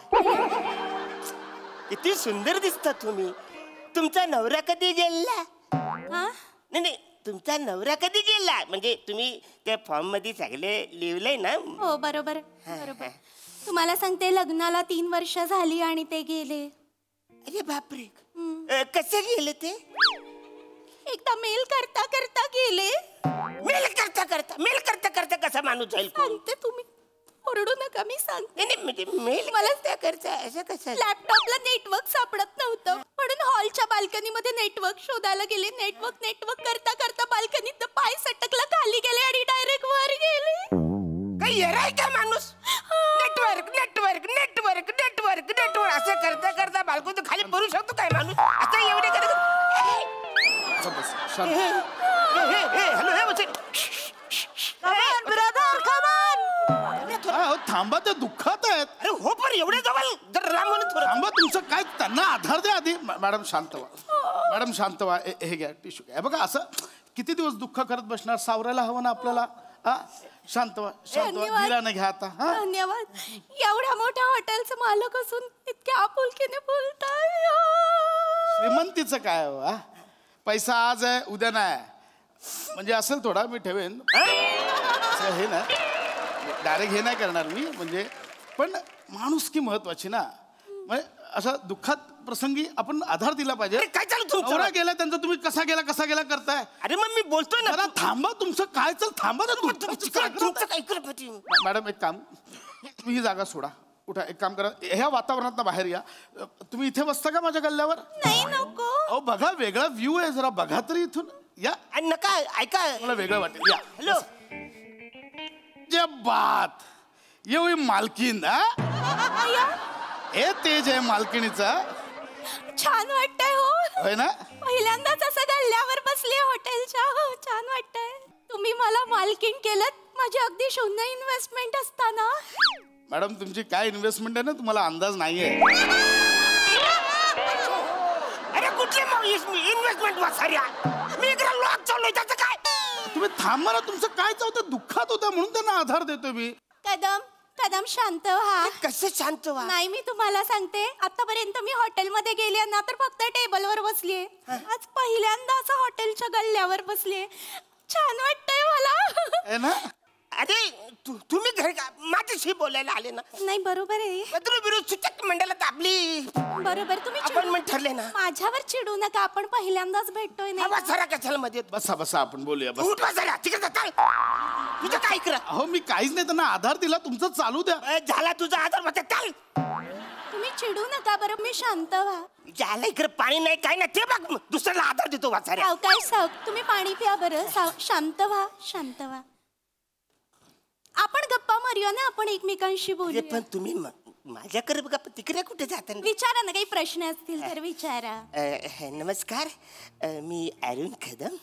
किती सुंदर दिसता तुम्ही. तुमचा नवरा कधी गेला? नाही नाही, तुमचा नवरा कधी गेला? म्हणजे तुम्ही त्या फॉर्म मध्ये सगळे लिहिलंय ना? हो बरोबर बरोबर. तुम्हाला सांगते, लग्नाला 3 वर्ष झाली आणि ते गेले. अरे बापरे. कसे गेले ते? एकदा मेल करता करता गेले. मेल करता करता कसा माणूस जाईल? सांगते, तुम्ही ओरडू नका, मी सांगते. नाही म्हणजे मेल मला त्या करता असं कसं? लॅपटॉपला नेटवर्क सापडत नव्हतं म्हणून हॉलच्या बाल्कनी मध्ये नेटवर्क शोधायला गेले. नेटवर्क करता करता बाल्कनीत पाय सटकला, खाली गेले आणि डायरेक्ट वर गेले. काही येराय का माणूस? नेटवर्क असं करता करता बाल्कनीत खाली पडू शकतो काय माणूस? आता एवढे करत. थांबा, ते दुःखात आहेत. अरे हो, पण एवढे जवळ थांबा. तुमचं काय, त्यांना आधार द्या आधी. मॅडम शांत व्हा. मॅडम शांत व्हा. हे घ्या टिश्यू. हे बघा, असं किती दिवस दुःख करत बसणार? सावरायला हवं ना आपल्याला. शांत व्हा, शांत व्हा. धीराने घ्या आता. धन्यवाद. एवढ्या मोठ्या हॉटेलचं मालक असून इतक्या आपुलकीने बोलताय. श्रीमंतीचं काय हो? पैसा आज आहे, उद्या नाही. म्हणजे असेल थोडा, मी ठेवेन. हे ना, डायरेक्ट हे नाही करणार मी. म्हणजे पण माणुसकी महत्वाची ना. म्हणजे अशा दुःखात प्रसंगी आपण आधार दिला पाहिजे. काय चालू तुमचं? नवरा गेला त्यांचा, तुम्ही कसा गेला करताय? अरे मग मी बोलतोय ना. जरा थांबा. तुमचं काय चाल, थांबा ना. तुमचं काय कर. मॅडम एक काम, तुम्ही ही जागा सोडा. उठा, एक काम करा, ह्या वातावरणात बाहेर या. तुम्ही इथे बसता का माझ्या गल्ल्यावर? नाही, नको. अहो बघा, वेगळा व्ह्यू आहे. जरा बघा तरी इथून. या. नका, ऐका, मला वेगळं वाटेल. या. हॅलो. जे बात ये हुई मालकीन. हे तेज आहे मालकिणीचा. छान वाटतंय हो. होय ना? पहिल्यांदाच असं गल्ल्यावर बसले हॉटेलच्या. छान वाटतंय. तुम्ही मला मालकीण केलं. माझी अगदी शून्य इन्व्हेस्टमेंट असताना. मॅडम, तुमची काय इन्व्हेस्टमेंट आहे ना, तुम्हाला अंदाज नाहीये. अरे कुठली इन्व्हेस्टमेंट वाचाऱ्या? मी इकडे लॉक चाललोय, त्याचं काय? तुम्ही थांबा ना. तुमचं काय चालतं? दुःखात होतं म्हणून त्यांना आधार देतोय मी. कदम शांत व्हा. कसं शांत व्हा? नाही, मी तुम्हाला सांगते, आतापर्यंत मी हॉटेलमध्ये गेले ना तर फक्त टेबलवर बसलीये. आज पहिल्यांदा असं हॉटेलच्या गल्ल्यावर बसलीये. छान वाटतंय मला. ना? अरे तुम्ही घर माझ्या कशी बोलायला आले ना. नाही बरोबर आहे. वद्रू बिरू सूचक मंडळात आपली बरोबर तुम्ही अपॉइंटमेंट ठरले ना. माझ्यावर चिडू नका, आपण पहिल्यांदाच भेटतोय ना. वाचारा कशाला मध्ये बसा बसा आपण बोलूया बस. उठ वाचारा तिकडे जाता. तुझं काय करा. अहो मी काहीच नाही, त्यांना आधार दिला, तुमचं चालू द्या. झाला तुझा आधार वाचा चाल. तुम्ही चिडू नका बरं, मी शांत व्हा. ज्याला इकडे पाणी नाही काय नाही ते बघ, दुसऱ्याला आधार देतो वाचाऱ्या. सावकाश तुम्ही पाणी प्या बरं. शांत व्हा, शांत व्हा. आपण गप्पा मारूया ना, आपण एकमेकांशी बोलूया. पण तुम्ही माझ्याकडे बघा, तिकडे कुठे जाता. विचारा ना, काही प्रश्न असतील तर विचारा. नमस्कार, मी अरुण कदम.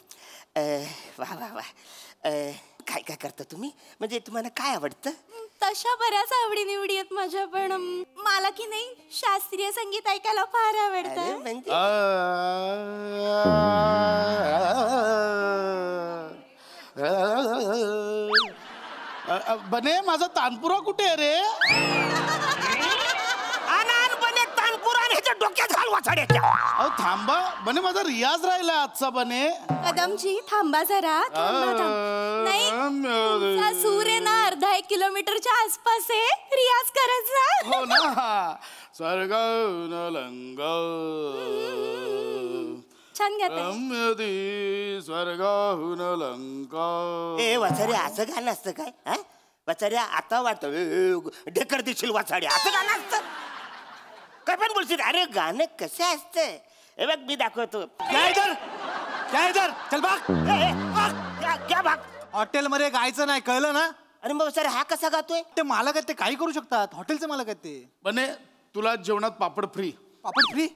वा वा वा. काय काय करता तुम्ही, म्हणजे तुम्हाला काय आवडतं. तशा बऱ्याच आवडी निवडी आहेत माझ्या, पण मला की नाही शास्त्रीय संगीत ऐकायला फार आवडतं. बने माझा तानपुरा कुठे आहे रे. बने तानपुरा ह्याच्या डोक्यात घाल वाचाड्याच्या. अहो थांबा बने, माझा रियाज राहिला आजचा बने. कदमजी थांबा जरा. नाही तुमचा सूर आहे ना, अर्धा 1 किलोमीटरच्या आसपास आहे. रियाज करत जा. हो ना. स्वर्ग लंग छान गाते. स्वर्गाहून लंका. ए वाचाड्या, असं गाणं असतं काय. वाचाड्या आता वाटत ढेकर देशील वाचाड्या, असं गाणं असतं काय पण बोलशील. अरे गाणं कसं असतं हे बघ, मी दाखवतो. चल भाग. क्या भाग. हॉटेल मध्ये गायचं नाही, कळलं ना. अरे मग सर हा कसा गातोय. ते मालक आहेत, ते काही करू शकतात. हॉटेलचे मालक आहेत ते. बने तुला जेवणात पापड फ्री. पापड फ्री.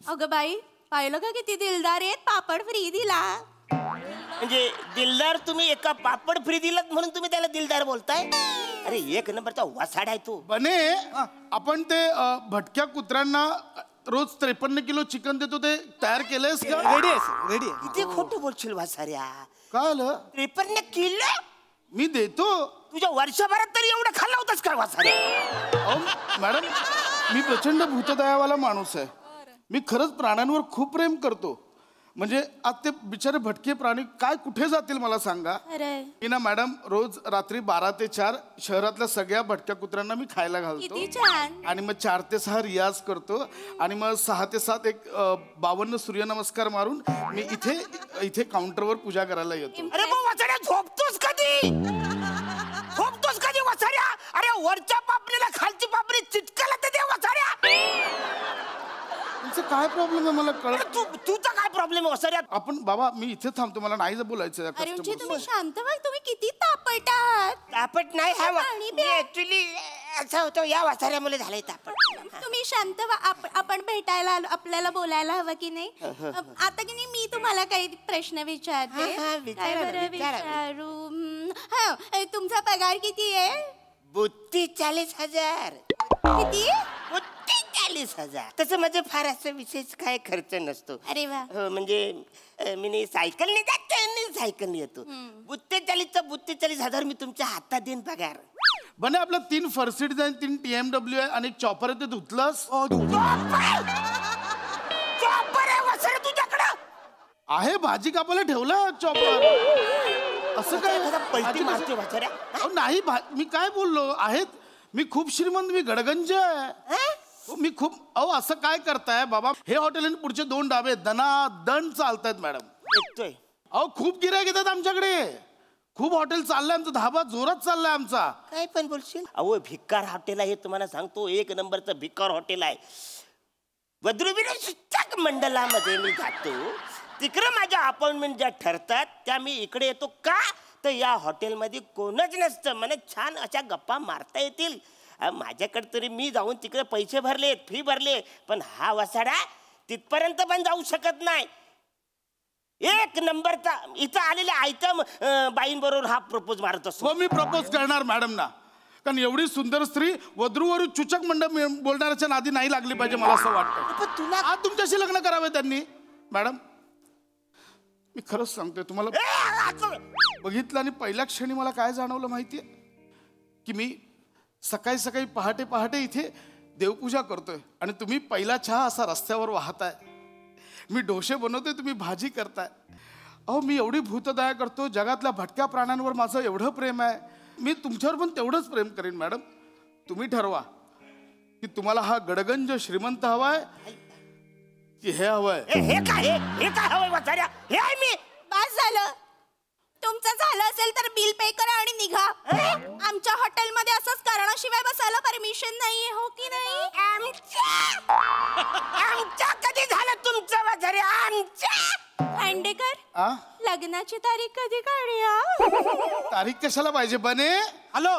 अगं बाई, पाहिलं का किती दिलदार आहेत, पापड फ्री दिला. म्हणजे दिलदार तुम्ही एका पापड फ्री दिलात म्हणून तुम्ही त्याला दिलदार बोलताय. अरे 1 नंबरचा वासाड आहे तू. बने आपण ते भटक्या कुत्र्यांना रोज 53 किलो चिकन देतो, ते तयार केलंयस का. Ready ready. किती खोटं बोलशील वासाऱ्या. काय आलं. 53 किलो मी देतो. तुझ्या वर्षभरात तरी एवढं खाल्लं होतंस का वासाऱ्या. मॅडम मी प्रचंड भूतदयावाला माणूस आहे. मी खरंच प्राण्यांवर खूप प्रेम करतो. म्हणजे आज ते बिचारे भटके प्राणी काय कुठे जातील मला सांगा. मी ना मॅडम रोज रात्री 12 ते 4 शहरातल्या सगळ्या भटक्या कुत्र्यांना मी खायला घालतो. आणि मग 4 ते 6 रियाज करतो. आणि मग 6 ते 7 एक 52 सूर्यनमस्कार मारून मी इथे काउंटरवर पूजा करायला येतो. अरे मग वाचाड्या झोपतोस कधी. झोपतोस कधी वाचाड्या. अरे वरच्या पापणीला खालची पापणी चिटकायला तर दे वाचाड्या. तुमचं काय प्रॉब्लेम आहे मला कळत. तुझा काय प्रॉब्लेम आहे वाचाड्या. आपण बाबा मी इथे थांबतो, मला नाही बोलायचं. अरुणजी तुम्ही शांत व्हा. तुम्ही किती तापटात. तापट नाही हा ऍक्च्युली असं होतं, या वाचाऱ्यामुळे झालंय तापट. तुम्ही शांत व्हा. आपण भेटायला आलो, आपल्याला बोलायला हवं की नाही. आता की नाही मी तुम्हाला काही प्रश्न विचारते. काय बरं विचारू. हा तुमचा पगार किती आहे. 42,000. किती. 42,000. तसं म्हणजे फार असं विशेष काय खर्च नसतो. अरे वा. म्हणजे मी सायकलने जातो, सायकलने येतो. 42,000 मी तुमच्या हातात देईन पगार. बने आपलं 3 फर्सिट जाईन, 3 TMW आहे आणि एक चॉपर आहे, ते धुतलंस. चॉपर आहे वसरे तुझ्याकडं. आहे भाजी कापायला ठेवलं चॉपर. असं काय पलटी मारते वाचाऱ्या. नाही मी काय बोललो. आहेत मी खूप श्रीमंत, मी गडगंज आहे. मी खूप. अहो असं काय करताय बाबा. हे हॉटेल आणि पुढचे 2 डाबे दनादन चालतायत मॅडम. येतोय. अहो खूप गिऱ्हाईक येतात आमच्याकडे. खूप हॉटेल चाललंय आमचं, धाबा जोरात चाललाय आमचा. काय पण बोलशील. अहो भिकार हॉटेल आहे, तुम्हाला सांगतो 1 नंबरचं भिकार हॉटेल आहे. वद्रुविरोचक मंडळामध्ये मी जातो. तिकडे माझ्या अपॉइंटमेंट ज्या ठरतात त्या मी इकडे येतो. का तर या हॉटेलमध्ये कोणच नसतं. मला छान अशा गप्पा मारता येतील. माझ्याकडे तरी मी जाऊन तिकडे पैसे भरले, फी भरले, पण हा वसाडा तिथपर्यंत पण जाऊ शकत नाही. 1 नंबरचा इथं आलेल्या आयटम बाईंबरोबर हा प्रपोज मारत असतो. मी प्रपोज करणार मॅडम ना, कारण एवढी सुंदर स्त्री वधूवर चुचक मंडळ बोलणाऱ्याच्या नादी नाही लागली पाहिजे मला असं वाटतं. तुला आज तुमच्याशी लग्न करावे त्यांनी. मॅडम मी खरंच सांगतोय तुम्हाला, बघितलं आणि पहिल्या क्षणी मला काय जाणवलं माहितीये, की मी सकाळी सकाळी पहाटे पहाटे इथे देवपूजा करतोय आणि तुम्ही पहिला चहा असा रस्त्यावर वाहताय. मी डोसे बनवतोय, तुम्ही भाजी करताय. अहो मी एवढी भूतदया करतो. जगातल्या भटक्या प्राण्यांवर माझं एवढं प्रेम आहे. मी तुमच्यावर पण तेवढंच प्रेम करेन मॅडम. तुम्ही ठरवा की तुम्हाला हा गडगंज श्रीमंत हवाय की हे हवंय. हे काय हवंय वाचाऱ्या? हे आहे मी. बस झालं. तुमचं झालं असेल तर बिल पे करा आणि निघा. आमच्या हॉटेलमध्ये असंच कारणाशिवाय बसायला परमिशन नाहीये, हो की नाही? आमच्या कधी झालं तुमचं वाचाऱ्या? आमच्या खांडेकर, लग्नाची तारीख कधी काढूया? तारीख कशाला पाहिजे बने? हॅलो.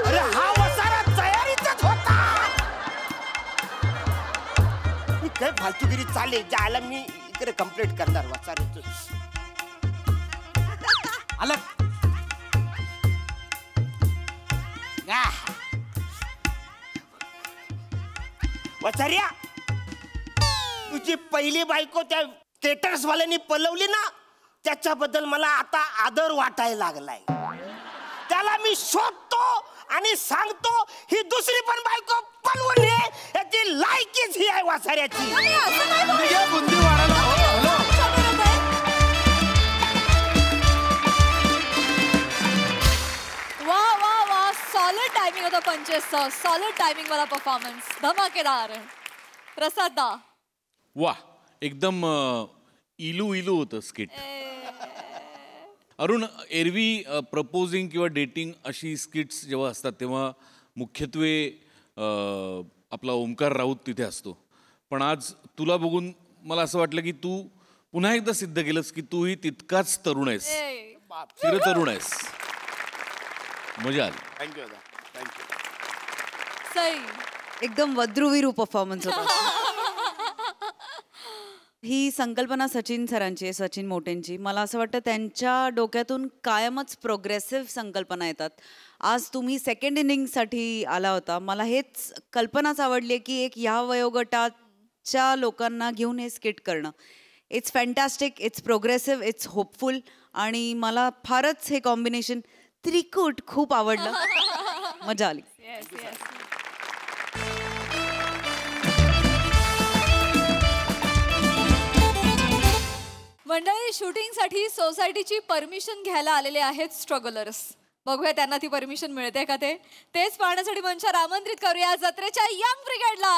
अरे हा वसारा तयारीचाच होता. मी काय फालतूगिरी चालेल ज्याला मी इकडे कंप्लीट करणार वाचाराचं. आलं. वाचाऱ्या, तुझी पहिली बायको त्या केटर्स वाल्यांनी पलवली ना, त्याच्याबद्दल मला आता आदर वाटायला लागलाय. त्याला मी शोधतो आणि सांगतो ही दुसरी पण बायको पलवून ये, याची लायकीच ही आहे वासाऱ्याची. वा वा वा, सॉलिड टायमिंग होता पंचेसचा. सॉलिड टायमिंग वाला परफॉर्मन्स, धमाकेदार. प्रसाद दा. वा, एकदम इलू इलू होतं स्किट. अरुण, एरवी प्रपोजिंग किंवा डेटिंग अशी स्किट्स जेव्हा असतात तेव्हा मुख्यत्वे आपला ओमकार राऊत तिथे असतो. पण आज तुला बघून मला असं वाटलं की तू पुन्हा एकदा सिद्ध केलंस की तूही तितकाच तरुण आहेस, चिरतरुण आहेस. मजा आली. थँक्यू दादा, थँक्यू. सई. एकदम वद्रुवीरू परफॉर्मन्स होता. ही संकल्पना सचिन सरांची आहे, सचिन मोटेंची. मला असं वाटतं त्यांच्या डोक्यातून कायमच प्रोग्रेसिव्ह संकल्पना येतात. आज तुम्ही सेकंड इनिंगसाठी आला होता. मला हेच कल्पनाच आवडली आहे की एक ह्या वयोगटाच्या लोकांना घेऊन हे स्किट करणं. It's fantastic, it's progressive, it's hopeful. आणि मला फारच हे कॉम्बिनेशन त्रिकूट खूप आवडलं. मजा आली. मंडळी, शूटिंगसाठी सोसायटीची परमिशन घ्यायला आलेले आहेत स्ट्रगलर्स. बघूया त्यांना ती परमिशन मिळते का ते. तेच पाहण्यासाठी मंचावर आमंत्रित करूया जत्रेच्या यंग ब्रिगेडला.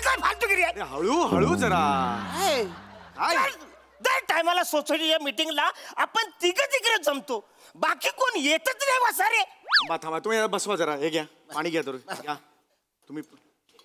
काय फालतूगिरी आहे? हळू हळू जरा. दर टायमाला सोसायटीच्या मीटिंगला आपण तिघे जमतो, बाकी कोण येतच नाही वासारे. थांबा, तुम्ही बसवा जरा. हे घ्या पाणी, घ्या तुम्ही.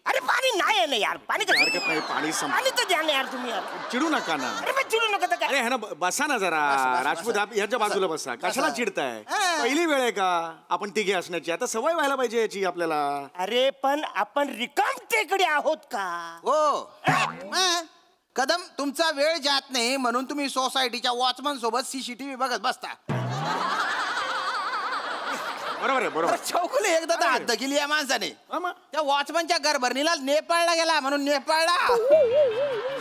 अरे पाणी नाही आहे ना यार. पाणी हरकत नाही, पाणी पाणी तर द्या ना यार तुम्ही यार. चिडू नका ना. अरे मग चिडू नका. अरे है ना, बसा ना जरा. राजपूत ह्याच्या बाजूला बसा. कशाला चिडताय? पहिली वेळ आहे का आपण तिघे असण्याची? आता सवय व्हायला पाहिजे याची आपल्याला. अरे पण आपण रिकाम टेकडे आहोत का? हो. कदम, तुमचा वेळ जात नाही म्हणून तुम्ही सोसायटीच्या वॉचमन सोबत CCTV बघत बसता. बरोबर आहे, बरोबर. चौकले एकदा तर हद्द केली या माणसाने. त्या वॉचमनच्या घरभरणीला नेपाळला गेला म्हणून नेपाळला.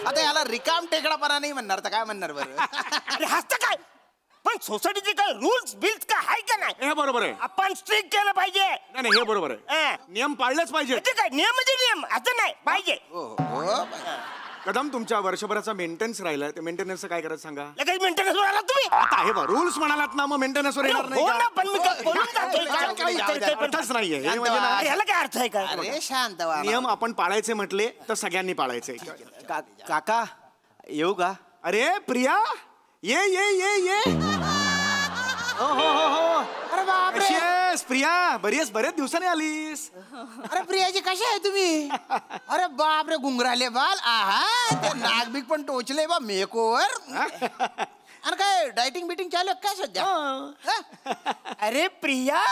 आता याला रिकाम टेकडापणा नाही म्हणणार तर काय म्हणणार बरं? अरे हसतं काय? पण सोसायटीचे काय रूल्स बिल्स काय आहे का नाही? हे बरोबर आहे. आपण स्ट्रिक्ट केलं पाहिजे. नाही, हे बरोबर आहे. नियम पाळलेच पाहिजे. काय नियम म्हणजे नियम असं नाही पाहिजे. कदम, तुमच्या वर्षभराचा मेंटेनन्स राहिला, ते मेंटेनन्सचं काय करायचं सांगा. लगेच मेंटेनन्सवर आला तुम्ही. आता हे रूल्स म्हणालात ना, मग मेंटेनन्सवर येणार नाही का? पण मी बोलून जातोय. अर्थच नाहीये. ह्याला काय अर्थ आहे का? अरे शांत व्हा. नियम आपण पाळायचे म्हटले तर सगळ्यांनी पाळायचे. काका येऊ का? अरे प्रिया, ये ये ये ये. हो हो हो हो. अरे बापरे. कशी आहेस प्रिया? बरीच बरेच दिवसांनी आलीस. अरे प्रियाजी कशी आहे तुम्ही? अरे बापरे, गुंगराले बाल. आहा, ते नागबिक पण टोचले बा मेकओव्हर. आणि काय डायटिंग बिटिंग चालू काय सध्या? अरे प्रिया,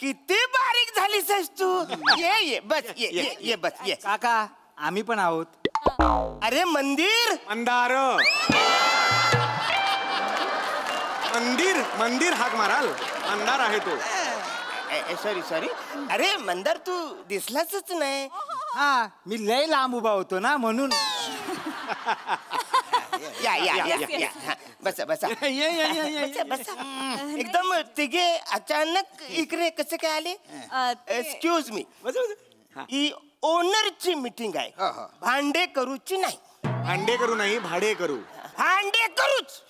किती बारीक झालीस तू. ये बस, ये बस ये. काका, आम्ही पण आहोत. अरे मंदिर, मंदार, मंदिर मंदिर हाक माराल. मंदार आहे तो. सॉरी. अरे मंदार, तू दिसलाच नाही. हा, मी लय लांब उभा होतो ना म्हणून. या. बसा. एकदम तिघे अचानक इकडे कसे काय आले? Excuse me. ही ओनरची मीटिंग आहे भांडे करूची नाही. भांडे करू नाही, भाडे करू. भांडे करूच.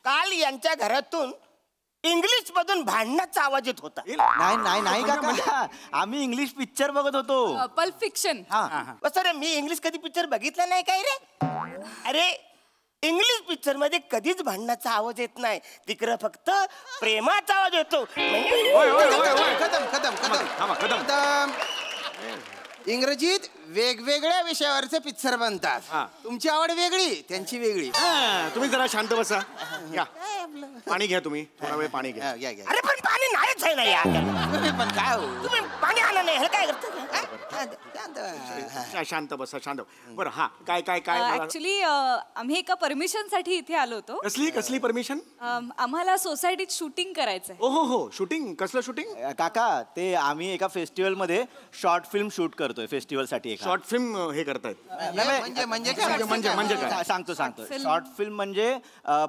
काल यांच्या घरातून इंग्लिश मधून भांडणाचा आवाज येत होता. नाही काका, आम्ही इंग्लिश पिक्चर बघत होतो. Pulp fiction. सर मी इंग्लिश कधी पिक्चर बघितला नाही काय रे. अरे इंग्लिश पिक्चर मध्ये कधीच भांडणाचा आवाज येत नाही, तिकडं फक्त प्रेमाचा आवाज येतो. खतम. इंग्रजीत वेगवेगळ्या विषयावरचे पिक्चर बनतात. तुमची आवड वेगळी, त्यांची वेगळी. तुम्ही जरा शांत बसा. या पाणी घ्या, तुम्ही थोडा वेळ पाणी घ्या. अरे पण पाणी नाहीच आहे ना यार. पण काय हो, तुम्ही पाणी आणलं नाही, हे काय करता? शांत बसा, शांत. बरं हा काय काय काय ऍक्च्युली आम्ही एका परमिशन साठी इथे आलो होतो. कसली परमिशन? आम्हाला सोसायटीत शूटिंग करायचंय. हो शूटिंग. कसलं शूटिंग? काका ते आम्ही एका फेस्टिवल मध्ये शॉर्ट फिल्म शूट करतोय फेस्टिवल साठी. शॉर्ट फिल्म हे करतायत म्हणजे काय सांगतो. शॉर्ट फिल्म म्हणजे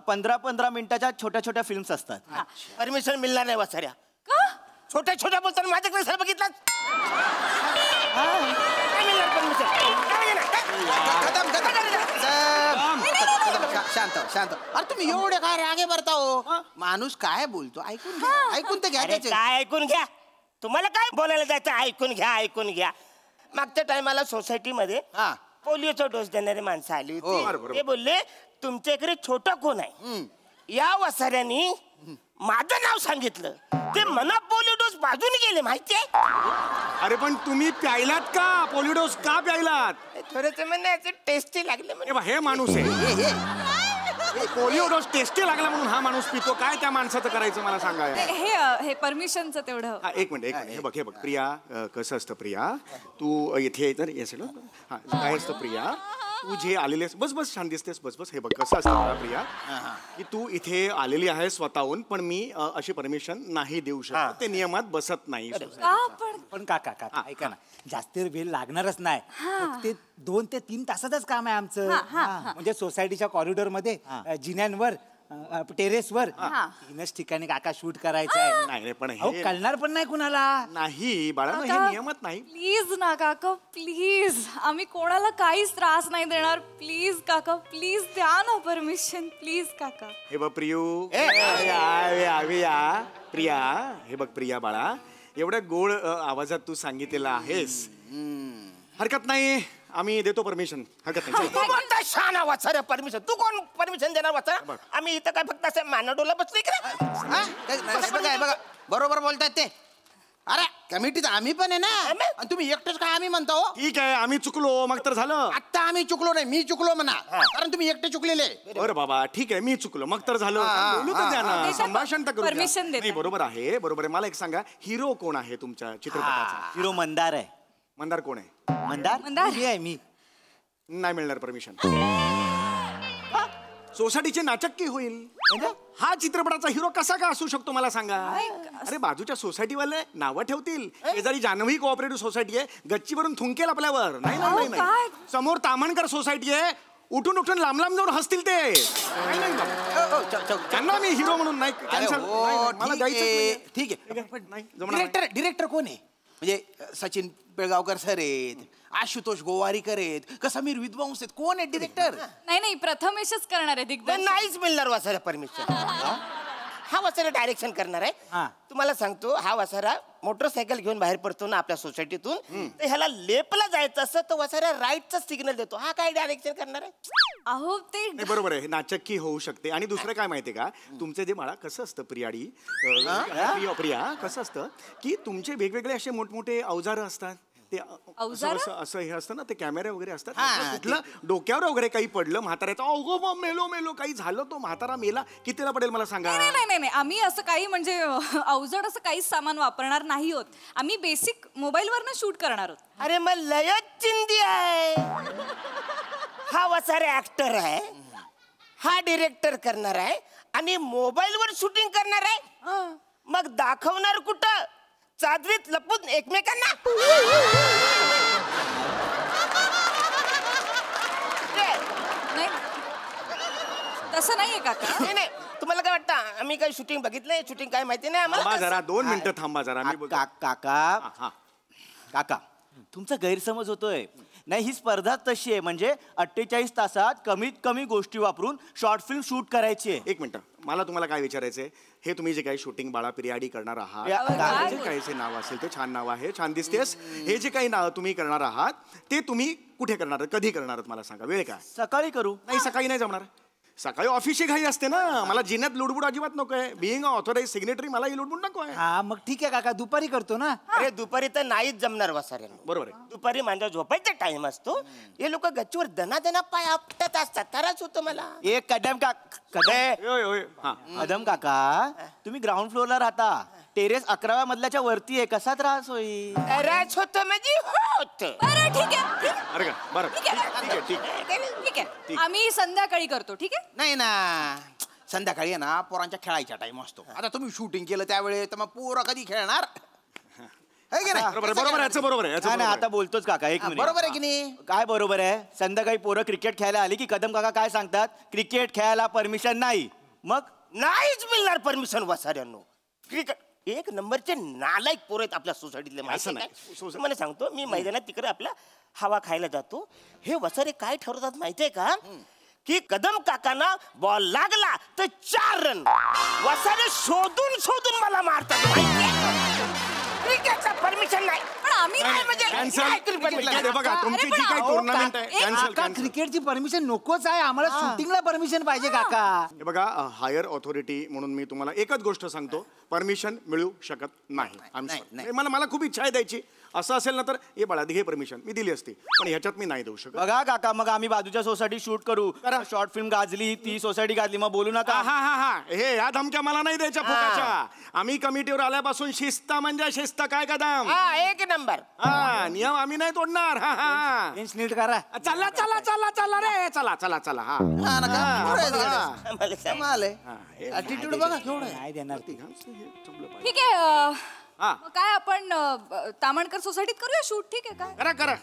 15-15 मिनिटाच्या छोट्या छोट्या फिल्म्स असतात. परमिशन मिळणार नाही वासाऱ्या. छोट्या छोट्या बोलताना माझ्याकडे सर बघितलं. शांत. अरे तुम्ही एवढे काय रागे भरता हो? माणूस काय बोलतो ऐकून तर घ्या. त्याचे काय ऐकून घ्या? तुम्हाला काय बोलायला जायचं? ऐकून घ्या. मागच्या टायमाला सोसायटीमध्ये पोलिओचा डोस देणारी माणसं आली होती. ते बोलले तुमच्या इकडे छोटा कोण आहे. या वसाऱ्यांनी माझं नाव सांगितलं, ते मना पोलिओ डोस बाजूने गेले माहितीये. अरे पण तुम्ही प्यायलात का? पोलिओ डोस का प्यायलात? थोडंच म्हणण्याचं टेस्टी लागले. हे माणूस आहे, पोलिओ डोस टेस्टी लागला म्हणून हा माणूस पितो. काय त्या माणसाचं करायचं मला सांगा. हे परमिशनचं तेवढं. एक मिनिट. हे बघ प्रिया, कसं असतं प्रिया, तू इथे तर येशील. काय असतं प्रिया, तू जे आलेली आहेस, बस शांत दिसतेस, बस. हे बघ कसं असतं प्रिया, की तू इथे आलेली आहे स्वतःहून, पण मी अशी परमिशन नाही देऊ शकत. ते नियमात बसत नाही. पण काका ऐका ना, जास्त वेळ लागणारच नाही. ते 2 ते 3 तासातच काम आहे आमचं. म्हणजे सोसायटीच्या कॉरिडॉर मध्ये, जिन्यांवर, टेरेसवर 3च ठिकाणी काका शूट करायचं आहे. नाही पण हे कळणार पण नाही कुणाला. नाही बाळा, हे नियमात नाही. प्लीज ना काका, प्लीज. आम्ही कोणाला काहीच त्रास नाही देणार. प्लीज काका, प्लीज द्या ना परमिशन, प्लीज काका. हे बघ प्रियू, प्रिया, हे बघ प्रिया बाळा, एवढ्या गोड आवाजात तू सांगितलेला आहेस, हरकत नाही, आम्ही देतो परमिशन. हरकत नाही. तू कोणता शान वाचा परमिशन? तू कोण परमिशन देणार वाचा? आम्ही इथं काय फक्त असं मानाडोला बसलोय का? बघा बरोबर बोलतायत ते. अरे कमिटीत आम्ही पण आहे ना, आणि तुम्ही एकटेच काय आम्ही म्हणतो? ठीक आहे, आम्ही चुकलो, मग तर झालं. आता आम्ही चुकलो नाही, मी चुकलो म्हणा, कारण तुम्ही एकटे चुकलेले. बरं बाबा, ठीक आहे, मी चुकलो, मग तर झालं. बोलू तर द्या ना, संभाषण तर करू द्या. नाही, बरोबर आहे. मला एक सांगा, हिरो कोण आहे तुमच्या चित्रपटाचा? हिरो मंदार आहे. मंदार कोण आहे? मंदार मी नाही मिळणार परमिशन. सोसायटीचे नाचक्की होईल. हा चित्रपटाचा हिरो कसा का असू शकतो मला सांगा? अरे बाजूच्या सोसायटीवाले नावं ठेवतील, शेजारी जान्हवी कोऑपरेटिव्ह सोसायटी आहे, गच्चीवरून थुंकेल आपल्यावर. नाही, समोर तामणकर सोसायटी आहे, उठून लांब जाऊन हसतील ते. त्यांना मी हिरो म्हणून नाही, मला जायचं. ठीक आहे. डिरेक्टर कोण आहे? म्हणजे सचिन पिळगावकर सर आहेत, आशुतोष गोवारीकर आहेत, का समीर विद्वांस आहेत, कोण आहे डिरेक्टर? नाही, प्रथमेशच करणार आहे दिग्दर्शन. नाहीच मिळणार वासारा परमिशन. हा वासारा डायरेक्शन करणार आहे. तुम्हाला सांगतो, हा वासारा मोटरसायकल घेऊन बाहेर पडतो ना आपल्या सोसायटीतून, तर ह्याला लेपला जायचं असं तो वासारा राईटचा सिग्नल देतो. हा काय डायरेक्शन करणार आहे? अहो ते बरोबर आहे, नाचक्की होऊ शकते. आणि दुसरं काय माहितीये का, तुमचं जे मला कसं असतं प्रियाडी, प्रिया कसं असतं की तुमचे वेगवेगळे असे मोठमोठे अवजार असतात. ते असं हे असतं ना, ते कॅमेरे वगैरे असतात. कुठलं डोक्यावर वगैरे काही पडलं म्हाताऱ्याचं, अगो मेलो काही झालं, तो म्हातारा मेला, कितीला पडेल मला सांगा? नाही, आम्ही असं काही म्हणजे अवजड असं काहीच सामान वापरणार नाही होत. आम्ही बेसिक मोबाईलवरनं शूट करणार आहोत. अरे मग लयच चिंदी आहे. हा वसारे ऍक्टर आहे, हा डिरेक्टर करणार आहे आणि मोबाईलवर शूटिंग करणार आहे. मग दाखवणार कुठं? चादरीत लपून एकमेकांना. तसं नाहीये काका. नाही, तुम्हाला काय वाटतं आम्ही काही शूटिंग बघितलंय? शूटिंग काय माहिती नाही आम्हाला. जरा 2 मिनिटं थांबा जरा. काका तुमचा गैरसमज होतोय. नाही, ही स्पर्धा तशी आहे, म्हणजे 48 तासात कमीत कमी गोष्टी वापरून शॉर्ट फिल्म शूट करायची आहे. एक मिनिट, मला तुम्हाला काय विचारायचंय, हे तुम्ही जे काही शूटिंग बाळा पिरियाडी करणार आहात, जे काही जे नाव असेल ते छान नाव आहे, छान दिसतेस. हे जे काही नाव तुम्ही करणार आहात ते तुम्ही कुठे करणार आहात, कधी करणार आहात मला सांगा. वेळ काय? सकाळी करू. नाही, सकाळी नाही जमणार. सकाळी ऑफिसची घाई असते ना. मला जिन्यात लुडबुड अजिबात नको आहे. बिईंग ऑथोराइज सिग्नेटरी मला ही लुडबुड नको आहे. हा मग ठीक आहे काका, दुपारी करतो ना. अरे दुपारी तर नाहीच जमणार वसाऱ्यांना. बरोबर आहे. दुपारी माझा झोपायचा टाइम असतो. हे लोक गच्चीवर दना पाय आपटत असतात, त्रास होतो मला. एक कदम काका, तुम्ही ग्राउंड फ्लोअरला राहता, टेरेस 11व्या मजल्याच्या वरती आहे, कसा त्रास होईल? त्रास होतो म्हणजे होत. बरं ठीक आहे. अरे का बरं, ठीक आहे ठीक आहे, आम्ही संध्याकाळी करतो. ठीक आहे. नाही ना, संध्याकाळी आहे ना पोरांच्या खेळायचा टाइम असतो. आता तुम्ही शूटिंग केलं त्यावेळेस तर मग पोरं कधी खेळणार? है की नाही? बरोबर आहे. नाही, आता बोलतोच काका, एक मिनिट. बरोबर आहे की नाही? काय बरोबर आहे? संध्याकाळी पोरं क्रिकेट खेळायला आली की कदम काका काय सांगतात? क्रिकेट खेळायला परमिशन नाही. मग नाहीच मिळणार परमिशन वसाऱ्यांनो. क्रिकेट एक नंबरचे नालायक पोरं आहेत आपल्या सोसायटीतले. असं नाही. मला सांगतो, मी मैदानात तिकडे आपल्या हवा खायला जातो. हे वसारे काय ठरवतात माहितीये का? की कदम काकांना बॉल लागला तर 4 रन. वसारे शोधून मला मारतात. क्रिकेटचा परमिशन नाही. पण आम्ही नाही म्हणजे बघा तुमची जी काही टुर्नामेंट आहे क्रिकेटची परमिशन नकोच आहे आम्हाला, शूटिंगला परमिशन पाहिजे काका. हे बघा, हायर ऑथॉरिटी म्हणून मी तुम्हाला एकच गोष्ट सांगतो, परमिशन मिळू शकत नाही. मला खूप इच्छा आहे द्यायची. असं असेल ना तर हे बाळा घे परमिशन, मी दिली असती, पण ह्याच्यात मी नाही देऊ शकत. बघा काका, मग आम्ही बाजूच्या सोसायटी शूट करू. शॉर्ट फिल्म गाजली, ती सोसायटी गाजली, मग बोलू नका. हा हे या धमक्या मला नाही द्यायच्या फुकाच्या. आम्ही कमिटीवर आल्यापासून शिस्त म्हणजे शिस्त काय कदम. एक नंबर. नियम आम्ही नाही तोडणार. नीट करा. चला रे, चला. ऍटिट्यूड बघा केवढं आहे. नाही देणार ती. ठीक आहे. मग काय आपण तामणकर सोसायटीत करूया शूट. ठीक आहे. काय करा.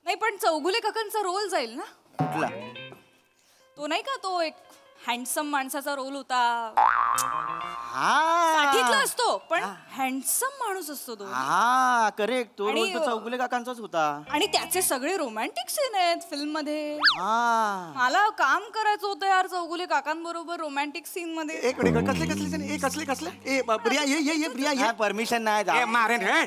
नाही पण चौगुले काकांचा रोल जाईल ना. कुठला? तो नाही का, तो एक हँडसम माणसाचा रोल होता. हा, साठीतला असतो पण हँडसम माणूस असतो तो. हा करेक्ट, तो रोल तो चौगुले काकांचाच होता. आणि त्याचे सगळे रोमॅन्टिक सीन आहेत फिल्म मध्ये. मला काम करायचं होतं यार चौगुले काकांबरोबर रोमॅन्टिक सीन मध्ये. एक मिनिट, कसले ए प्रिया ये प्रिया परमिशन नाही. मारेन रे.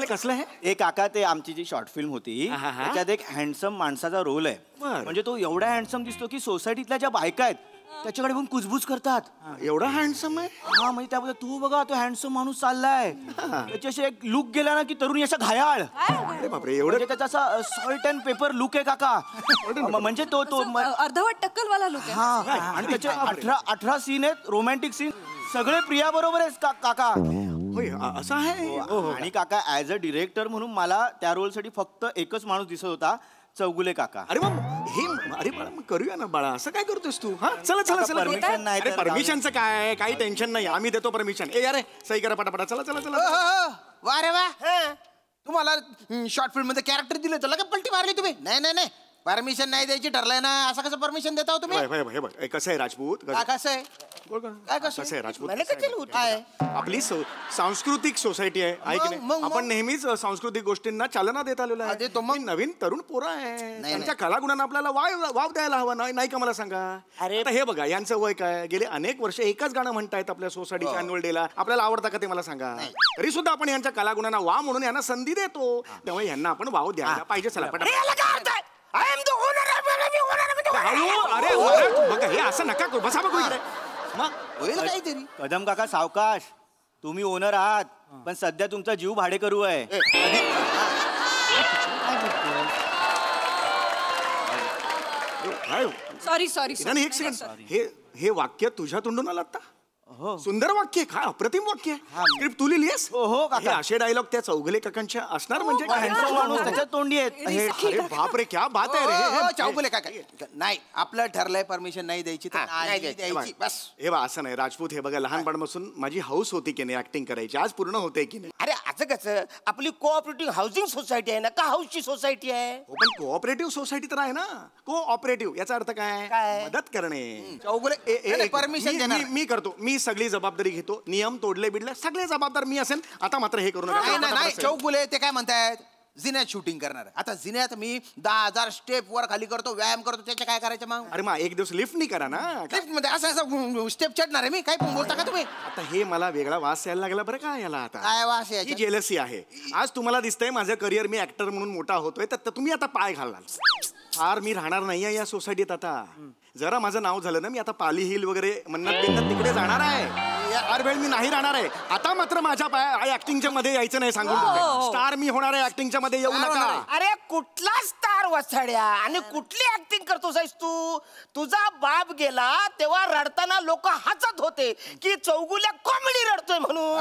कसलं हे? एक काका, ते आमची जी शॉर्ट फिल्म होती त्याच्यात एक हँडसम माणसाचा रोल आहे. म्हणजे तो एवढा हँडसम दिसतो की सोसायटीतल्या ज्या बायका आहेत त्याच्याकडे पण कुजबूज करतात. एवढा हँडसम आहे? हा, म्हणजे त्याबद्दल तू बघा, तो हँडसम माणूस चाललाय, त्याच्याशी एक लुक गेला ना की तरुणी अशा घायाळ. बापरे, एवढं त्याचा असा सॉल्ट अँड पेपर लुक आहे काका. म्हणजे तो अर्धवट टक्कलवाला लुक आहे. हा, आणि त्याचे 18 सीन आहेत, रोमॅन्टिक सीन, सगळे प्रिया बरोबर आहेत काका. असं आहे. आणि काका, ऍज अ डिरेक्टर म्हणून मला त्या रोलसाठी फक्त एकच माणूस दिसत होता, चौगुले काका. अरे बाळा, मग करूया ना बाळा. असं काय करतोस तू? चला परमिशन नाही. परमिशनचं काय, काही टेन्शन नाही, आम्ही देतो परमिशन. यार सही करा पटापटा. चला. वा रे वा, तुम्हाला शॉर्ट फिल्म मध्ये कॅरेक्टर दिलं तर लगेच पलटी मारली तुम्ही. नाही, परमिशन नाही द्यायची ठरलंय ना. असं कसं परमिशन देता हो तुम्ही? हे बघ, कसं आहे राजपूत, कसं आहे कसं आहे राजपूत, आहे आपली सांस्कृतिक सोसायटी आहे की नाही? आपण नेहमीच सांस्कृतिक गोष्टींना चालना देत आलेलो आहे. मग नवीन तरुण पोरं आहे, त्यांच्या कलागुणांना आपल्याला वाव द्यायला हवा. नाही का मला सांगा? अरे हे बघा, यांचं वय काय, गेले अनेक वर्ष एकच गाणं म्हणतायत आपल्या सोसायटीच्या अॅन्युअल डेला. आपल्याला आवडतं का ते मला सांगा? तरी सुद्धा आपण यांच्या कलागुणांना वाव म्हणून यांना संधी देतो, त्यामुळे यांना आपण वाव द्यायला पाहिजे. चला पटापट. अरे बघा, हे असं नका करू. बसा बघू इकडे. मग होईल काहीतरी. कदम काका सावकाश, तुम्ही ओनर आहात पण सध्या तुमचा जीव भाडे करू आहे. सॉरी. एक सेकंड, हे वाक्य तुझ्या तोंडून आलं आता? सुंदर वाक्य आहे, काय अप्रतिम वाक्य आहे. स्क्रिप्ट तू लिहिलीस? हो हे असे डायलॉग त्या चौगुले काकांच्या असणार म्हणजे काय? माणूस त्याच्या तोंडी आहेत. अरे बाप रे, क्या बात आहे रे. चौगुले काका नाही, आपलं ठरलंय परमिशन नाही द्यायची तर नाही द्यायची बस. हे बा असं नाही राजपूत, हे बघा लहानपणापासून माझी हाऊस होती की नाही ऍक्टिंग करायची, आज पूर्ण होते की नाही. अरे असं कसं, आपली कोऑपरेटिव्ह हाऊसिंग सोसायटी आहे ना, का हाऊसची सोसायटी आहे? हो पण कोऑपरेटिव्ह सोसायटी तर आहे ना. कोऑपरेटिव्ह याचा अर्थ काय? मदत करणे. चौगुले परमिशन देणार मी करतो, मी सगळी जबाबदारी घेतो. नियम तोडले बिडले सगळे जबाबदार मी असेल. आता मात्र हे करू नाही नका. नाही चौगुले ते काय म्हणतायत, जिन्यात शूटिंग करणार. आता जिन्यात मी 10,000 स्टेप वर खाली करतो, व्यायाम करतो, त्याचे काय करायचं मग? अरे मग एक दिवस लिफ्ट नाही करा ना. लिफ्ट मध्ये असं स्टेप चढणार आहे मी, काय पण बोलता का तुम्ही? आता हे मला वेगळा वास यायला लागला बरं का याला. आता काय वास ही याच्यात? जेलसी आहे. आज तुम्हाला दिसतंय माझं करिअर, मी ऍक्टर म्हणून मोठा होतोय, तर तुम्ही आता पाय घालाल. फार मी राहणार नाहीये या सोसायटीत आता. जरा माझं नाव झालं ना, मी आता पाली हिल वगैरे मन्नत बिन्नत तिकडे जाणार आहे. हर वेळ मी नाही राहणार आहे. आता मात्र माझ्या ऍक्टिंगच्या मध्ये यायचं नाही सांगून. स्टार मी होणार आहे, ऍक्टिंगच्या मध्ये येऊ नका. अरे कुठला स्टार वसाड्या आणि कुठली ऍक्टिंग करतोस तू? तुझा बाप गेला तेव्हा रडताना लोक हसत होते की चौगुल्या कॉमेडी रडतोय म्हणून.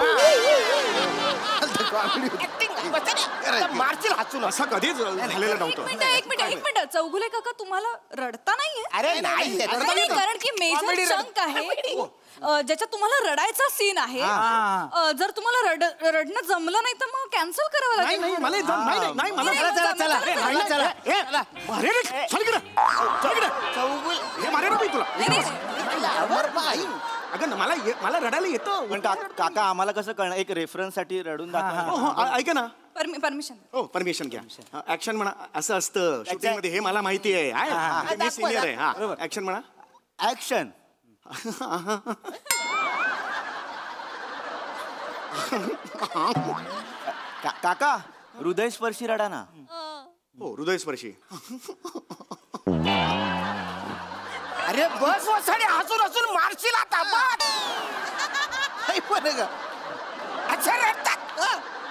मारशील हसून. असं कधीच झालेलं नव्हतं. एक मिनिट चौगुले काका, तुम्हाला रडता नाहीये? अरे नाही, कारण की मेजर चंक आहे ज्याच्यात तुम्हाला रडायचा सीन आहे. जर तुम्हाला रडणं जमलं नाही तर मग कॅन्सल करावं लागेल. अगं मला रडायला येतं. पण काका आम्हाला कसं कळणार? एक रेफरन्स साठी रडून दाखवा. ऐका ना, परमिशन. हो परमिशन घ्या. ऍक्शन म्हणा. असं असतं शूटिंग मध्ये, हे मला माहिती आहे. मी सिनियर आहे. हा ऍक्शन म्हणा. ऍक्शन. काका हृदयस्पर्शी रडा ना. हो हृदयस्पर्शी. अरे बस वसाडी हसून हसून मारशील आता. अच्छा रडतात.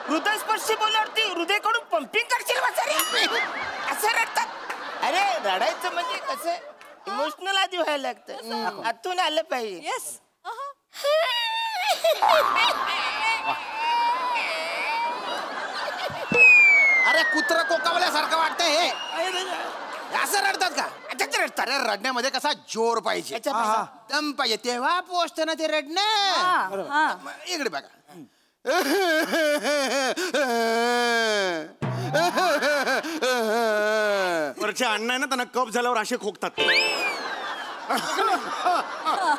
हृदयस्पर्शी बोलल्यावरती हृदयकडून पंपिंग करशील वसाडी. असं रडतात. अरे रडायचं म्हणजे कसं इमोशनल आधी व्हायला लागतं, आतून आलं पाहिजे. येस. अरे कुत्र कोकावल्यासारखं वाटतंय हे. असं रडतात का? रडतात. अरे रडण्यामध्ये कसा जोर पाहिजे, दम पाहिजे, तेव्हा पोचतं ना ते रडणं. इकडे बघा. वरचे अण्णा आहे ना, त्यांना कप झाल्यावर असे खोकतात.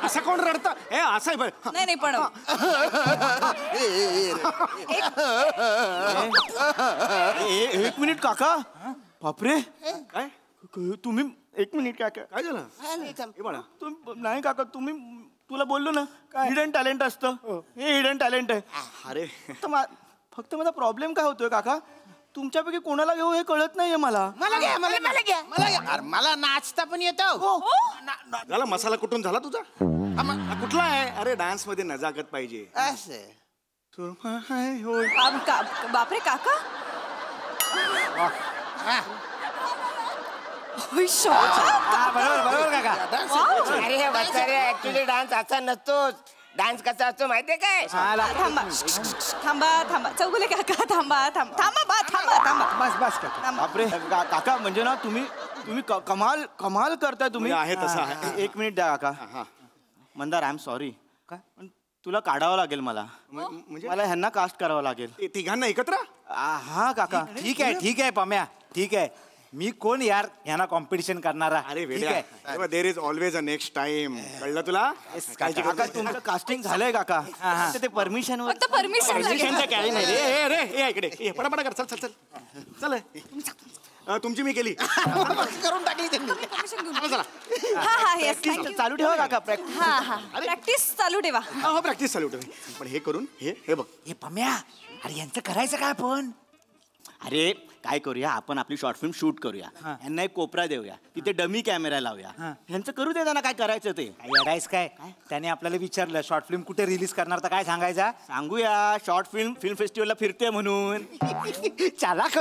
असं कोण रडतं? हे असं नाही पण एक मिनिट काका. बापरे, काय तुम्ही एक मिनिट काका. काय झालं? नाही काका, तुला बोललो ना हिडन टॅलेंट असतं, हे हिडन टॅलेंट आहे. अरे फक्त माझा प्रॉब्लेम काय होतोय काका, तुमच्यापैकी कोणाला घेऊ हे कळत नाहीये मला. मला घ्या, मला घ्या. अरे मला नाचता पण येतं. झाला मसाला कुठून झाला तुझा? कुठला आहे? अरे डान्स मध्ये नजाकत पाहिजे. बापरे काका. बरोबर काका. अरे ऍक्च्युली डान्स असा नसतोच. डान्स कसा असतो माहितीये काय? थांबा चौगुले काका, थांबा. बस बापरे काका, म्हणजे ना तुम्ही कमाल करताय तुम्ही. आहे तसं आहे. एक मिनिट द्या काका. Mandar, I am sorry. काय तुला काढावं लागेल मला. म्हणजे मला ह्यांना कास्ट करावं लागेल. तिघांना एकत्र. हा काका, ठीक आहे पम्या, ठीक आहे. मी कोण यार ह्यांना कॉम्पिटिशन करणारा. अरे वेड्या, there is always a next time. कळलं तुला? काका तुमचं कास्टिंग झालंय काका. ते परमिशन वर. परमिशनचं काय नाही रे. इकडे पटापटा कर. चल तुमची मी केली. करून टाकली त्यांनी. चालू ठेवा काका. प्रॅक्टिस चालू ठेवा. प्रॅक्टिस चालू ठेवा. पण हे करून हे बघ. हे पम्या, अरे यांचं करायचं काय पण? अरे काय करूया आपण आपली शॉर्ट फिल्म शूट करूया यांना एक कोपरा देऊया तिथे डमी कॅमेरा लावूया ह्यांचं करू दे त्यांना काय करायचं ते येडायस काय त्याने आपल्याला विचारलं शॉर्ट फिल्म कुठे रिलीज करणार तर काय सांगायचा सांगूया शॉर्ट फिल्म फेस्टिवलला फिरते म्हणून चालाक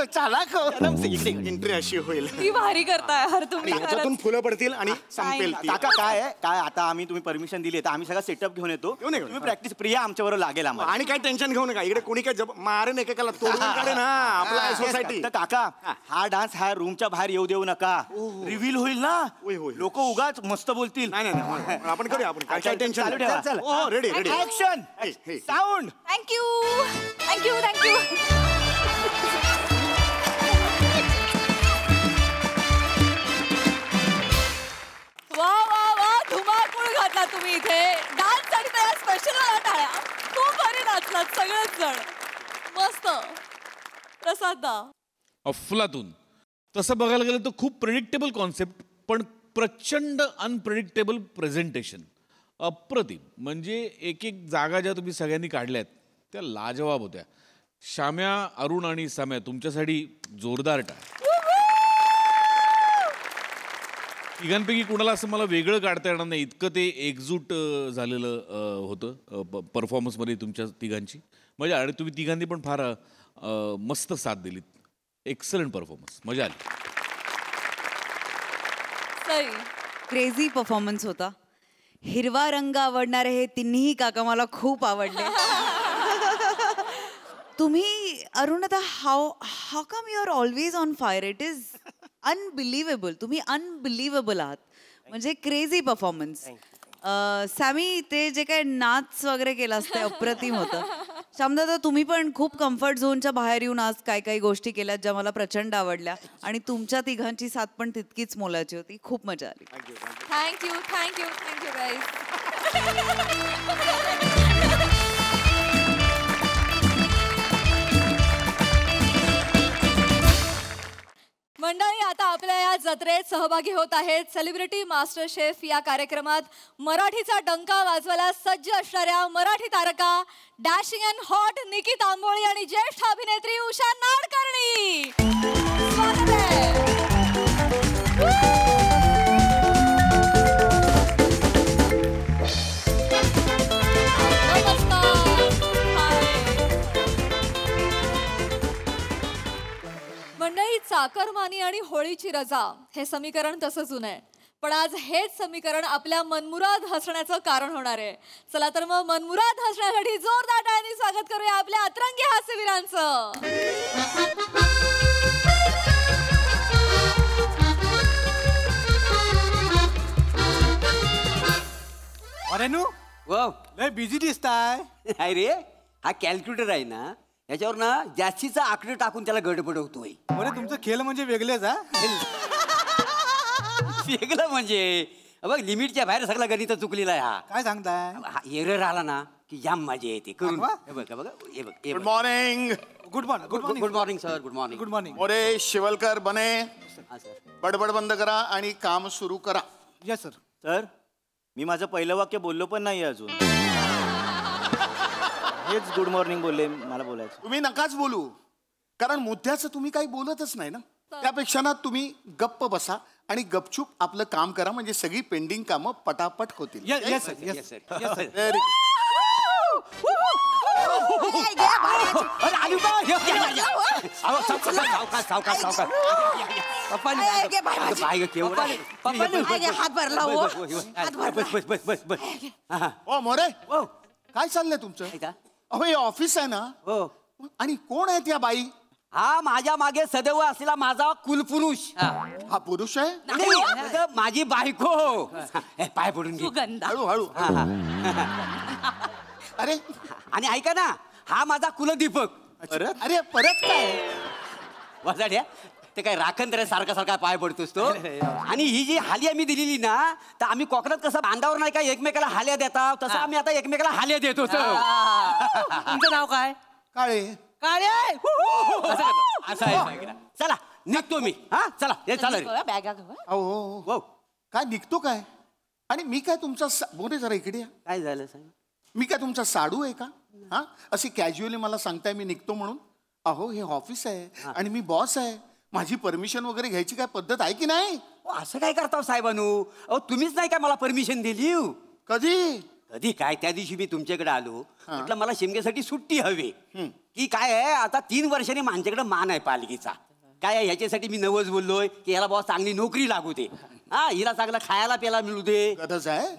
एंट्री अशी होईल ती भारी करताय हर तुम्ही त्याच्यातून फुलं पडतील आणि संपेल ती. काका काय आता आम्ही तुम्ही परमिशन दिली तर आम्ही सगळा सेटअप घेऊन येतो तुम्ही प्रॅक्टिस प्रिया आमच्याबरोबर लागेल आम्हाला आणि काय टेन्शन घेऊ नका इकडे कोणी काय मारेन एकेकाला तोडून काढेन आपला सोसायटी. तर काका हा डान्स हा रूमच्या बाहेर येऊ देऊ नका रिव्हील होईल ना लोक उगाच मस्त बोलतील. नाही आपण करूया आपण काय टेन्शन हो ready ready action sound. Thank you thank you thank you. वा वा वा धुमाकूळ घातला तुम्ही इथे डान्स आणि त्या स्पेशल टाळ्या खूप भारी नाचलात सगळेच जण मस्त. प्रसाद अफलातून तसं बघायला गेलं तर खूप प्रेडिक्टेबल कॉन्सेप्ट पण प्रचंड अनप्रेडिक्टेबल प्रेझेंटेशन अप्रतिम. म्हणजे एक एक जागा ज्या तुम्ही सगळ्यांनी काढल्यात त्या लाजवाब होत्या. श्याम्या अरुण आणि सम्या तुमच्यासाठी जोरदार टाळ्या. तिघांपैकी कुणाला असं मला वेगळं काढता येणार नाही इतकं ते एकजूट झालेलं होतं परफॉर्मन्समध्ये तुमच्या तिघांची मजा. आणि तुम्ही तिघांनी पण फार मस्त साथ दिलीत. एक्सलंट परफॉर्मन्स मजा आली. क्रेझी परफॉर्मन्स होता. हिरवा रंग आवडणारे हे तिन्ही काका मला खूप आवडले. तुम्ही अरुण आता how come you are always on fire. It is unbelievable. तुम्ही अनबिलिव्हेबल आहात. म्हणजे क्रेझी परफॉर्मन्स. सॅमी ते जे काय नाच वगैरे केलास ते अप्रतिम होतं. श्यामदादा तुम्ही पण खूप कम्फर्ट झोनच्या बाहेर येऊन आज काही काही गोष्टी केल्यात ज्या मला प्रचंड आवडल्या आणि तुमच्या तिघांची साथ पण तितकीच मोलाची होती. खूप मजा आली. Thank you thank you thank you guys. मंडळी आता आपल्या या जत्रेत सहभागी होत आहेत सेलिब्रिटी मास्टर शेफ या कार्यक्रमात मराठीचा डंका वाजवायला सज्ज असणाऱ्या मराठी तारका डॅशिंग अँड हॉट निकी तांबोळी आणि ज्येष्ठ अभिनेत्री उषा नाडकर्णी. स्वागत आहे. मंडळी चाकरमानी आणि होळीची रजा हे समीकरण तसं जुनं आहे पण आज हेच समीकरण आपल्या मनमुराद हसण्याचं कारण होणार आहे. चला तर मग मनमुराद हसण्यासाठी जोरदार टाळ्यांनी स्वागत करूया आपल्या अतरंगी हास्यवीरांचं. अरे नु लय बिझी दिसताय. नाही रे हा कॅल्क्युलेटर आहे ना याच्यावर ना जास्तीचा आकडे टाकून त्याला गडबडवतोय. अरे तुमचं खेळ म्हणजे वेगळेच हा. वेगळं म्हणजे बघ लिमिटच्या बाहेर सगळा गणित चुकलेला आहे. हा काय सांगताय. हा एरर आला ना की जाम मजा येते करून. Good morning. Good morning. Good morning sir. Good morning. Good morning. More Shivalkar बने बडबड बंद करा आणि काम सुरू करा. Yes sir. सर मी माझं पहिलं वाक्य बोललो पण नाही अजून. हेच गुड मॉर्निंग बोलले मला बोलायचं. तुम्ही नकाच बोलू कारण मुद्द्याचं तुम्ही काही बोलतच नाही ना. त्यापेक्षा ना तुम्ही गप्प बसा आणि गपचूप आपलं काम करा म्हणजे सगळी पेंडिंग कामं पटापट होतील. Yes sir. Yes sir. Very ओ मोरे काय चाललंय तुमचं. अहो हे ऑफिस आहे ना. आणि कोण आहेत या बाई. हा माझ्या मागे सदैव असलेला माझा कुलपुरुष. हा पुरुष आहे. माझी बायको. पाय पडून घे. हळू. अरे आणि ऐका ना हा माझा कुलदीपक. अरे परत काय वाजाड्या ते काय राखण सारखा सारखा पाय पडतोस तो. आणि ही जी हालिया मी दिलेली ना तर आम्ही कोकणात कसं बांधावर नाही का एकमेकाला हाल्या देतात तसं आम्ही आता एकमेकाला हाल्या देतो. तुमचं नाव काय. काळे. काळे. असं आहे. चला निघतो मी. हा चला हे चला. हो काय निघतो काय. आणि मी काय तुमचा मोरे जरा इकडे. काय झालं साहेब. मी काय तुमचा साडू आहे का. हा अशी कॅज्युअली मला सांगताय मी निघतो म्हणून. अहो हे ऑफिस आहे आणि मी बॉस आहे. माझी परमिशन वगैरे घ्यायची काय पद्धत आहे की नाही? असं काय करता साहेबानू? अहो तुम्हीच नाही काय मला परमिशन दिली? कधी कधी काय त्या दिवशी मी तुमच्याकडे आलो, म्हटलं मला शिमग्यासाठी सुट्टी हवी. की काय आहे आता 3 वर्षांनी माझ्याकडे मान आहे पालखीचा. काय आहे ह्याच्यासाठी मी नवच बोललोय की याला बॉस चांगली नोकरी लागू दे, हा हिला चांगला खायला प्यायला मिळू दे.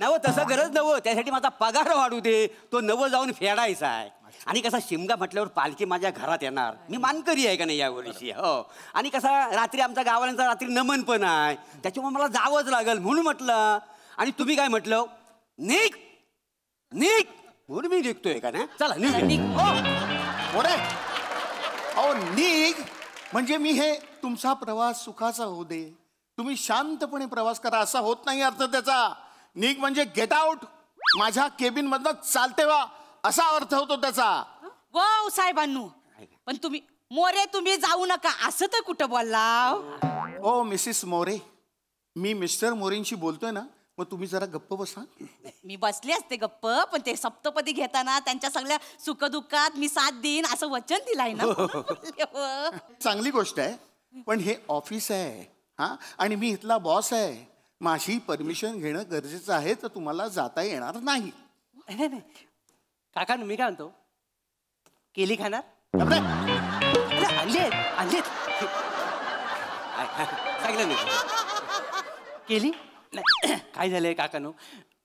नव तसं गरज नव, त्यासाठी माझा पगार वाढू दे. तो नव जाऊन फेडायचा आहे. आणि कसा शिमगा म्हटल्यावर पालखी माझ्या घरात येणार. मी मानकरी आहे का नाही या वर्षी. हो आणि कसा रात्री आमच्या गावाल्यांचा रात्री नमन पण आहे, त्याच्यामुळे मला जावंच लागल म्हणून म्हटलं. आणि तुम्ही काय म्हटलं? निघ निघ म्हणून मी निघतोय का ना. चला निघ. अहो निघ म्हणजे मी हे तुमचा प्रवास सुखाचा होऊ दे, तुम्ही शांतपणे प्रवास करा असा होत नाही अर्थ त्याचा. निघ म्हणजे गेट आउट, माझ्या केबिन मधनं चालते वा असा अर्थ होतो त्याचा. वाव साहेबांनू, पण तुम्ही मोरे तुम्ही जाऊ नका असं तर कुठं बोलला? ओ मिसेस मोरे, मी मिस्टर मोरेंशी बोलतोय ना, मग तुम्ही जरा गप्प बसा. मी बसले असते गप्प, पण ते सप्तपदी घेताना त्यांच्या सगळ्या सुखदुःखात मी साथ देईन असं वचन दिलाय ना. चांगली गोष्ट आहे, पण हे ऑफिस आहे हा, आणि मी इथला बॉस आहे. माझी परमिशन घेणं गरजेचं आहे, तर तुम्हाला जाता येणार नाही. नाही काका मी काय म्हणतो, केली खाणार? आणलेत आणलेत सांगितलं नाही केली. नाही काय झालंय काकानो,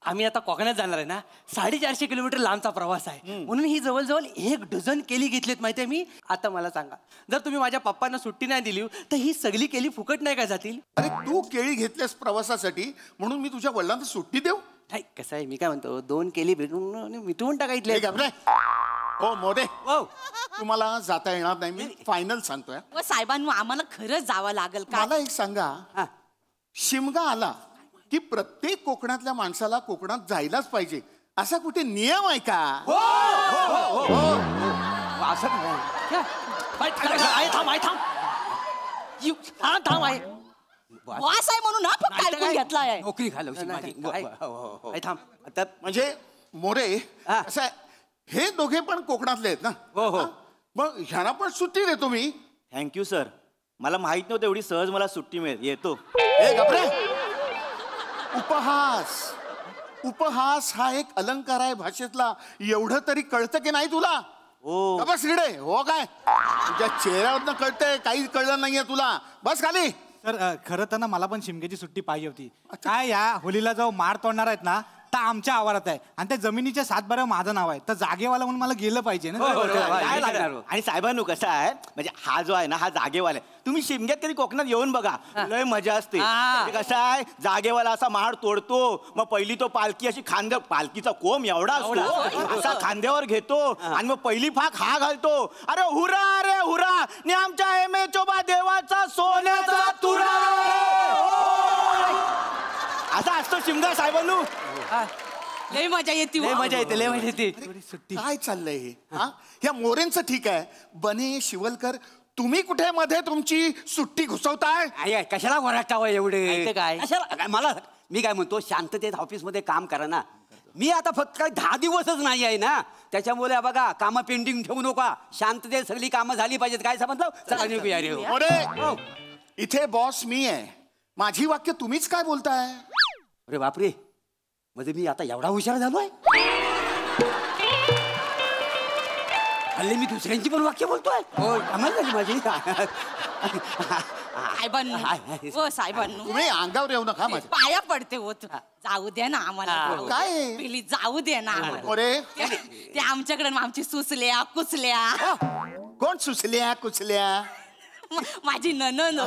आम्ही आता कोकणात जाणार आहे ना. 450 किलोमीटर लांबचा प्रवास आहे, म्हणून ही जवळजवळ 1 डझन केली घेतलीत माहिती आहे मी. आता मला सांगा, जर तुम्ही माझ्या पप्पांना सुट्टी नाही दिली तर ही सगळी केली फुकट नाही का जातील? अरे तू केळी घेतल्यास प्रवासासाठी म्हणून मी तुझ्या वडिलांना सुट्टी देऊ? नाही कसं आहे, मी काय म्हणतो 2 केली भेटून मिटवून टाकायतले. हो मोरे, तुम्हाला जाता येणार नाही, मी फायनल सांगतोय. साहेबांनो आम्हाला खरंच जावं लागेल का? मला एक सांगा, शिमगा आला की प्रत्येक कोकणातल्या माणसाला कोकणात जायलाच पाहिजे असा कुठे नियम आहे का? वास आहे म्हणून आपण ऐकून घेतलाय. नोकरी घालवशी माझी. म्हणजे मोरे असं आहे, हे दोघे पण कोकणातले आहेत ना? हो हो. मग ह्यांना पण सुट्टी देतो मी. थँक्यू सर, मला माहित नव्हतं एवढी सहज मला सुट्टी मिळेल. येतो. उपहास, उपहास हा एक अलंकार आहे भाषेतला, एवढं तरी कळतं की नाही तुला? हो बस रिडे हो, काय तुझ्या चेहऱ्यावरनं कळतंय, काहीच कळलं नाहीये तुला. बस खाली. तर खरं तर ना मला पण शिमग्याची सुट्टी पाहिजे होती. काय या होलीला जो मार तोडणार आहेत ना, तर आमच्या आवारात आहे आणि त्या जमिनीच्या 7 माझं नाव आहे, तर जागेवाला म्हणून मला गेलं पाहिजे ना. काय लागणार? आणि साहेबांनो कसं आहे, म्हणजे हा जो आहे ना हा जागेवाला आहे. तुम्ही शिमग्यात कधी कोकणात येऊन बघा, लय मजा असते. कसं आहे, जागेवाला असा माड तोडतो, मग पहिली तो पालखी अशी खांद्या, पालखीचा कोंब एवढा असतो असा खांद्यावर घेतो आणि मग पहिली फाक हा घालतो. अरे हुरा रे हुरा, ने आमच्या एम चोबा देवाचा सोन्याचा तुरा, असा असतो शिमगा साहेबांनो. लय मजा येते, लय मजा येते, लय मजा येते. काय चाललंय हे? ह्या मोरेंचं ठीक आहे, बने शिवलकर तुम्ही कुठे मध्ये तुमची सुट्टी घुसवताय? कशाला वराटावं एवढे? काय कशाला? मला मी काय म्हणतो, शांततेत ऑफिसमध्ये काम करा ना. मी आता फक्त काय 10 दिवसच नाही आहे ना, त्याच्यामुळे बघा कामं पेंडिंग ठेवू नका. शांततेत सगळी कामं झाली पाहिजेत. काय समजलं? चला निघूया रे. मोरे, इथे बॉस मी आहे, माझी वाक्य तुम्हीच काय बोलताय? अरे बापरे, म्हणजे मी आता एवढा हुशार झालोय? हल्ली मी दुसऱ्यांची पण वाक्य बोलतोय. कमाल झाली माझी. साहेबांनो तुम्ही अंगावर येऊ नका माझ्या. पाया पडते होत, जाऊ द्या ना आम्हाला. काय प्लीज जाऊ द्या ना अरे ते आमच्याकडे आमची सुचल्या कुचल्या. कोण सुचल्या कुचल्या? माझी ननन,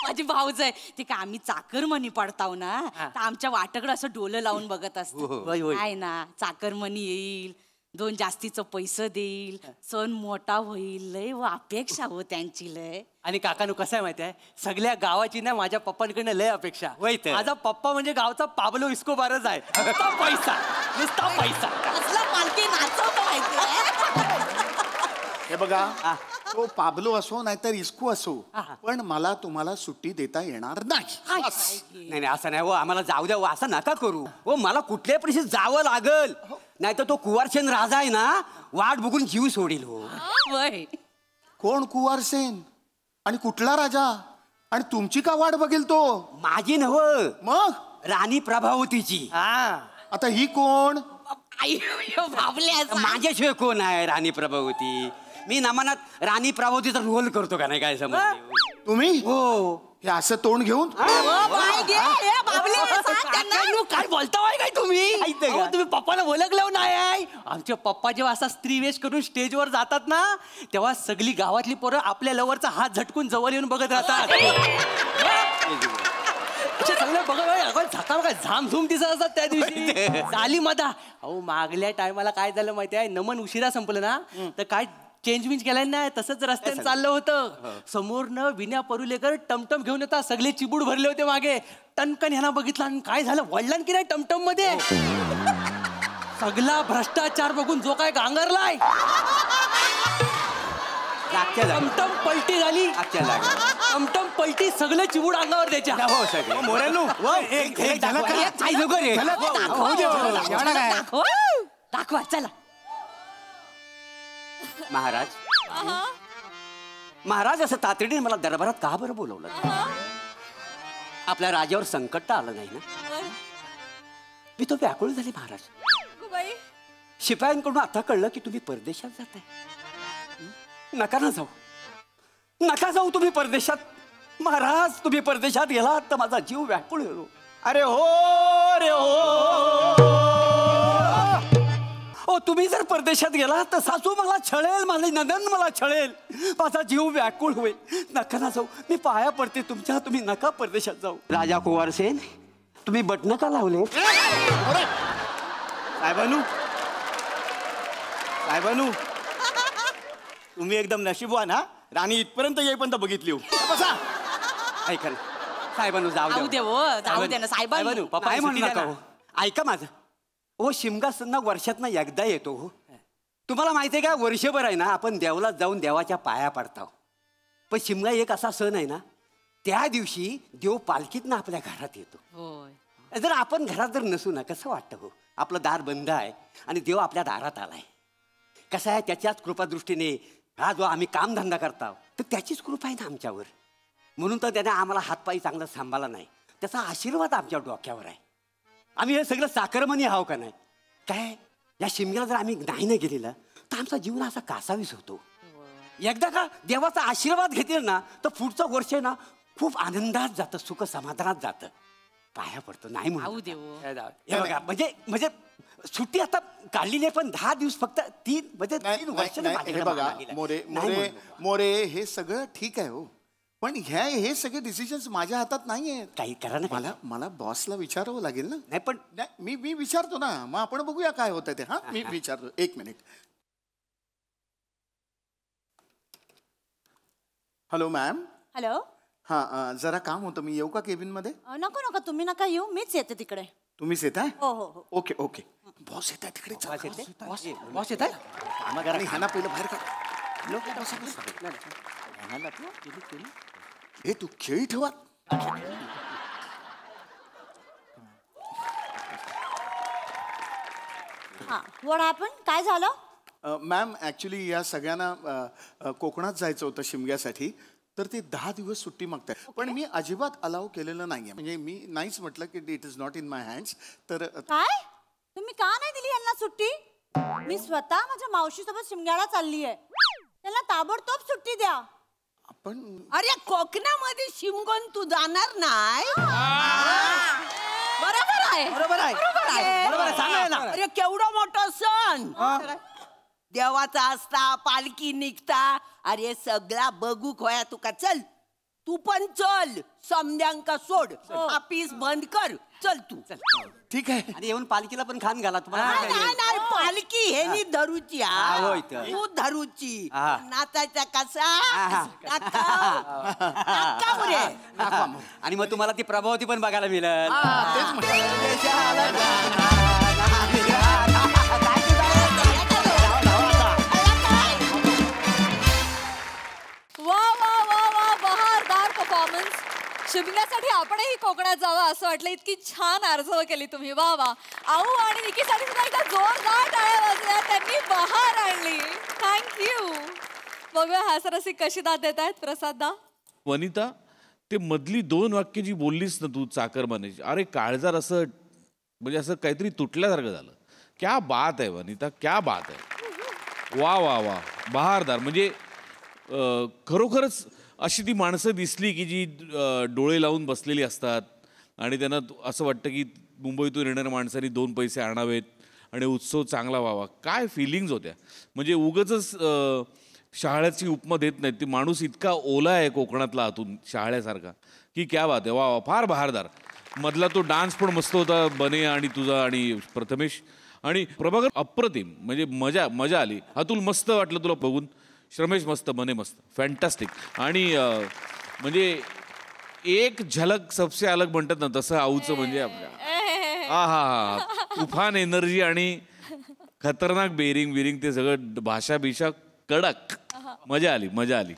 माझी भाऊज आहे. ते का आम्ही चाकरमणी पडताव ना, तर आमच्या वाटाकडे असं डोलं लावून बघत असते. आहे ना, चाकरमणी येईल, 2 जास्तीचं पैसे देईल, सण मोठा होईल, लय व अपेक्षा हो त्यांची लय. आणि काकानू कसं आहे माहिती आहे, सगळ्या गावाची ना माझ्या पप्पांकडनं लय अपेक्षा. माझा पप्पा म्हणजे गावचा पाब्लो इस्कोबारच आहे. नुसता पैसा, नुसता पैसा. कसला पालखी नाचवतो माहिती. हे बघा, तो पाब्लो असो नाहीतर इस्को असो, पण मला तुम्हाला सुट्टी देता येणार नाही. नाही असं नाही हो, आम्हाला जाऊ द्या. असं नका करू हो, मला कुठल्याही परिस्थितीत जावं लागल, नाहीतर तो कुवारचंद राजा आहे ना, वाट बघून जीव सोडील. हो कोण कुवारसेन आणि कुठला राजा आणि तुमची का वाट बघेल तो? माझी नव मग राणी प्रभावतीची. आता ही कोण? माझ्याशिवाय कोण आहे राणी प्रभावती? मी नमनात राणी प्रभावतीचा रोल करतो का नाही काय समज तुम्ही? हो. हे असं तोंड घेऊन काय बोलताय काय तुम्ही? तुम्ही पप्पाला ओळखलं नाही? आमचे पप्पा जेव्हा असा स्त्रीवेश करून स्टेजवर जातात ना तेव्हा सगळी गावातली पोरं आपल्या लवरचा हात झटकून जवळ येऊन बघत राहतात. झामझूम दिसत असतात त्या दिवशी चाली मधा. अहो मागल्या टायमाला काय झालं माहिती आहे, नमन उशिरा संपलं ना तर काय चेंज विंज केलं नाही, तसंच रस्त्याने चाललं होतं. समोरनं विन्या परुलेकर टमटम घेऊन येतात, सगळे चिबूड भरले होते मागे. टनकन ह्याला बघितलं आणि काय झालं, वळलं की नाही टमटम मध्ये. सगळा भ्रष्टाचार बघून जो काय गांगरलाय, टमटम पलटी झाली. टमटम पलटी, सगळे चिबूड अंगावर द्यायच्या. दाखवा चला. महाराज महाराज असं तातडीने मला दरबारात का बरं बोलवलं? आपल्या राजावर संकट तर आलं नाही ना? मी तो व्याकुळ झाले महाराज. शिपायांकडून आता कळलं की तुम्ही परदेशात जाताय. नका ना जाऊ, नका जाऊ तुम्ही परदेशात. महाराज तुम्ही परदेशात गेलात तर माझा जीव व्याकुळ होतो. अरे हो ओ तुम्ही जर परदेशात गेलात तर सासू मला छळेल, माझे नंदन मला छळेल, माझा जीव व्याकुळ होईल. नका ना जाऊ, मी पाया पडते तुमच्या, तुम्ही नका परदेशात जाऊ. राजा कुवारसेन तुम्ही बटन का लावले? साहेबानू तुम्ही एकदम नशीबवान हा, राणी इथपर्यंत येईपर्यंत बघितली. ऐका ना साहेबानू, जाऊ दे ना साहेबानू. काय म्हणू नका हो. ऐका माझं. ओ शिमगा सन्ना वर्षातनं एकदा येतो हो. तुम्हाला माहिती आहे का, वर्षभर आहे ना आपण देवलात जाऊन देवाच्या पाया पडतो. पण शिमगा एक असा सण आहे ना, त्या दिवशी देव पालखीतनं आपल्या घरात येतो. जर आपण घरात जर नसू ना कसं वाटतं हो. आपलं दार बंद आहे आणि देव आपल्या दारात आलाय. कसं आहे, त्याच्याच कृपादृष्टीने हा जो आम्ही कामधंदा करतो तर त्याचीच कृपा आहे ना आमच्यावर. म्हणून तर त्याने आम्हाला हातपायी चांगलं सांभाळला नाही, त्याचा आशीर्वाद आमच्या डोक्यावर आहे. आम्ही हे सगळं साखरमणी आहो का नाही? काय या शिमग्याला जर आम्ही नाही ना गेलेलं तर आमचा जीवन असा कासावीस होतो. एकदा का देवाचा आशीर्वाद घेतील ना तर पुढचं वर्ष ना खूप आनंदात जातं, सुख समाधानात जातं. पाया पडतो नाही बघा. म्हणजे सुट्टी आता काढलेली आहे पण 10 दिवस फक्त 3 वर्ष. बघा मोरे हे सगळं ठीक आहे हो, पण हे सगळे डिसिजन्स माझ्या हातात नाही आहेत. काही करा ना. मला बॉसला विचारावं लागेल ना. नाही पण मी विचारतो ना, मग आपण बघूया काय होतं ते. मी विचारतो. 1 मिनिट. Hello ma'am. हॅलो. जरा काम होतं, मी येऊ का केबिन मध्ये? नको तुम्ही नका येऊ, मीच येते तिकडे. तुम्हीच येत आहे? हो. ओके. बॉस येत आहे तिकडे. बॉस येत आहे. ह्याना पहिलं बाहेर काढ. हे तू खेळी ठेवा. What happen? काय झालं? मॅम ऍक्च्युली या सगळ्यांना कोकणात जायचं होतं शिमग्यासाठी, तर ते 10 दिवस सुट्टी मागताय. पण मी अजिबात अलाव केलेलं नाहीये. म्हणजे मी नाहीच म्हटलं की it is not in my hands. तर काय तुम्ही का नाही दिली यांना सुट्टी? मी स्वतः माझ्या मावशीसोबत शिमग्याला चालली आहे. त्यांना ताबडतोब सुट्टी द्या. आपण अरे कोकणामध्ये शिमगोन तू जाणार नाही? बरोबर आहे. अरे केवढा मोठा सण, देवाचा असता, पालखी निघता. अरे सगळा बघू खोया तुका. चल तू पण चल, समद्यांका सोड, ऑफिस बंद कर, चल तू. ठीक आहे. आणि येऊन पालखीला पण खान घाला तुम्हाला. नाही पालखी हे नी धरूची. तू धरूची. नाचायचा कसा? आणि मग तुम्हाला ती प्रभावती पण बघायला मिळेल. वा बहारदार परफॉर्मन्स. शिमग्यासाठी आपणही कोकणात जावं असं वाटलं. इतकी छान आर्जव केली तुम्ही. वा आऊ आणि निकीसाठी सुद्धा एकदा जोरदार टाळ्या वाजल्या. त्यांनी बहार आणली. थँक्यू. बघूया हास्यरसिक कशी दाद देत आहेत प्रसाद दा. वनिता, ते मधली 2 वाक्य जी बोललीस ना तू चाकरमानीची, अरे काळजार असं म्हणजे असं काहीतरी तुटल्यासारखं झालं. क्या बात आहे वनिता, क्या बात आहे. वा वा वा, बहारदार. म्हणजे खरोखरच अशी ती माणसं दिसली की जी डोळे लावून बसलेली असतात आणि त्यांना असं वाटतं की मुंबईतून येणाऱ्या माणसांनी 2 पैसे आणावेत आणि उत्सव चांगला व्हावा. काय फिलिंग्ज होत्या. म्हणजे उगाचच शहाळ्याची उपमा देत नाहीत. ती माणूस इतका ओला आहे कोकणातला आतून शहाळ्यासारखा की क्या बात आहे. वा वा, फार बहारदार. मधला तो डान्स पण मस्त होता बने आणि तुझा आणि प्रथमेश आणि प्रभाकर. अप्रतिम. म्हणजे मजा मजा आली. अतुल मस्त वाटलं तुला बघून. श्रमेश मस्त, बने मस्त, फॅन्टॅस्टिक. आणि म्हणजे एक झलक सबसे अलग म्हणतात ना तसं आऊचं म्हणजे हा हा हा तुफान एनर्जी आणि खतरनाक बेरिंग बिरिंग ते सगळं भाषा बिषा कडक. मजा आली, मजा आली.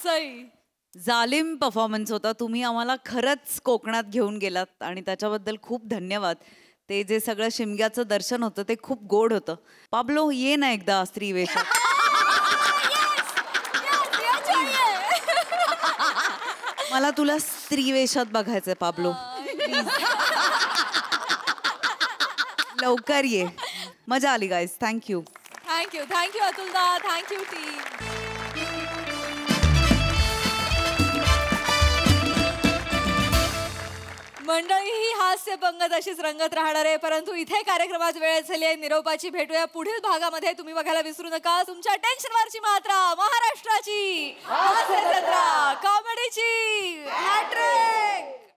सई, जालिम परफॉर्मन्स होता. तुम्ही आम्हाला खरंच कोकणात घेऊन गेलात आणि त्याच्याबद्दल खूप धन्यवाद. ते जे सगळं शिमग्याचं दर्शन होतं ते खूप गोड होतं. पाब्लो, ये ना एकदा स्त्री वेशात. मला तुला स्त्री वेशात बघायचंय पाब्लो. लवकर ये. मजा आली guys. Thank you. Thank you thank you Atul da. Thank you team. मंडळी ही हास्य पंगत अशीच रंगत राहणार आहे. परंतु इथे कार्यक्रमात वेळ झाली आहे निरोपाची. भेटूया पुढील भागामध्ये. तुम्ही बघायला विसरू नका तुमच्या टेन्शनवरची मात्रा, महाराष्ट्राची हास्य जत्रा, कॉमेडीची हॅट्रिक.